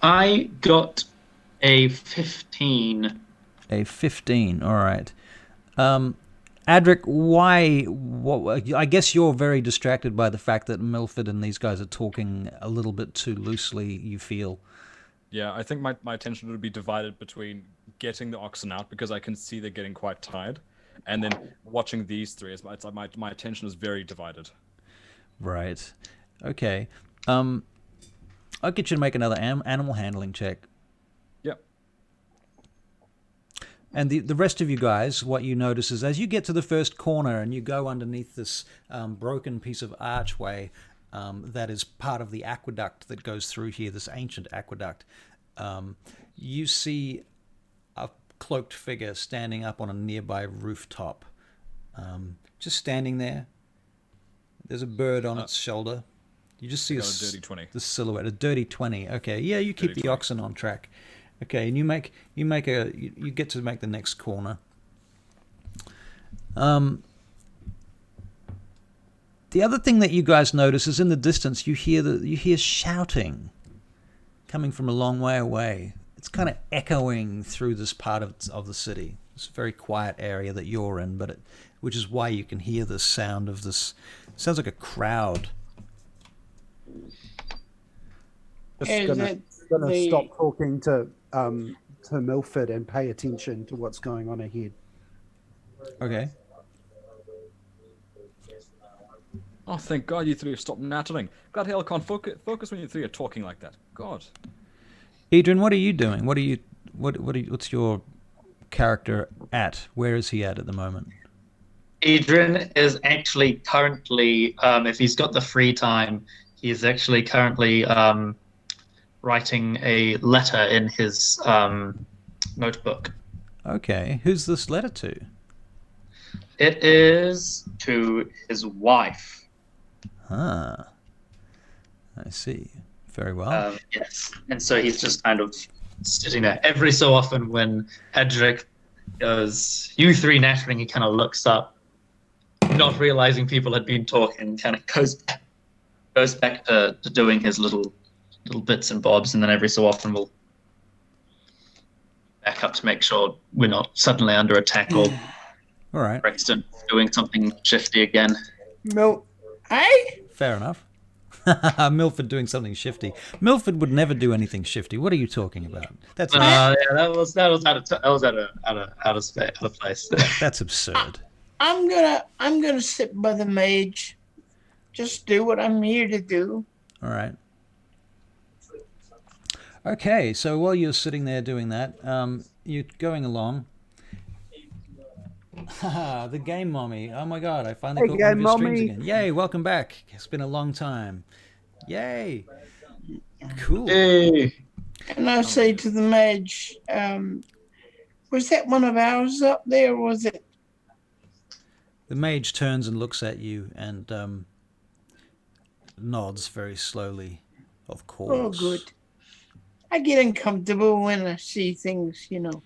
I got a 15. A 15. All right. Adric, why? I guess you're very distracted by the fact that Milford and these guys are talking a little bit too loosely, you feel. Yeah, I think my attention would be divided between getting the oxen out, because I can see they're getting quite tired, and then watching these three. It's like my attention is very divided. Right. Okay. I'll get you to make another animal handling check. Yep. And the rest of you guys, what you notice is as you get to the first corner and you go underneath this broken piece of archway that is part of the aqueduct that goes through here, this ancient aqueduct, you see a cloaked figure standing up on a nearby rooftop. Just standing there. There's a bird on its shoulder. You just see a dirty 20. The silhouette, a dirty 20. Okay, yeah, you keep the oxen on track. Okay, and you get to make the next corner. The other thing that you guys notice is in the distance you hear shouting coming from a long way away. It's kind of echoing through this part of the city. It's a very quiet area that you're in, which is why you can hear the sound of this. It sounds like a crowd. Just gonna stop talking to Milford and pay attention to what's going on ahead. Okay. Oh, thank God you three have stopped nattering. Glad hell can't focus when you three are talking like that. God. Adrian, what are you doing? What's your character at? Where is he at the moment? Adrian is actually currently, if he's got the free time, he's actually currently writing a letter in his notebook. Okay, who's this letter to? It is to his wife. Ah, I see. Very well. Yes, and so he's just kind of sitting there. Every so often when Edric goes, "You three nattering," he kind of looks up, not realizing people had been talking, kind of goes back to doing his little bits and bobs, and then every so often we'll back up to make sure we're not suddenly under attack or All right. Brixton doing something shifty again. No. Hey? Fair enough. Milford doing something shifty. Milford would never do anything shifty. What are you talking about? That's Yeah, that was out of place. that's absurd. I'm gonna sit by the mage. Just do what I'm here to do. All right. Okay, so while you're sitting there doing that, you're going along. Haha, the game mommy. Oh my god, I finally caught one of your streams again. Yay, welcome back. It's been a long time. Yay. Cool. Hey. And I say to the mage, was that one of ours up there, or was it? The mage turns and looks at you and nods very slowly. Of course. Oh, good. I get uncomfortable when I see things, you know.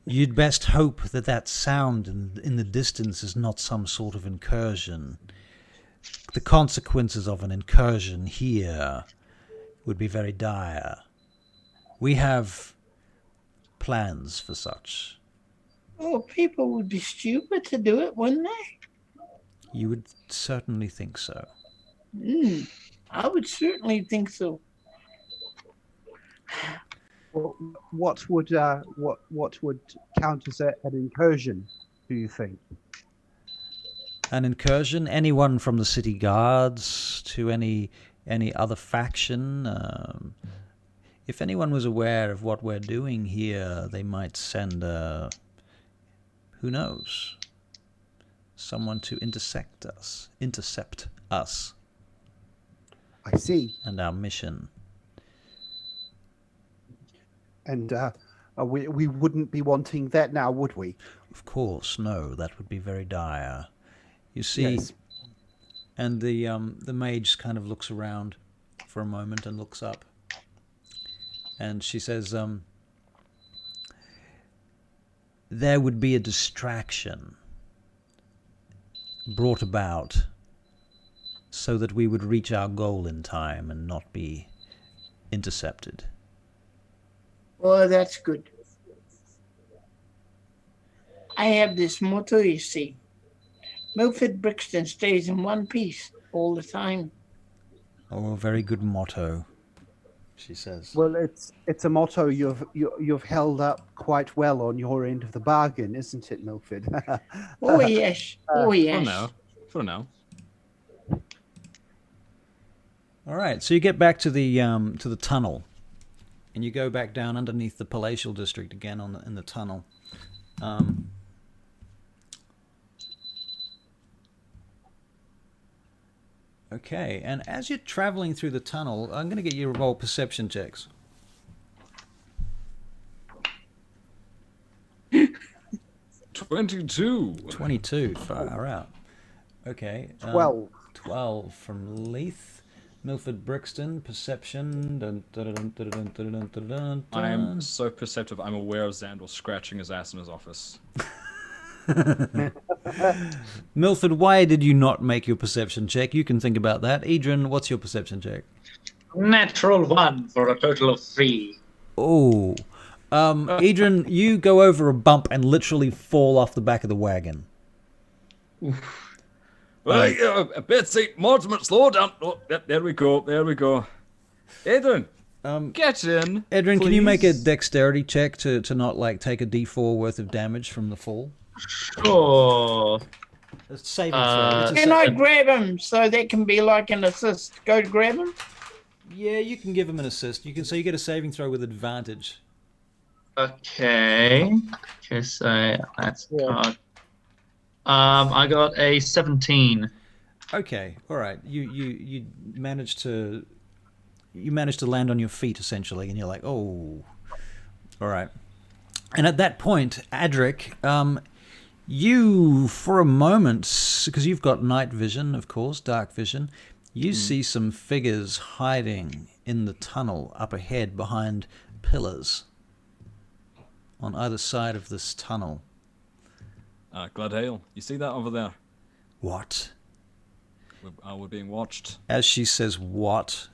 You'd best hope that that sound in the distance is not some sort of incursion. The consequences of an incursion here would be very dire. We have plans for such. Oh, people would be stupid to do it, wouldn't they? You would certainly think so. I would certainly think so. Well, what would count as an incursion, do you think? An incursion? Anyone from the city guards to any other faction? If anyone was aware of what we're doing here, they might send who knows? Someone to intercept us. I see. And our mission. And we wouldn't be wanting that now, would we? Of course, no. That would be very dire. You see, Yes. and the mage kind of looks around for a moment and looks up. And she says, there would be a distraction brought about so that we would reach our goal in time and not be intercepted. Oh, that's good. I have this motto, you see. Milford Brixton stays in one piece all the time. Oh, a very good motto, she says. Well, it's a motto you've held up quite well on your end of the bargain, isn't it, Milford? Oh, yes. Oh, yes. For now. All right, so you get back to the tunnel, and you go back down underneath the palatial district again in the tunnel. Okay, and as you're traveling through the tunnel, I'm going to get you to roll perception checks. 22, far out. Okay. 12. 12 from Leith. Milford Brixton, perception. Dun, dun, dun, dun, dun, dun, dun, dun, dun. I'm so perceptive, I'm aware of Xandor scratching his ass in his office. Milford, why did you not make your perception check? You can think about that. Adrian, what's your perception check? Natural 1 for a total of 3. Oh. Adrian, you go over a bump and literally fall off the back of the wagon. Well, Betsy, Mortimer, slow down. Oh, there we go. Adrian, get in. Adrian, please. can you make a dexterity check to not like take a d4 worth of damage from the fall? Sure. A saving throw. Can I grab him so that can be like an assist? Go to grab him? Yeah, you can give him an assist. You get a saving throw with advantage. Okay. So that's I got a 17. Okay, all right. You managed to land on your feet essentially, and you're like, oh, all right. And at that point, Adric, you for a moment, because you've got night vision, of course, dark vision, you see some figures hiding in the tunnel up ahead behind pillars on either side of this tunnel. Gladhael, you see that over there? What? We're being watched. As she says what,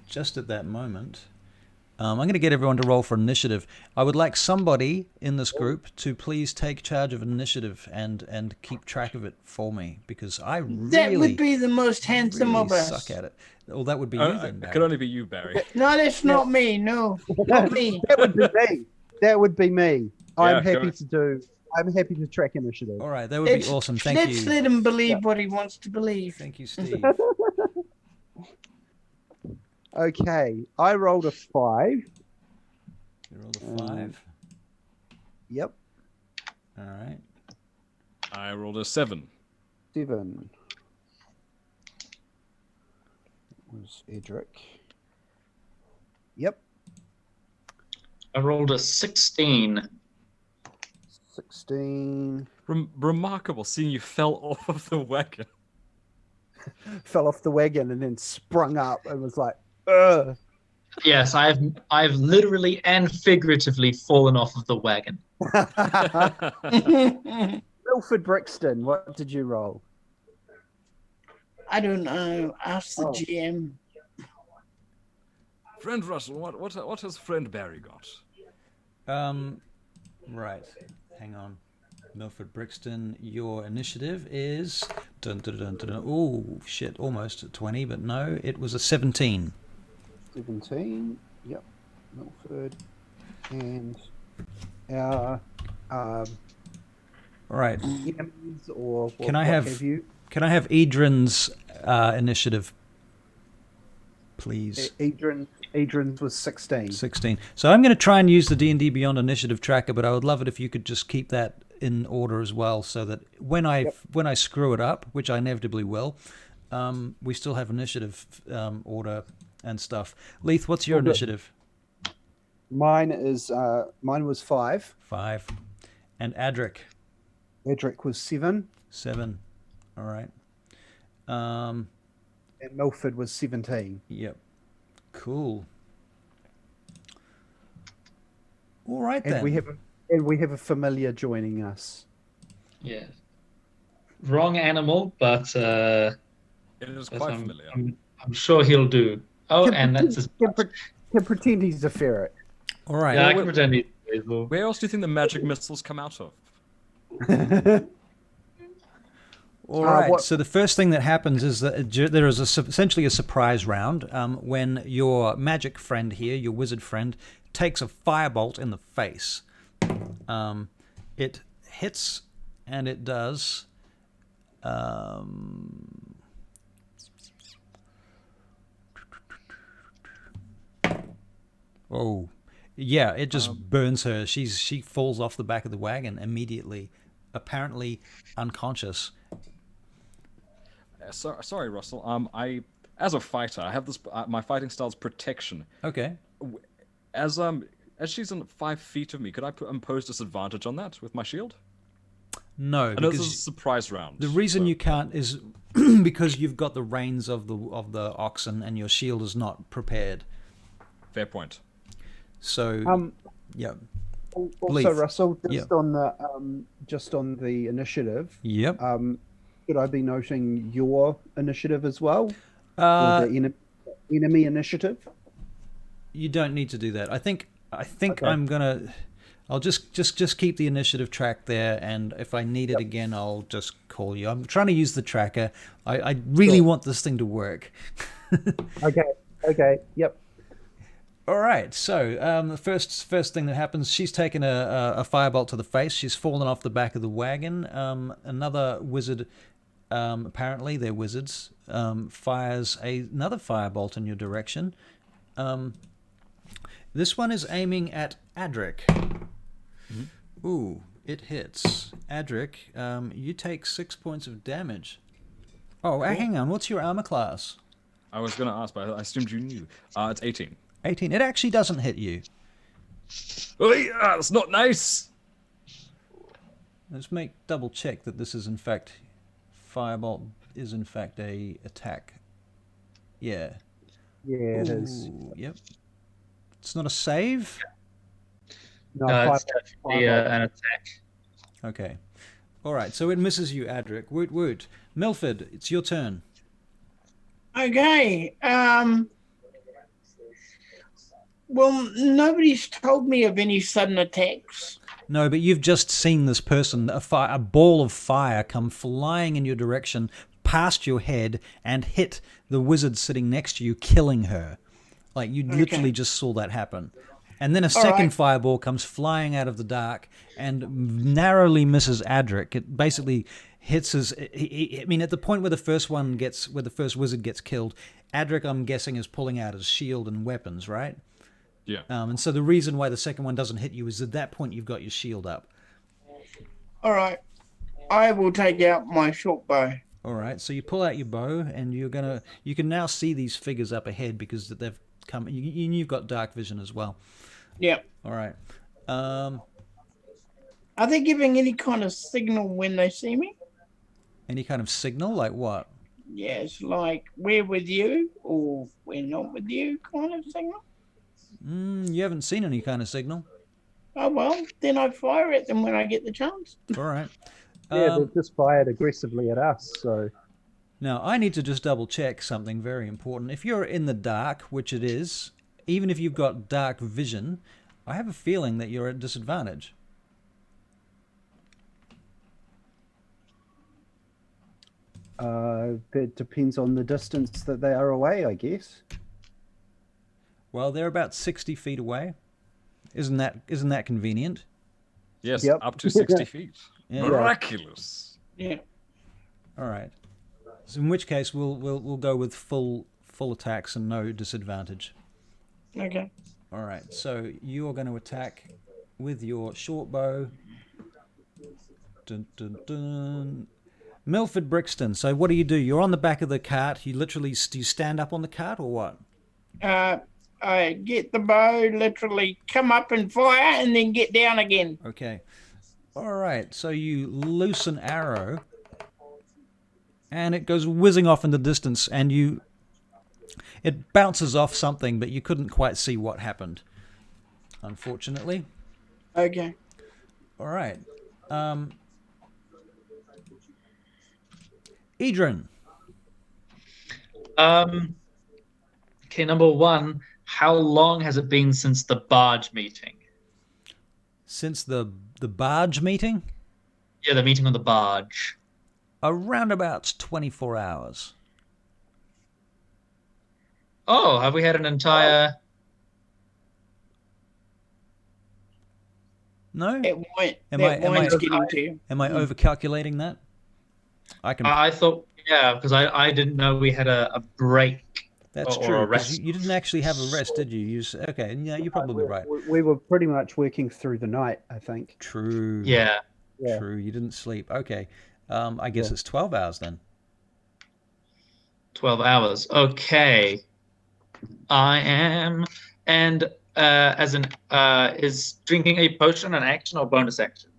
just at that moment, I'm going to get everyone to roll for initiative. I would like somebody in this group to please take charge of initiative and keep track of it for me, because I That would really, be the most handsome really of us. suck at it. Well, that would be you then, It Barry. could only be you, Barry. No, that's not me. No, not me. That would be me. That would be me. I'm Yeah, happy sure. I'm happy to track initiative. All right, that would be awesome. Thank Let's you. let him believe what he wants to believe. Thank you, Steve. Okay, I rolled a 5. You rolled a 5. Yep, All right. I rolled a 7. 7. That was Edric. Yep, I rolled a 16. 16. Remarkable, seeing you fell off of the wagon. Fell off the wagon and then sprung up and was like, ugh. Yes, I've literally and figuratively fallen off of the wagon. Milford Brixton, what did you roll? I don't know. Ask the GM. Friend Russell, what has friend Barry got? Right. Hang on. Milford Brixton, your initiative is... Oh, shit, almost 20, but no, it was a 17. 17. Yep. Milford. And our All right. enemies or what, Can I what have you? Can I have Edrin's initiative, please? Edrin's was 16. 16. So I'm going to try and use the D&D Beyond initiative tracker, but I would love it if you could just keep that in order as well, so that when I screw it up, which I inevitably will, we still have initiative order and stuff. Leith, what's your initiative? Mine was 5. 5. And Adric? Edric was 7. 7. All right. And Milford was 17. Yep. Cool. All right And then. we have a familiar joining us. Yeah. Wrong animal, but It is quite I'm, familiar. I'm sure he'll do. Oh, and that's his... Can pretend he's a ferret. All right. Yeah, I can pretend he's basil. Where else do you think the magic missiles come out of? All right. what- So the first thing that happens is that there is essentially a surprise round when your magic friend here, your wizard friend, takes a firebolt in the face. It hits, and it does. Oh, yeah! It just burns her. She falls off the back of the wagon immediately, apparently unconscious. Sorry, Russell. As a fighter, I have this. My fighting style is protection. Okay. As she's in 5 feet of me, could I impose disadvantage on that with my shield? No, I know this because is a surprise round. the reason so- you can't is because you've got the reins of the oxen and your shield is not prepared. Fair point. So, yeah. Also, Leith. Russell, Yep. just on the initiative, Yep. should I be noting your initiative as well, or Uh, the enemy initiative? you don't need to do that. I think Okay. I'm gonna. I'll just keep the initiative track there, and if I need it again, I'll just call you. I'm trying to use the tracker. I really want this thing to work. Okay. Yep. All right. So the first thing that happens, she's taken a firebolt to the face. She's fallen off the back of the wagon. Another wizard, apparently they're wizards, fires another firebolt in your direction. This one is aiming at Adric. Mm-hmm. Ooh, it hits. Adric, you take 6 points of damage. Oh, hang on. What's your armor class? I was going to ask, but I assumed you knew. It's 18. 18. It actually doesn't hit you. Oh, yeah, that's not nice. Let's double check that this is in fact firebolt is in fact a attack. Yeah. Yeah, it is. Ooh, yep. It's not a save. No, No, it's five- definitely an attack. Okay. All right. So it misses you, Adric. Woot woot. Milford, it's your turn. Well, nobody's told me of any sudden attacks. No, but you've just seen this person, a ball of fire, come flying in your direction, past your head, and hit the wizard sitting next to you, killing her. Like, you literally just saw that happen. And then a second fireball comes flying out of the dark and narrowly misses Adric. It basically hits his... I mean, at the point where the first wizard gets killed, Adric, I'm guessing, is pulling out his shield and weapons, right? Yeah. And so the reason why the second one doesn't hit you is at that point you've got your shield up. All right. I will take out my short bow. All right. So you pull out your bow, and you can now see these figures up ahead because they've come. You've got dark vision as well. Yep. All right. Are they giving any kind of signal when they see me? Any kind of signal, like what? Yes, like we're with you or we're not with you kind of signal. You haven't seen any kind of signal. Oh, well, then I fire at them when I get the chance. All right. Yeah, they've just fired aggressively at us, so... Now, I need to just double check something very important. If you're in the dark, which it is, even if you've got dark vision, I have a feeling that you're at disadvantage. That depends on the distance that they are away, I guess. Well, they're about 60 feet away. Isn't that convenient? Yes, Yep. up to 60 feet. Yeah. Miraculous. Yeah. All right. So in which case we'll go with full attacks and no disadvantage. Okay. All right. So you are going to attack with your short bow. Dun, dun, dun. Milford Brixton. So what do? You're on the back of the cart. You literally do you stand up on the cart or what? I get the bow, literally come up and fire, and then get down again. Okay. All right. So you loose an arrow, and it goes whizzing off in the distance, and it bounces off something, but you couldn't quite see what happened, unfortunately. Okay. All right. Edrin. Okay, number one, how long has it been since the barge meeting? Since the barge meeting? Yeah, the meeting on the barge. Around about 24 hours. Oh, have we had an entire... No? That wine's getting to you. Am I overcalculating that? I thought, yeah, because I didn't know we had a break. That's or true. a rest. You didn't actually have a rest, did you? Okay, yeah, you're probably right. We were pretty much working through the night, I think. True. Yeah. True. You didn't sleep. Okay. I guess it's 12 hours then. 12 hours. Okay. I am. And is drinking a potion an action or bonus action?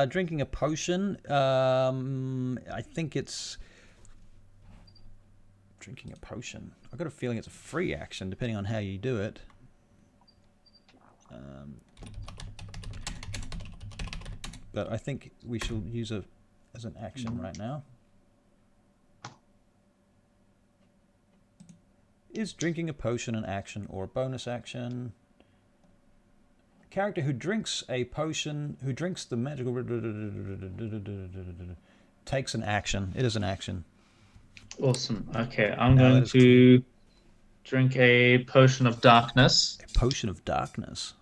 Drinking a potion. I think it's drinking a potion. I've got a feeling it's a free action, depending on how you do it. But I think we shall use it as an action right now. Is drinking a potion an action or a bonus action? Character who drinks a potion, who drinks the magical... takes an action. It is an action. Awesome. Okay, I'm going to drink a potion of darkness. A potion of darkness.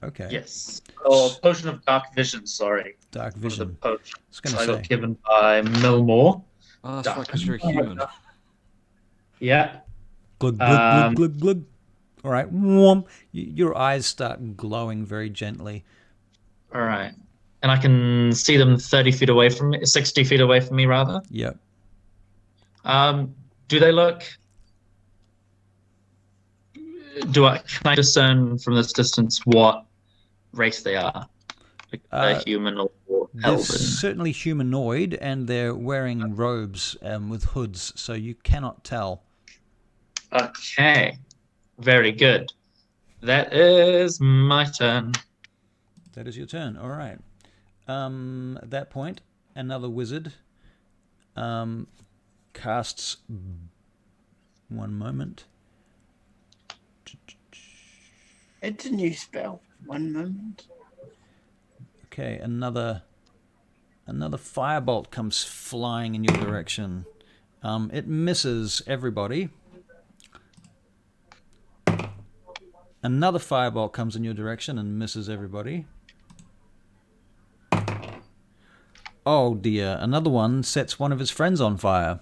Okay. Yes. Or potion of dark vision, sorry. Dark vision. The potion I got given by Milmore. Oh, that's right, because you're a human. Yeah. Glug, glug, glug, glug, glug. All right. Your eyes start glowing very gently. All right. And I can see them 30 feet away from me, 60 feet away from me, rather. Yep. Do they look... Can I discern from this distance what race they are? Like they're human or They're elven? certainly humanoid, and they're wearing robes with hoods, so you cannot tell. Okay. Very good. That is my turn. That is your turn. All right. At that point, another wizard casts... One moment. It's a new spell. One moment. Okay, another firebolt comes flying in your direction. It misses everybody. Another firebolt comes in your direction and misses everybody. Oh dear, another one sets one of his friends on fire.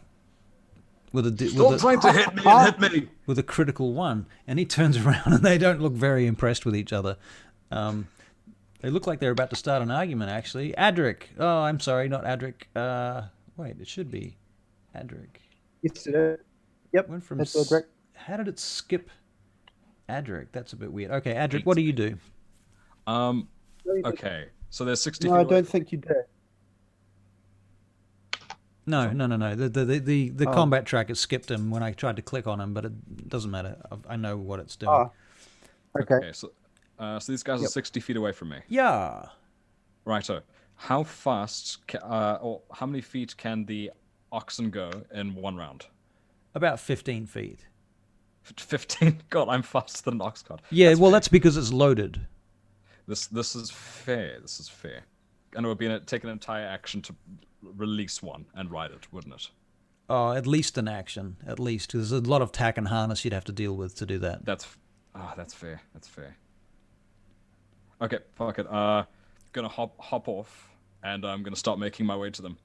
Stop trying to hit me and hit me! With a critical one. And he turns around and they don't look very impressed with each other. They look like they're about to start an argument, actually. Adric. Oh, I'm sorry, not Adric. Wait, it should be Adric. Yes, it is. Yep, Went from that's Adric. How did it skip Adric? That's a bit weird. Okay, Adric, what do you do? Okay, so there's 60 No, feet I away. don't think you did. No. The combat tracker skipped him when I tried to click on him, but it doesn't matter. I know what it's doing. Ah, okay. Okay, so these guys are 60 feet away from me. Yeah. Righto. How fast, or how many feet can the oxen go in one round? About 15 feet. 15? God, I'm faster than an ox cart. Yeah, That's well, fair. that's because it's loaded. This is fair. This is fair. And it would take an entire action to release one and ride it, wouldn't it? Oh, at least an action. At least. There's a lot of tack and harness you'd have to deal with to do that. That's fair. That's fair. Okay, fuck it. Gonna hop off, and I'm gonna start making my way to them,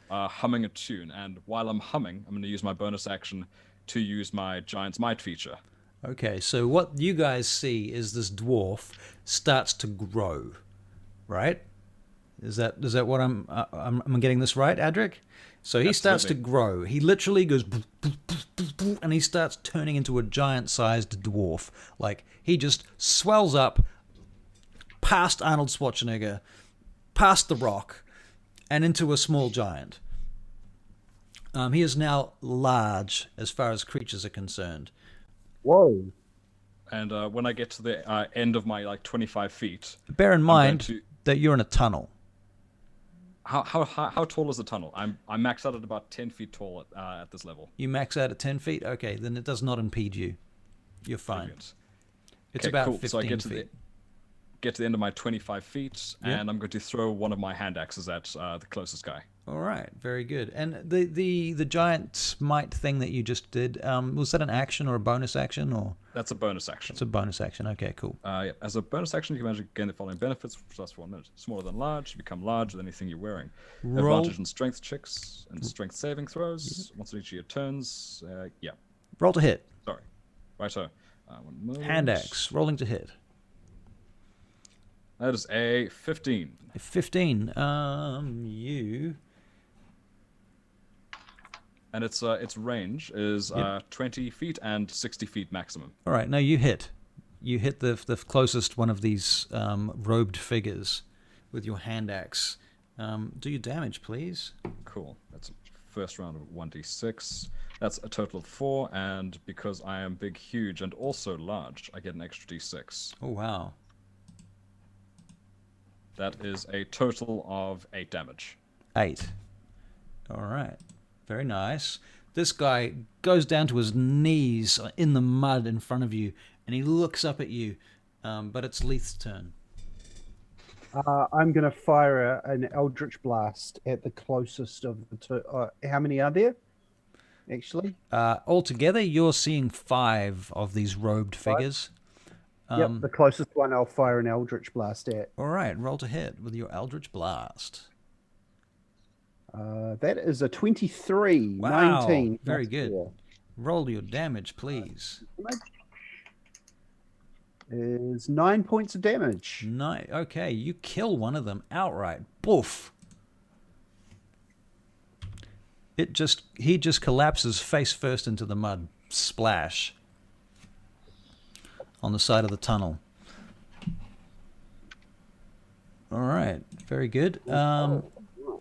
humming a tune. And while I'm humming, I'm gonna use my bonus action to use my Giant's Might feature. Okay, so what you guys see is this dwarf starts to grow, right? Is that what I'm getting this right, Adric? So he starts to grow. He literally goes and he starts turning into a giant-sized dwarf. Like he just swells up past Arnold Schwarzenegger, past The Rock, and into a small giant. He is now large as far as creatures are concerned. Whoa. And when I get to the end of my 25 feet, Bear in mind that you're in a tunnel. how tall is the tunnel? I'm maxed out at about 10 feet tall at this level. You max out at 10 feet? Okay, then it does not impede you. You're fine. Brilliant. It's Okay, about cool. 15 So I get to feet. the end of my 25 feet, Yeah. and I'm going to throw one of my hand axes at the closest guy. All right, very good. And the giant might thing that you just did, was that an action or a bonus action? Or That's a bonus action. it's a bonus action. Okay, cool. Yeah. As a bonus action, you can manage to gain the following benefits for just 1 minute. Smaller than large, become large with anything you're wearing. Roll. Advantage in strength checks and strength saving throws. Once in each of your turns. Yeah. Roll to hit. Sorry. Righto. 1 moment. Hand axe. Rolling to hit. That is a 15. 15. You. And its range is 20 feet and 60 feet maximum. All right, now you hit. You hit the closest one of these robed figures with your hand axe. Do your damage, please. Cool. That's a first round of 1d6. That's a total of 4, and because I am big, huge, and also large, I get an extra d6. Oh, wow. That is a total of 8 damage. 8. All right. Very nice. This guy goes down to his knees in the mud in front of you, and he looks up at you. But it's Leith's turn. I'm going to fire an Eldritch Blast at the closest of the two. How many are there, actually? Altogether, you're seeing 5 of these robed figures. Yep, the closest one I'll fire an Eldritch Blast at. All right, roll to hit with your Eldritch Blast. That is a 23. Wow, 19. very That's good. 4. Roll your damage, please. Is 9 points of damage. Okay, you kill one of them outright. Boof. He just collapses face first into the mud. Splash. On the side of the tunnel. All right, very good.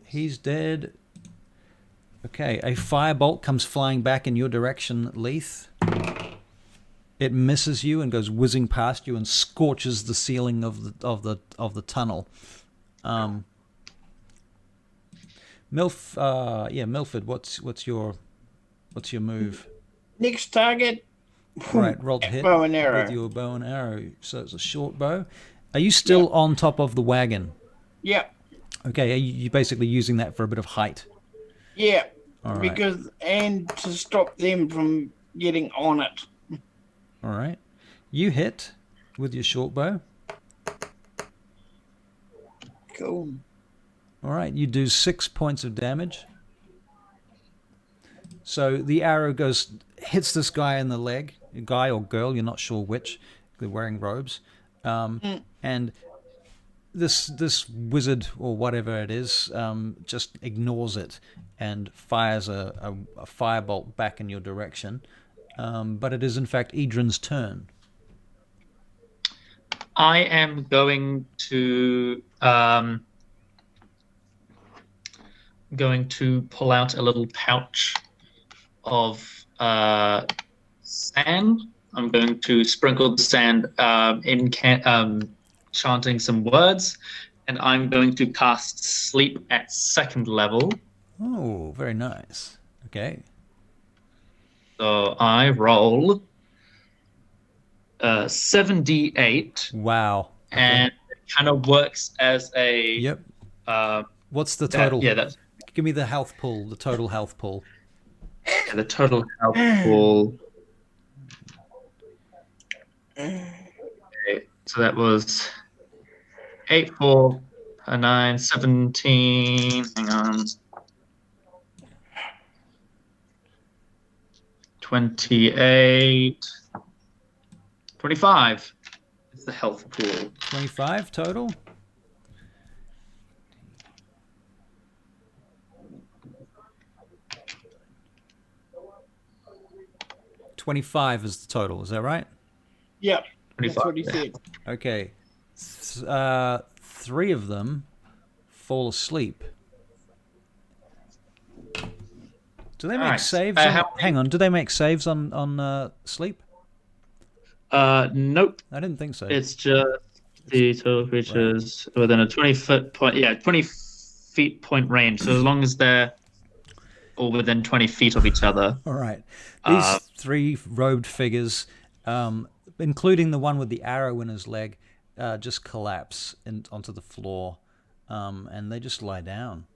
He's dead. Okay, a firebolt comes flying back in your direction, Leith. It misses you and goes whizzing past you and scorches the ceiling of the tunnel. Milford, what's your move? Next target, All right, roll to hit Bow and arrow. with your bow and arrow. So it's a short bow. Are you still on top of the wagon? Yep. Okay, you're basically using that for a bit of height. Yeah. All right. And to stop them from getting on it. All right. You hit with your short bow. Cool. All right, you do 6 points of damage. So the arrow hits this guy in the leg, guy or girl, you're not sure which. They're wearing robes, and this wizard or whatever it is just ignores it and fires a firebolt back in your direction. But it is in fact Idrin's turn. I am going to pull out a little pouch of sand. I'm going to sprinkle the sand chanting some words, and I'm going to cast Sleep at 2nd level. Oh, very nice. Okay. So I roll 7d8. Wow. Okay. And it kind of works as a... Yep. What's the total? That's... Give me the health pool, the total health pool. Yeah, the total health pool. Okay, so that was 8, 4, 9, 17. Hang on. 28. 25 is the health pool. 25 total? $25 is the total, is that right? Yep. 25. That's what he said. Okay. 3 of them fall asleep. Do they make saves? Hang on, do they make saves on sleep? Nope. I didn't think so. It's just the total creatures within a 20-foot point. Yeah, 20 feet point range. So as long as they're all within 20 feet of each other. All right. These 3 robed figures, including the one with the arrow in his leg, just collapse onto the floor, and they just lie down.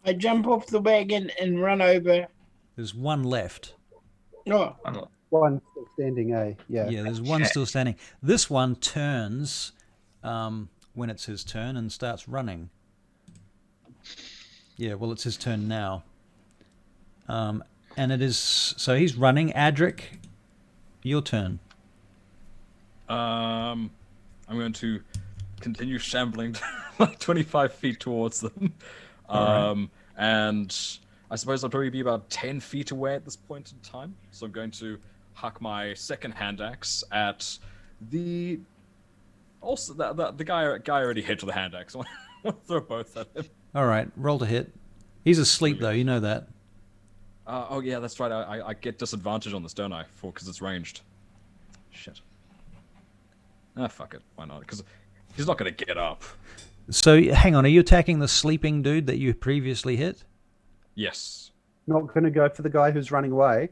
I jump off the wagon and run over. There's one left. Oh. One still standing, eh? Yeah. Yeah, there's one still standing. This one turns when it's his turn and starts running. Yeah, well, it's his turn now. And it is... So he's running. Adric, your turn. I'm going to continue shambling like 25 feet towards them. And I suppose I'll probably be about 10 feet away at this point in time. So I'm going to huck my second hand axe at the... Also, the guy already hit with the hand axe. So I'll throw both at him. All right, roll to hit. He's asleep, though. You know that. Oh, yeah, that's right. I get disadvantage on this, don't I? Because it's ranged. Shit. Fuck it. Why not? Because he's not going to get up. So, hang on. Are you attacking the sleeping dude that you previously hit? Yes. Not going to go for the guy who's running away.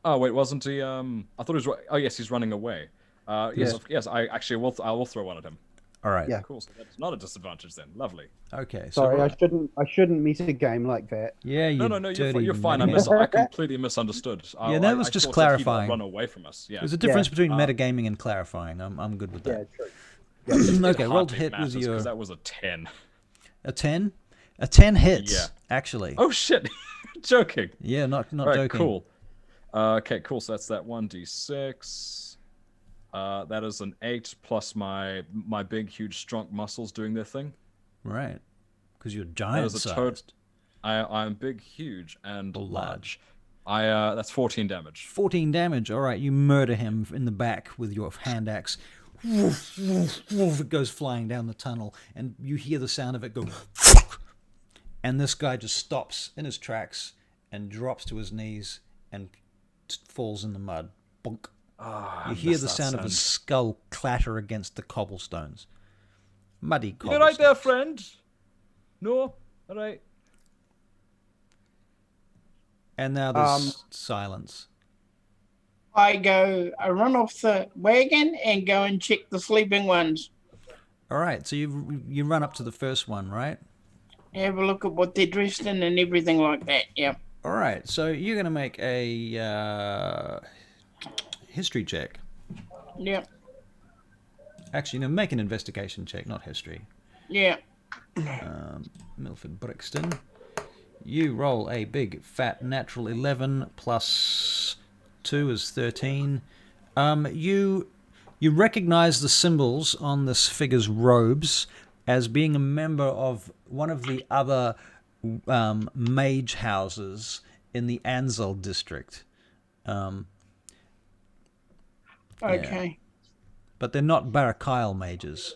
Oh, wait, wasn't he... I thought he was... Oh, yes, he's running away. Yes, I will throw one at him. All right. Yeah. Cool, so that's not a disadvantage then. Lovely. Okay. Sorry, I shouldn't meet a game like that. Yeah, you No, dirty you're fine. man. I completely misunderstood. Yeah, that was just thought that he clarifying. might run away from us. Yeah. There's a difference between metagaming and clarifying. I'm good with that. Yeah, true. Okay, roll to hit with your... Because that was a 10. A 10? A 10 hits, Yeah. actually. Oh, shit. Joking. Yeah, not Right, joking. cool. Okay, cool. So that's that 1d6. That is an 8 plus my big, huge, strong muscles doing their thing. Right. Because you're That giant is a sized. I'm big, huge, and Or large. That's 14 damage. 14 damage. All right, you murder him in the back with your hand axe. Woof, woof, woof, it goes flying down the tunnel, and you hear the sound of it go... And this guy just stops in his tracks and drops to his knees and falls in the mud. Bonk. You hear the sound of his skull clatter against the cobblestones. Muddy cobblestones. You all right there, friend? No? All right. And now there's silence. I run off the wagon and go and check the sleeping ones. All right, so you run up to the first one, right? Have a look at what they're dressed in and everything like that. Yep. All right, so you're going to make a history check. Yep. Actually, no, make an investigation check, not history. Yeah. Milford Brixton. You roll a big fat natural 11 plus 2 is 13. You recognize the symbols on this figure's robes as being a member of one of the other mage houses in the Ansel district. Okay. But they're not Barachiel mages.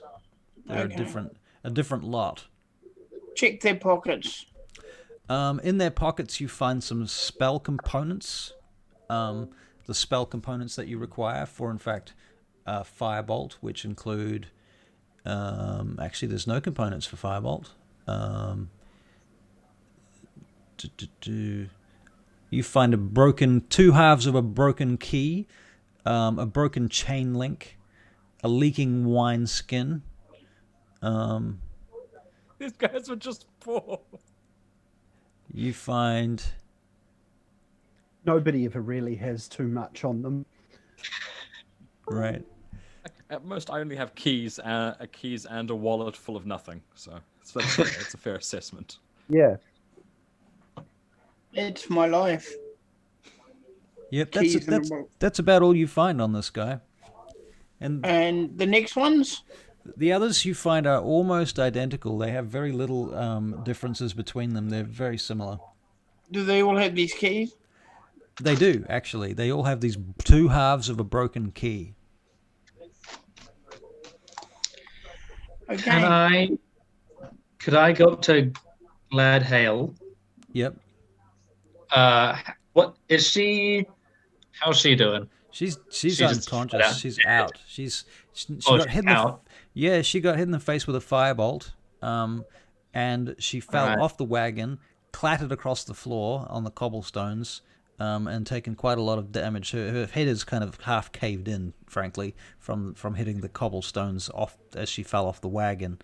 They're Okay. a different lot. Check their pockets. In their pockets, you find some spell components. The spell components that you require for, in fact, Firebolt, which include... actually, there's no components for Firebolt. You find two halves of a broken key, a broken chain link, a leaking wine skin. These guys were just poor. You find... Nobody ever really has too much on them. Right. At most, I only have keys and a wallet full of nothing. So it's a fair assessment. Yeah. It's my life. Yep, Keys and a book. that's about all you find on this guy. And And the next ones? the others you find are almost identical. They have very little differences between them. They're very similar. Do they all have these keys? They do, actually. They all have these two halves of a broken key. Okay. Could I go up to Gladhale? Yep. What is she? How's she doing? She's just unconscious. flat out She's dead. out. She Oh, got she's hit out. she got hit in the face with a firebolt. And she fell Right. off the wagon, clattered across the floor on the cobblestones, and taken quite a lot of damage. Her head is kind of half caved in, frankly, from hitting the cobblestones off as she fell off the wagon.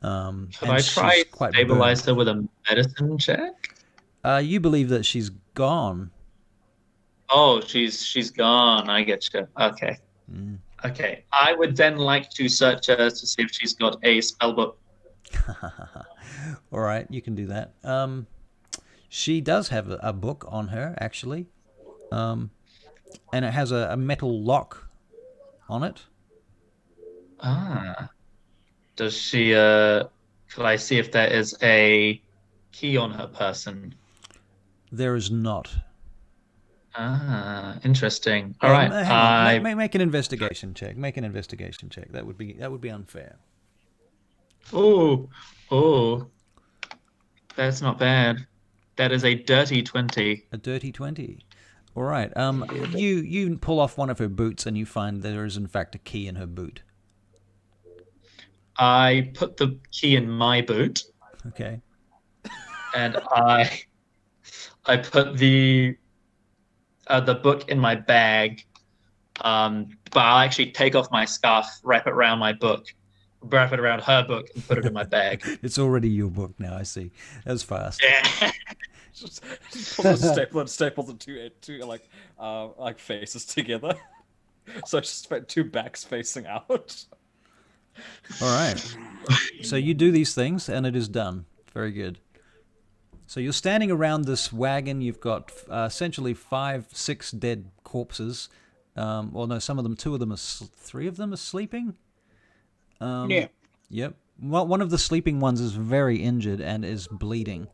Could And I try she's quite stabilize her with a medicine check? burned. You believe that she's gone. Oh, she's gone. I get you. Okay. Okay. I would then like to search her to see if she's got a spell book. All right, you can do that. She does have a book on her, actually. And it has a metal lock on it. Ah. Does she could I see if there is a key on her person? There is not. Ah, interesting. All right. Hang on. Make an investigation check. Make an investigation check. That would be unfair. Oh, that's not bad. That is a dirty 20. A dirty 20. All right. You pull off one of her boots and you find there is in fact a key in her boot. I put the key in my boot, Okay. and I put the book in my bag. But I'll actually take off my scarf, wrap it around my book, wrap it around her book, and put it in my bag. It's already your book now. I see. That was fast. Yeah. Just pulls a staple and staples the two like faces together. So just spent two backs facing out. All right. So you do these things, and it is done. Very good. So you're standing around this wagon. You've got essentially 5-6 dead corpses. Well, no, some of them, 2 of them, 3 of them are sleeping. Yeah. Yep. Well, one of the sleeping ones is very injured and is bleeding.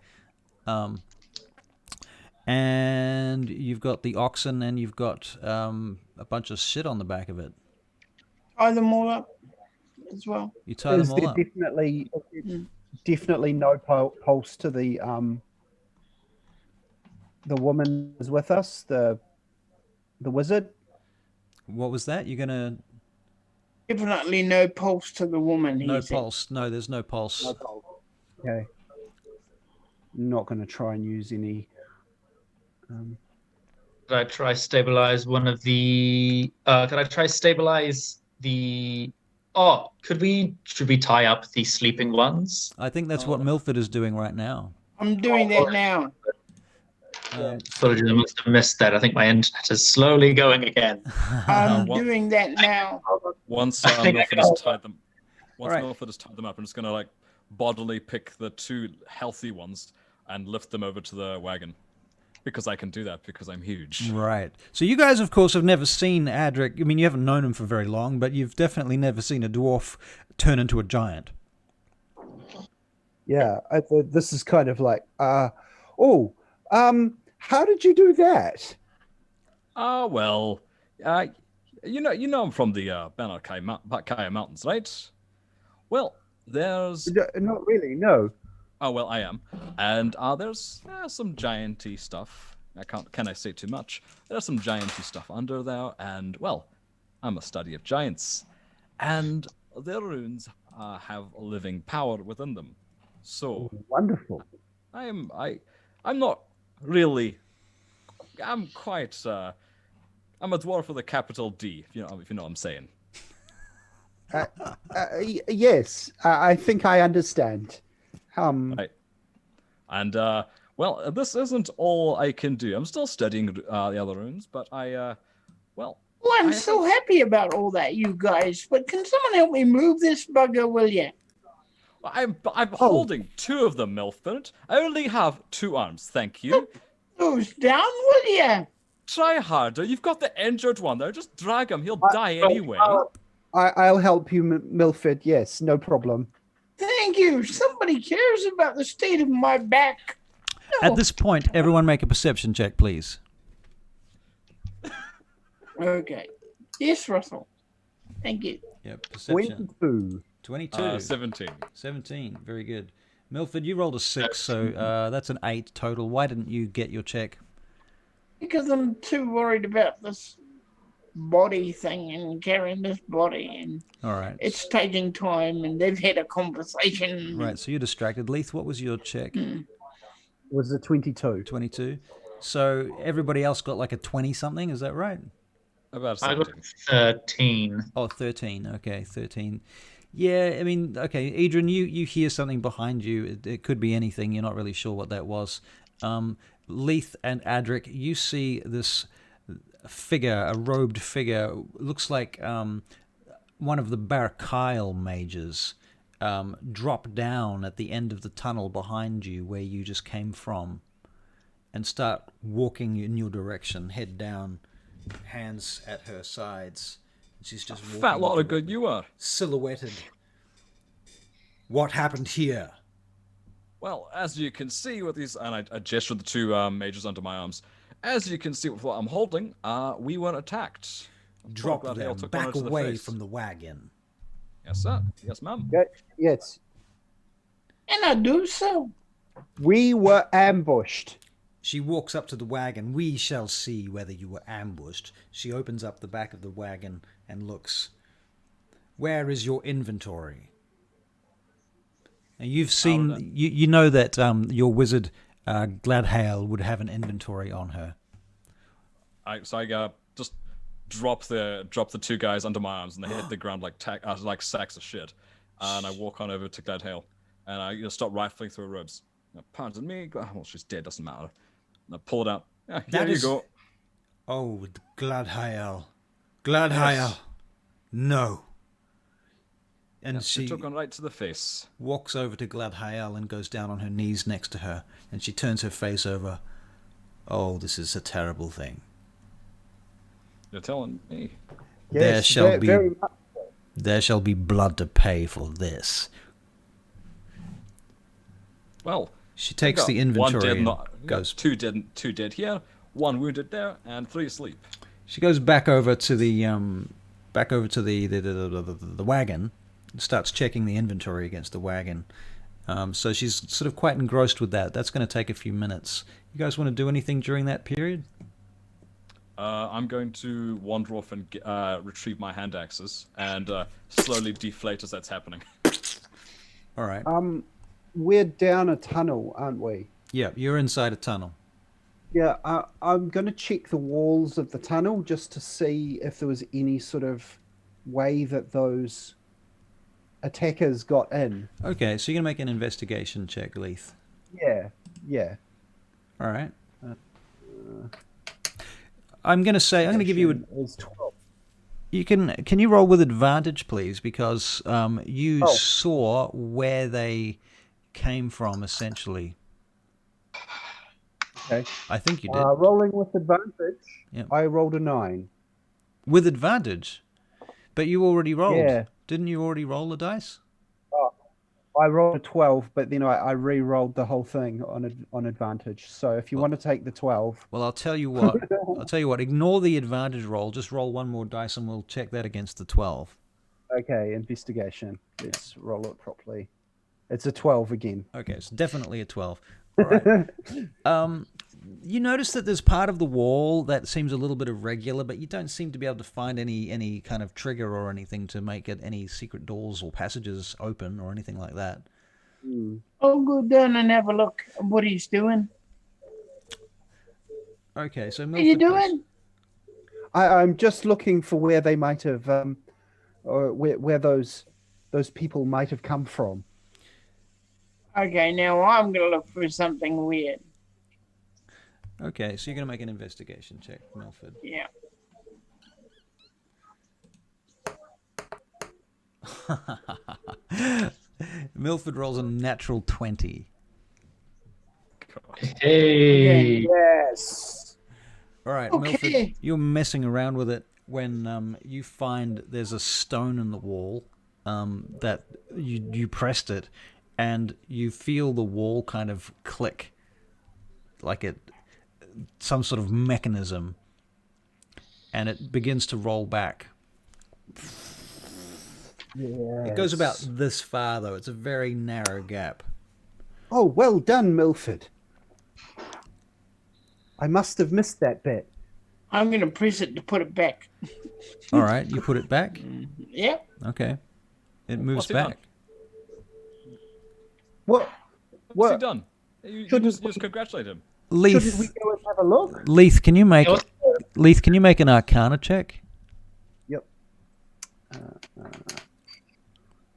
And you've got the oxen, and you've got a bunch of shit on the back of it. Tie them all up as well. You tie Is them all there up. definitely no pulse to the woman who's with us, the wizard? What was that? You're gonna Definitely no pulse to the woman. no he said. pulse? No, there's no pulse. Okay. Not going to try and use any Could I try stabilize one of the? Could I try stabilize the? Oh, should we tie up the sleeping ones? I think that's what Milford is doing right now. I'm doing that now. Apologies, I must have missed that. I think my internet is slowly going again. I'm doing that now. Once I think I Milford can has hold tied them, once Alright. Milford has tied them up, I'm just gonna like bodily pick the 2 healthy ones and lift them over to the wagon, because I can do that because I'm huge. Right. So you guys, of course, have never seen Adric. I mean, you haven't known him for very long, but you've definitely never seen a dwarf turn into a giant. Yeah, this is kind of like, how did you do that? Well, you know I'm from the Barachiel Mountains, right? Well, there's Not really, no. Oh well, I am, and there's some gianty stuff. Can I say too much? There's some gianty stuff under there, and well, I'm a study of giants, and their runes have living power within them. So Wonderful. I'm not really. I'm quite. I'm a dwarf with a capital D. If you know what I'm saying. Yes, I think I understand. Right. And well, this isn't all I can do. I'm still studying the other runes, but well. Well, I'm so happy about all that, you guys. But can someone help me move this bugger, will you? I'm holding 2 of them, Milford. I only have 2 arms, thank you. Those down, will you? Try harder. You've got the injured one there. Just drag him. He'll die anyway. I'll help you, Milford. Yes, no problem. Thank you. Somebody cares about the state of my back. At this point, everyone make a perception check, please. Okay. Yes, Russell. Thank you. Yep, perception. 22. 22. 17. 17. Very good. Milford, you rolled a 6, so that's an 8 total. Why didn't you get your check? Because I'm too worried about this body thing and carrying this body, and All right. it's taking time, and they've had a conversation. Right, so you're distracted. Leith, what was your check? Was it 22? 22. So everybody else got like a 20-something, is that right? About I 17. got 13. Oh, 13. Okay, 13. Yeah, I mean, okay, Adrian, you hear something behind you. It could be anything. You're not really sure what that was. Leith and Adric, you see this figure, a robed figure, looks like one of the Barachiel mages, drop down at the end of the tunnel behind you where you just came from and start walking in your direction, head down, hands at her sides. She's just walking. Fat lot of good you are. Silhouetted. What happened here? Well, as you can see with these, and I gestured the 2 mages under my arms. As you can see with what I'm holding, we were attacked. Drop Glad them Hale took back one to the away face. from the wagon. Yes, sir. Yes, ma'am. Yes. And I do so. We were ambushed. She walks up to the wagon. We shall see whether you were ambushed. She opens up the back of the wagon and looks. Where is your inventory? And you've seen, you know that your wizard Gladhael would have an inventory on her. I just drop the 2 guys under my arms, and they hit the ground like sacks of shit. And I walk on over to Gladhael, and I start rifling through her robes. Pardon me. Well, she's dead. Doesn't matter. And I pull it out. Yeah, here you go. Oh, Gladhael. Gladhael. Yes. No. And She she took one right to the face. walks over to Gladhael and goes down on her knees next to her. And she turns her face over. Oh, this is a terrible thing. You're telling me. Yes, There shall be blood to pay for this. Well, She takes the inventory and goes. 2 dead here, 1 wounded there, and 3 asleep. She goes back over to the the wagon, and starts checking the inventory against the wagon. So she's sort of quite engrossed with that. That's going to take a few minutes. You guys want to do anything during that period? I'm going to wander off and retrieve my hand axes and slowly deflate as that's happening. All right. We're down a tunnel, aren't we? Yeah, you're inside a tunnel. Yeah, I'm going to check the walls of the tunnel just to see if there was any sort of way that those attackers got in. Okay, so you're gonna make an investigation check, Leith. Yeah, yeah. All right. I'm gonna give you a. Is 12. Can you roll with advantage, please? Because you Oh. saw where they came from, essentially. Okay. I think you did. Rolling with advantage. Yep. I rolled a 9. With advantage? But you already rolled. Yeah. Didn't you already roll the dice? I rolled a 12, but then I re-rolled the whole thing on advantage. So if you want to take the 12, Well, I'll tell you what. Ignore the advantage roll. Just roll one more dice, and we'll check that against the 12. okay, investigation. Let's roll it properly. It's a 12 again. Okay, it's definitely a 12. All right. You notice that there's part of the wall that seems a little bit irregular, but you don't seem to be able to find any kind of trigger or anything to make it any secret doors or passages open or anything like that. I'll go down and have a look at what he's doing. Okay, so What are you Milford, doing? I'm just looking for where they might have, or where those people might have come from. Okay, now I'm going to look for something weird. Okay, so you're going to make an investigation check, Milford. Yeah. Milford rolls a natural 20. Hey. Yes. All right, Okay. Milford, you're messing around with it when you find there's a stone in the wall that you pressed it, and you feel the wall kind of click, like some sort of mechanism, and it begins to roll back. Yes. It goes about this far, though. It's a very narrow gap. Oh, well done, Milford. I must have missed that bit. I'm going to press it to put it back. All right, you put it back. Yep. Okay, it moves What's he done? back. What? What's he What? done? You Shouldn't just congratulate him. Shouldn't we Leith, go and have a look? Leith, can you make Yeah, Leith? Can you make an Arcana check? Yep.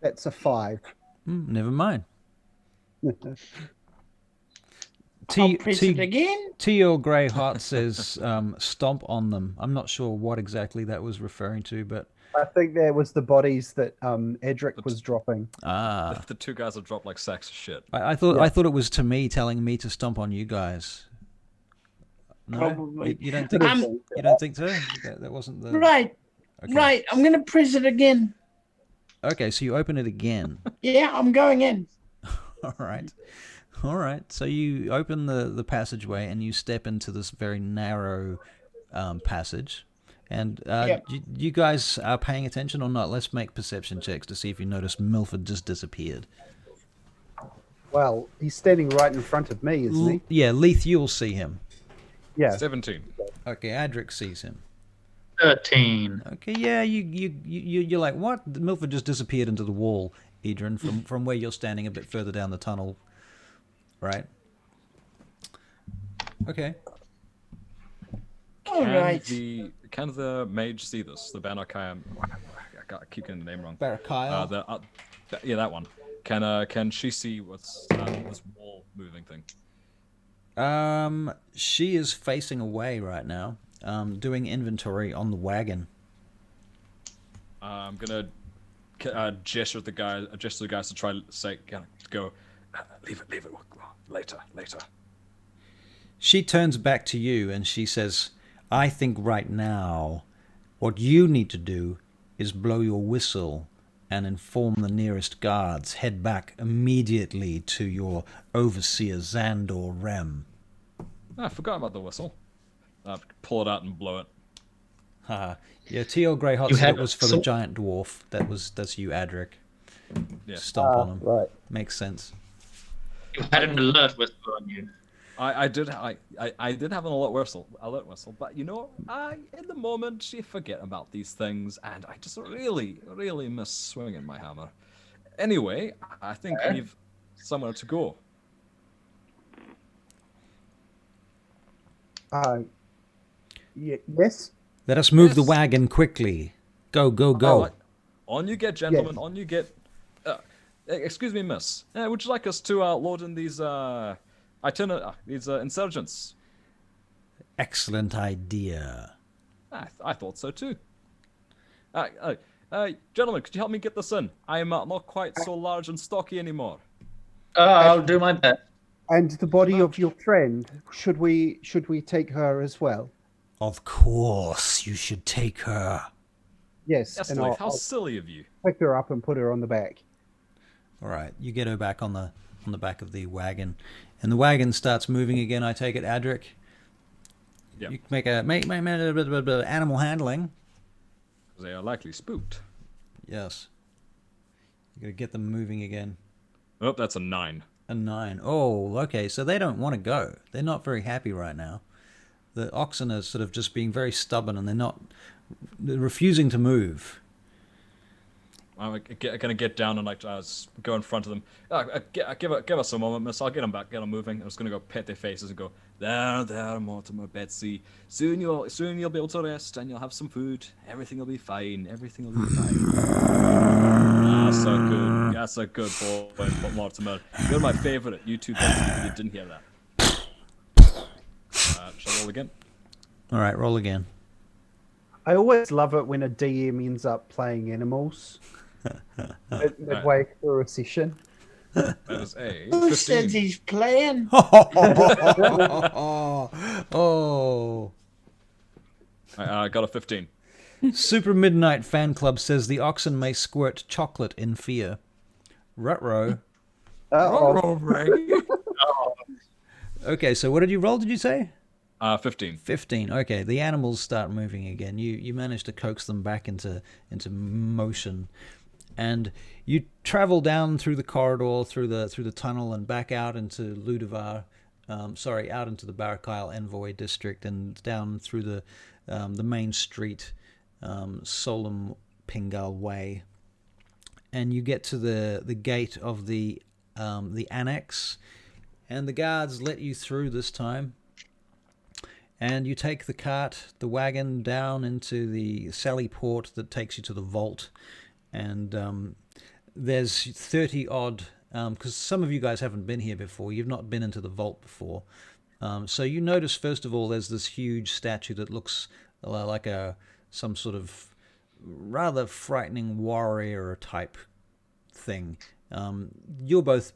That's a 5. Never mind. I'll press it again. T.O. Grey Heart says stomp on them. I'm not sure what exactly that was referring to, but I think that was the bodies that Edric was dropping. The two guys have dropped like sacks of shit. I thought it was to me telling me to stomp on you guys. No, Probably. you don't think you don't think so? That wasn't the Right. Okay. Right. I'm going to press it again. Okay, so you open it again. Yeah, I'm going in. All right. So you open the passageway and you step into this very narrow passage. And Yep. you guys are paying attention or not? Let's make perception checks to see if you notice Milford just disappeared. Well, he's standing right in front of me, isn't he? Yeah, Leith, you'll see him. Yeah. 17. Okay, Adric sees him. 13. Okay, yeah, you're like, what? Milford just disappeared into the wall, Adrian, from where you're standing a bit further down the tunnel. Right? Okay. All right. Can the mage see this? The Barachiel. I keep getting the name wrong. Barachiel. Yeah, that one. Can she see what's this wall moving thing? She is facing away right now, doing inventory on the wagon. I'm gonna gesture the guys to try to say, go, leave it, later. She turns back to you and she says, I think right now what you need to do is blow your whistle and inform the nearest guards. Head back immediately to your overseer Xandor Rem. I forgot about the whistle. Pull it out and blow it. Haha. Yeah, T.O. Greyhot You said had it was for so- the giant dwarf. That's you, Adric. Yeah. Stomp on him. Right. Makes sense. You had an alert whisper on you. I did have an alert whistle, but in the moment you forget about these things, and I just really miss swinging my hammer. Anyway, I think we've somewhere to go. Yes. Let us move the Yes. wagon quickly. Go, go, go. Alright. On you get, gentlemen. On you get. Excuse me, miss. Would you like us to load in these insurgents? Excellent idea. I thought so too. Gentlemen, could you help me get this in? I am not quite so large and stocky anymore. I'll do my best. And the body of your friend, should we take her as well? Of course, you should take her. Yes, Yes, and Leith, I'll how silly of you. pick her up and put her on the back. All right, you get her back on the back of the wagon, and the wagon starts moving again. I take it, Adric. Yeah. You make a bit of animal handling. They are likely spooked. Yes. You gotta get them moving again. Oh, that's a 9. A 9. Oh, okay. So they don't want to go. They're not very happy right now. The oxen are sort of just being very stubborn, and they're refusing to move. I'm gonna get down and go in front of them. Give us a moment, miss. I'll get them back, get them moving. I'm just gonna go pet their faces and go, there, Mortimer, Betsy. Soon you'll be able to rest and you'll have some food. Everything will be fine. Everything will be fine. So good. That's a good boy, Mortimer. You're my favorite. You two, Betsy. You didn't hear that. Shall I roll again? All right, roll again. I always love it when a DM ends up playing animals midway through a session. That is a Who 15. says he's playing? Oh. I got a 15. Super Midnight Fan Club says the oxen may squirt chocolate in fear. Rutro. Okay, so what did you roll, did you say? 15. 15. Okay, the animals start moving again. You manage to coax them back into motion. And you travel down through the corridor, through the tunnel, and back out into Ludovar. Out into the Barachiel Envoy district, and down through the main street, Solum Pingal Way. And you get to the gate of the Annex, and the guards let you through this time. And you take the wagon down into the Sally Port that takes you to the vault. And there's 30 odd, because some of you guys haven't been here before. You've not been into the vault before. So you notice, first of all, there's this huge statue that looks like some sort of rather frightening warrior type thing. You're both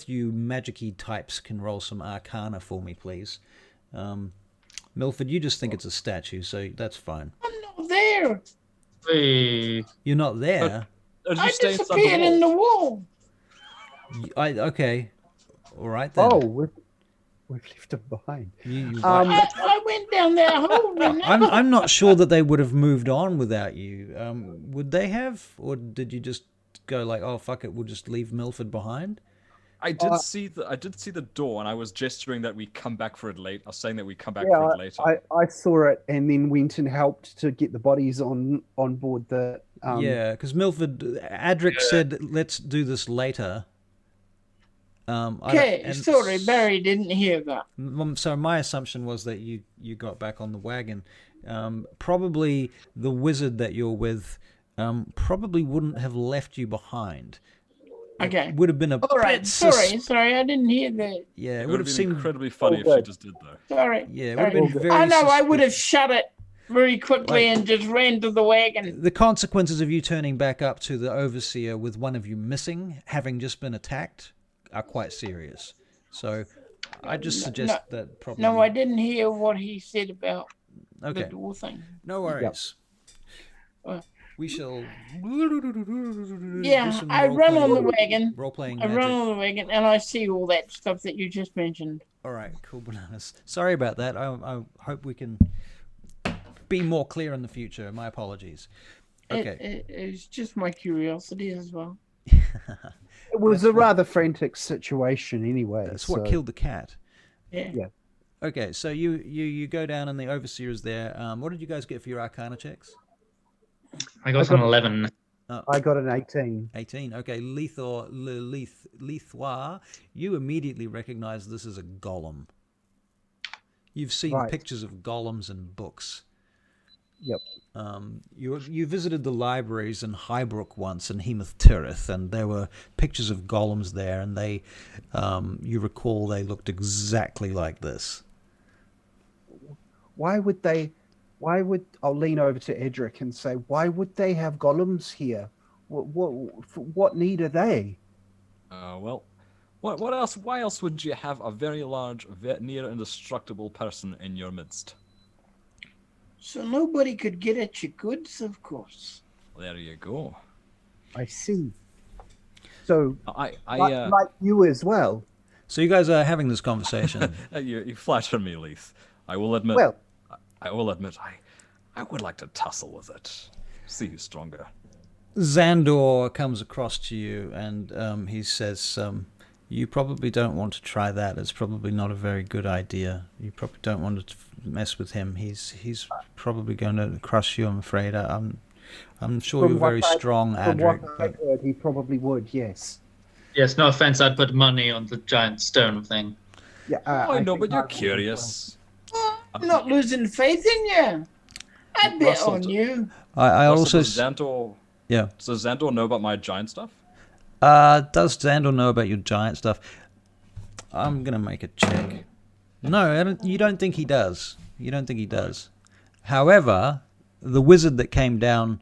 you magic-y types can roll some Arcana for me, please. Milford, you just think it's a statue, so that's fine. I'm not there. Hey. You're not there. I disappeared in the wall. Okay. All right then. Oh, we've left him behind. I went down that hole. Remember? I'm not sure that they would have moved on without you. Would they have, or did you just go like, oh fuck it, we'll just leave Milford behind? I did see the door, and I was gesturing that we come back for it later. I was saying that we come back for it later. I saw it and then went and helped to get the bodies on board the. Yeah, because Adric said, let's do this later. Okay, sorry, Barry didn't hear that. So my assumption was that you got back on the wagon. Probably the wizard that you're with probably wouldn't have left you behind. Okay. It would have been All right, sorry, I didn't hear that. Yeah, It would have seemed incredibly funny if she just did though. Sorry. Yeah, it would have been very. I know, I would have shut it very quickly and just ran to the wagon. The consequences of you turning back up to the overseer with one of you missing, having just been attacked, are quite serious. So I just suggest that probably. No, I didn't hear what he said about the Okay. door thing. No worries. We shall. Yeah, I run on the wagon. Role-playing I magic. run on the wagon and I see all that stuff that you just mentioned. All right, cool bananas. Sorry about that. I hope we can be more clear in the future. My apologies. Okay. It's just my curiosity as well. It was a rather frantic situation anyway. That's what killed the cat. Yeah. Okay, so you go down and the overseer is there. What did you guys get for your Arcana checks? I got an 11. I got an 18. 18. Okay, Leithoir, you immediately recognize this as a golem. You've seen Right. pictures of golems in books. Yep. You visited the libraries in Highbrook once in Hemoth Tirith, and there were pictures of golems there, and they, you recall, they looked exactly like this. Why would I'll lean over to Edric and say, why would they have golems here? What need are they? Well, what else? Why else would you have a very large, near indestructible person in your midst? So nobody could get at your goods, of course. There you go. I see. So, I like you as well. So you guys are having this conversation. you flatter me, Leith. I will admit. Well, I will admit, I would like to tussle with it. See who's stronger. Xandor comes across to you, and he says, you probably don't want to try that. It's probably not a very good idea. You probably don't want to mess with him. He's probably going to crush you, I'm afraid. I'm sure you're very strong, Adric. From what I heard, he probably would, yes. Yes, no offense, I'd put money on the giant stone thing. Yeah, I know, think but you're I would as curious. I'm not losing faith in you. I bet Russell, on you. I also... Does Xandor, Yeah. Does Xandor know about my giant stuff? Does Xandor know about your giant stuff? I'm going to make a check. No, you don't think he does. You don't think he does. However, the wizard that came down,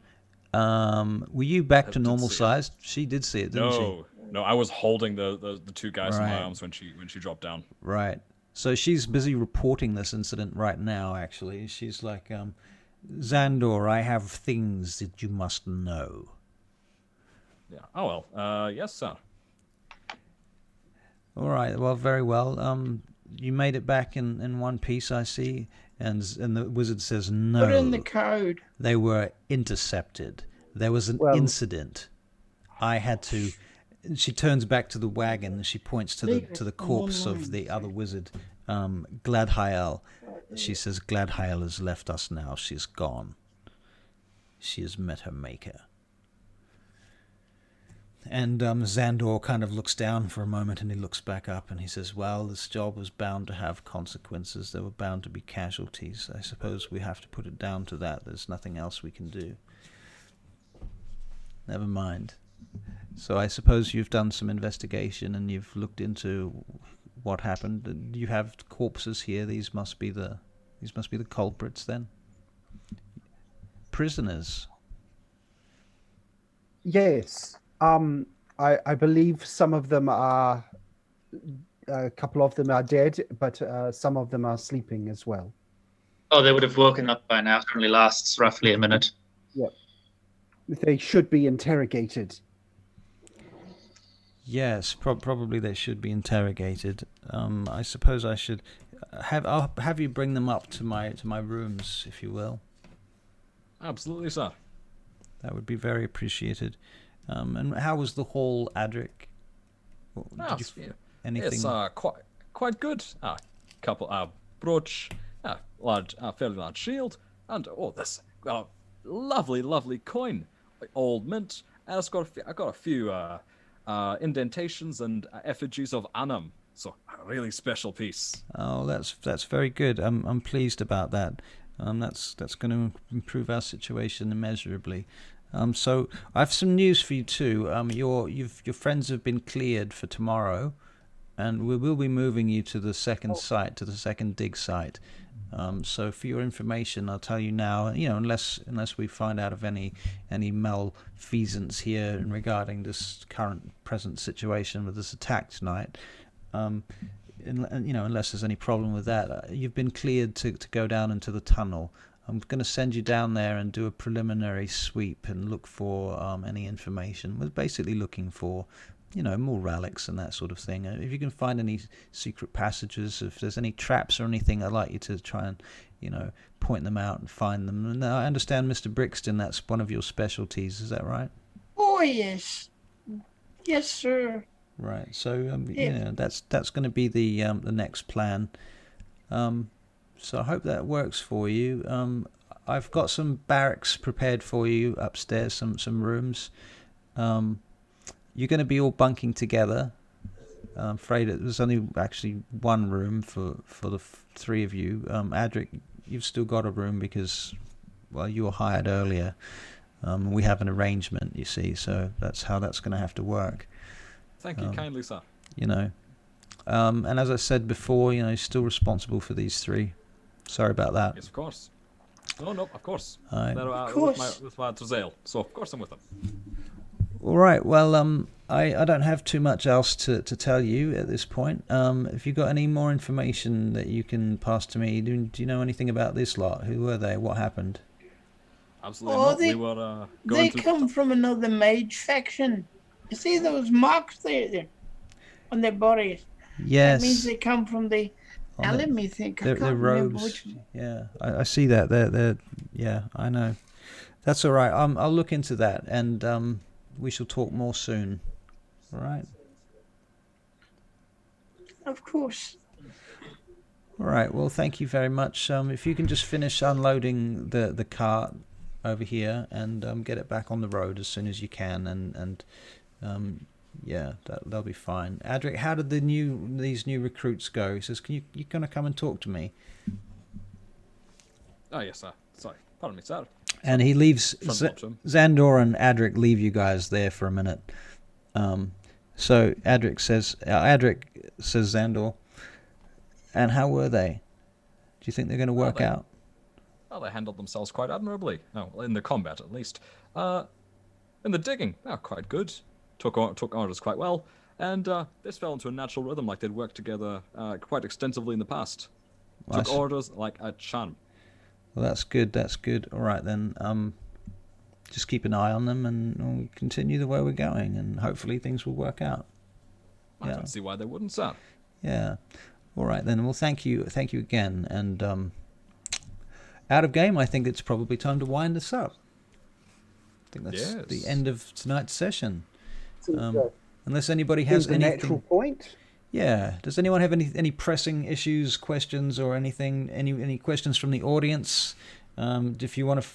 were you back to normal size? She did see it, didn't she? No, I was holding the two guys in Right. my arms when she dropped down. Right. So she's busy reporting this incident right now, actually. She's like, Xandor, I have things that you must know. Yeah. Oh well. Yes, sir. All right. Well, very well. You made it back in one piece, I see. And the wizard says no. Put in the code. They were intercepted. There was an incident. I had to. She turns back to the wagon and she points to the corpse of the other wizard, Gladhael. She says, Gladhael has left us now. She's gone. She has met her maker. And Xandor kind of looks down for a moment and he looks back up and he says, well, this job was bound to have consequences. There were bound to be casualties. I suppose we have to put it down to that. There's nothing else we can do. Never mind. So I suppose you've done some investigation and you've looked into what happened. You have corpses here. These must be the culprits then. Prisoners. Yes. I believe some of them are, a couple of them are dead, but some of them are sleeping as well. Oh, they would have woken up by now. It only lasts roughly a minute. Yep. They should be interrogated. Yes, probably they should be interrogated. I suppose I should I'll have you bring them up to my rooms, if you will. Absolutely, sir. That would be very appreciated. And how was the hall, Adric? Anything? It's quite good. Couple brooch, fairly large shield, and this lovely coin, old mint. And I got a few indentations and effigies of Annam. So a really special piece. Oh, that's very good. I'm pleased about that. That's going to improve our situation immeasurably. So I have some news for you too. Your friends have been cleared for tomorrow, and we will be moving you to the second site, to the second dig site. So for your information, I'll tell you now. Unless we find out of any malfeasance here regarding this present situation with this attack tonight. Unless there's any problem with that, you've been cleared to go down into the tunnel. I'm going to send you down there and do a preliminary sweep and look for any information. We're basically looking for, more relics and that sort of thing. If you can find any secret passages, if there's any traps or anything, I'd like you to try and, point them out and find them. And I understand, Mr. Brixton, that's one of your specialties. Is that right? Oh, yes. Yes, sir. Right. So, that's going to be the next plan. So I hope that works for you. I've got some barracks prepared for you upstairs, some rooms. You're going to be all bunking together. I'm afraid there's only actually one room for the 3 of you. Adric, you've still got a room because, well, you were hired earlier. We have an arrangement, you see, so that's how that's going to have to work. Thank you kindly, sir. You know, and as I said before, you know, still responsible for these 3. Sorry about that. Yes, of course. No, of course. Alright. Of course. With my Trazael, so of course I'm with them. All right. Well, I don't have too much else to tell you at this point. If you've got any more information that you can pass to me, do you know anything about this lot? Who were they? What happened? Absolutely Oh, not. they- We were They going to... come from another mage faction. You see those marks there on their bodies? Yes. That means they come from the. On Now the- let me think. I Their can't remember robes. which. Yeah, I see that. They're yeah, I know. That's all right. I'll look into that, and we shall talk more soon. All right. Of course. All right. Well, thank you very much. If you can just finish unloading the cart over here and get it back on the road as soon as you can, and yeah, that'll be fine. Adric, how did these new recruits go? He says, "Can you gonna come and talk to me?" Oh, yes, sir. Sorry. Pardon me, sir. And he leaves. Front bottom. Xandor and Adric leave you guys there for a minute. So Adric says, Xandor, and how were they? Do you think they're going to work out? Well, they handled themselves quite admirably. Oh, in the combat, at least. In the digging, quite good. Took orders quite well. And this fell into a natural rhythm, like they'd worked together quite extensively in the past. Well, Took orders like a charm. Well, that's good. That's good. All right, then. Just keep an eye on them, and we'll continue the way we're going, and hopefully things will work out. I don't see why they wouldn't, sir. Yeah. All right, then. Well, thank you again. And out of game, I think it's probably time to wind this up. I think that's the end of tonight's session. Unless anybody has the anything. natural point. Yeah. Does anyone have any pressing issues, questions, or anything? Any questions from the audience? If you want to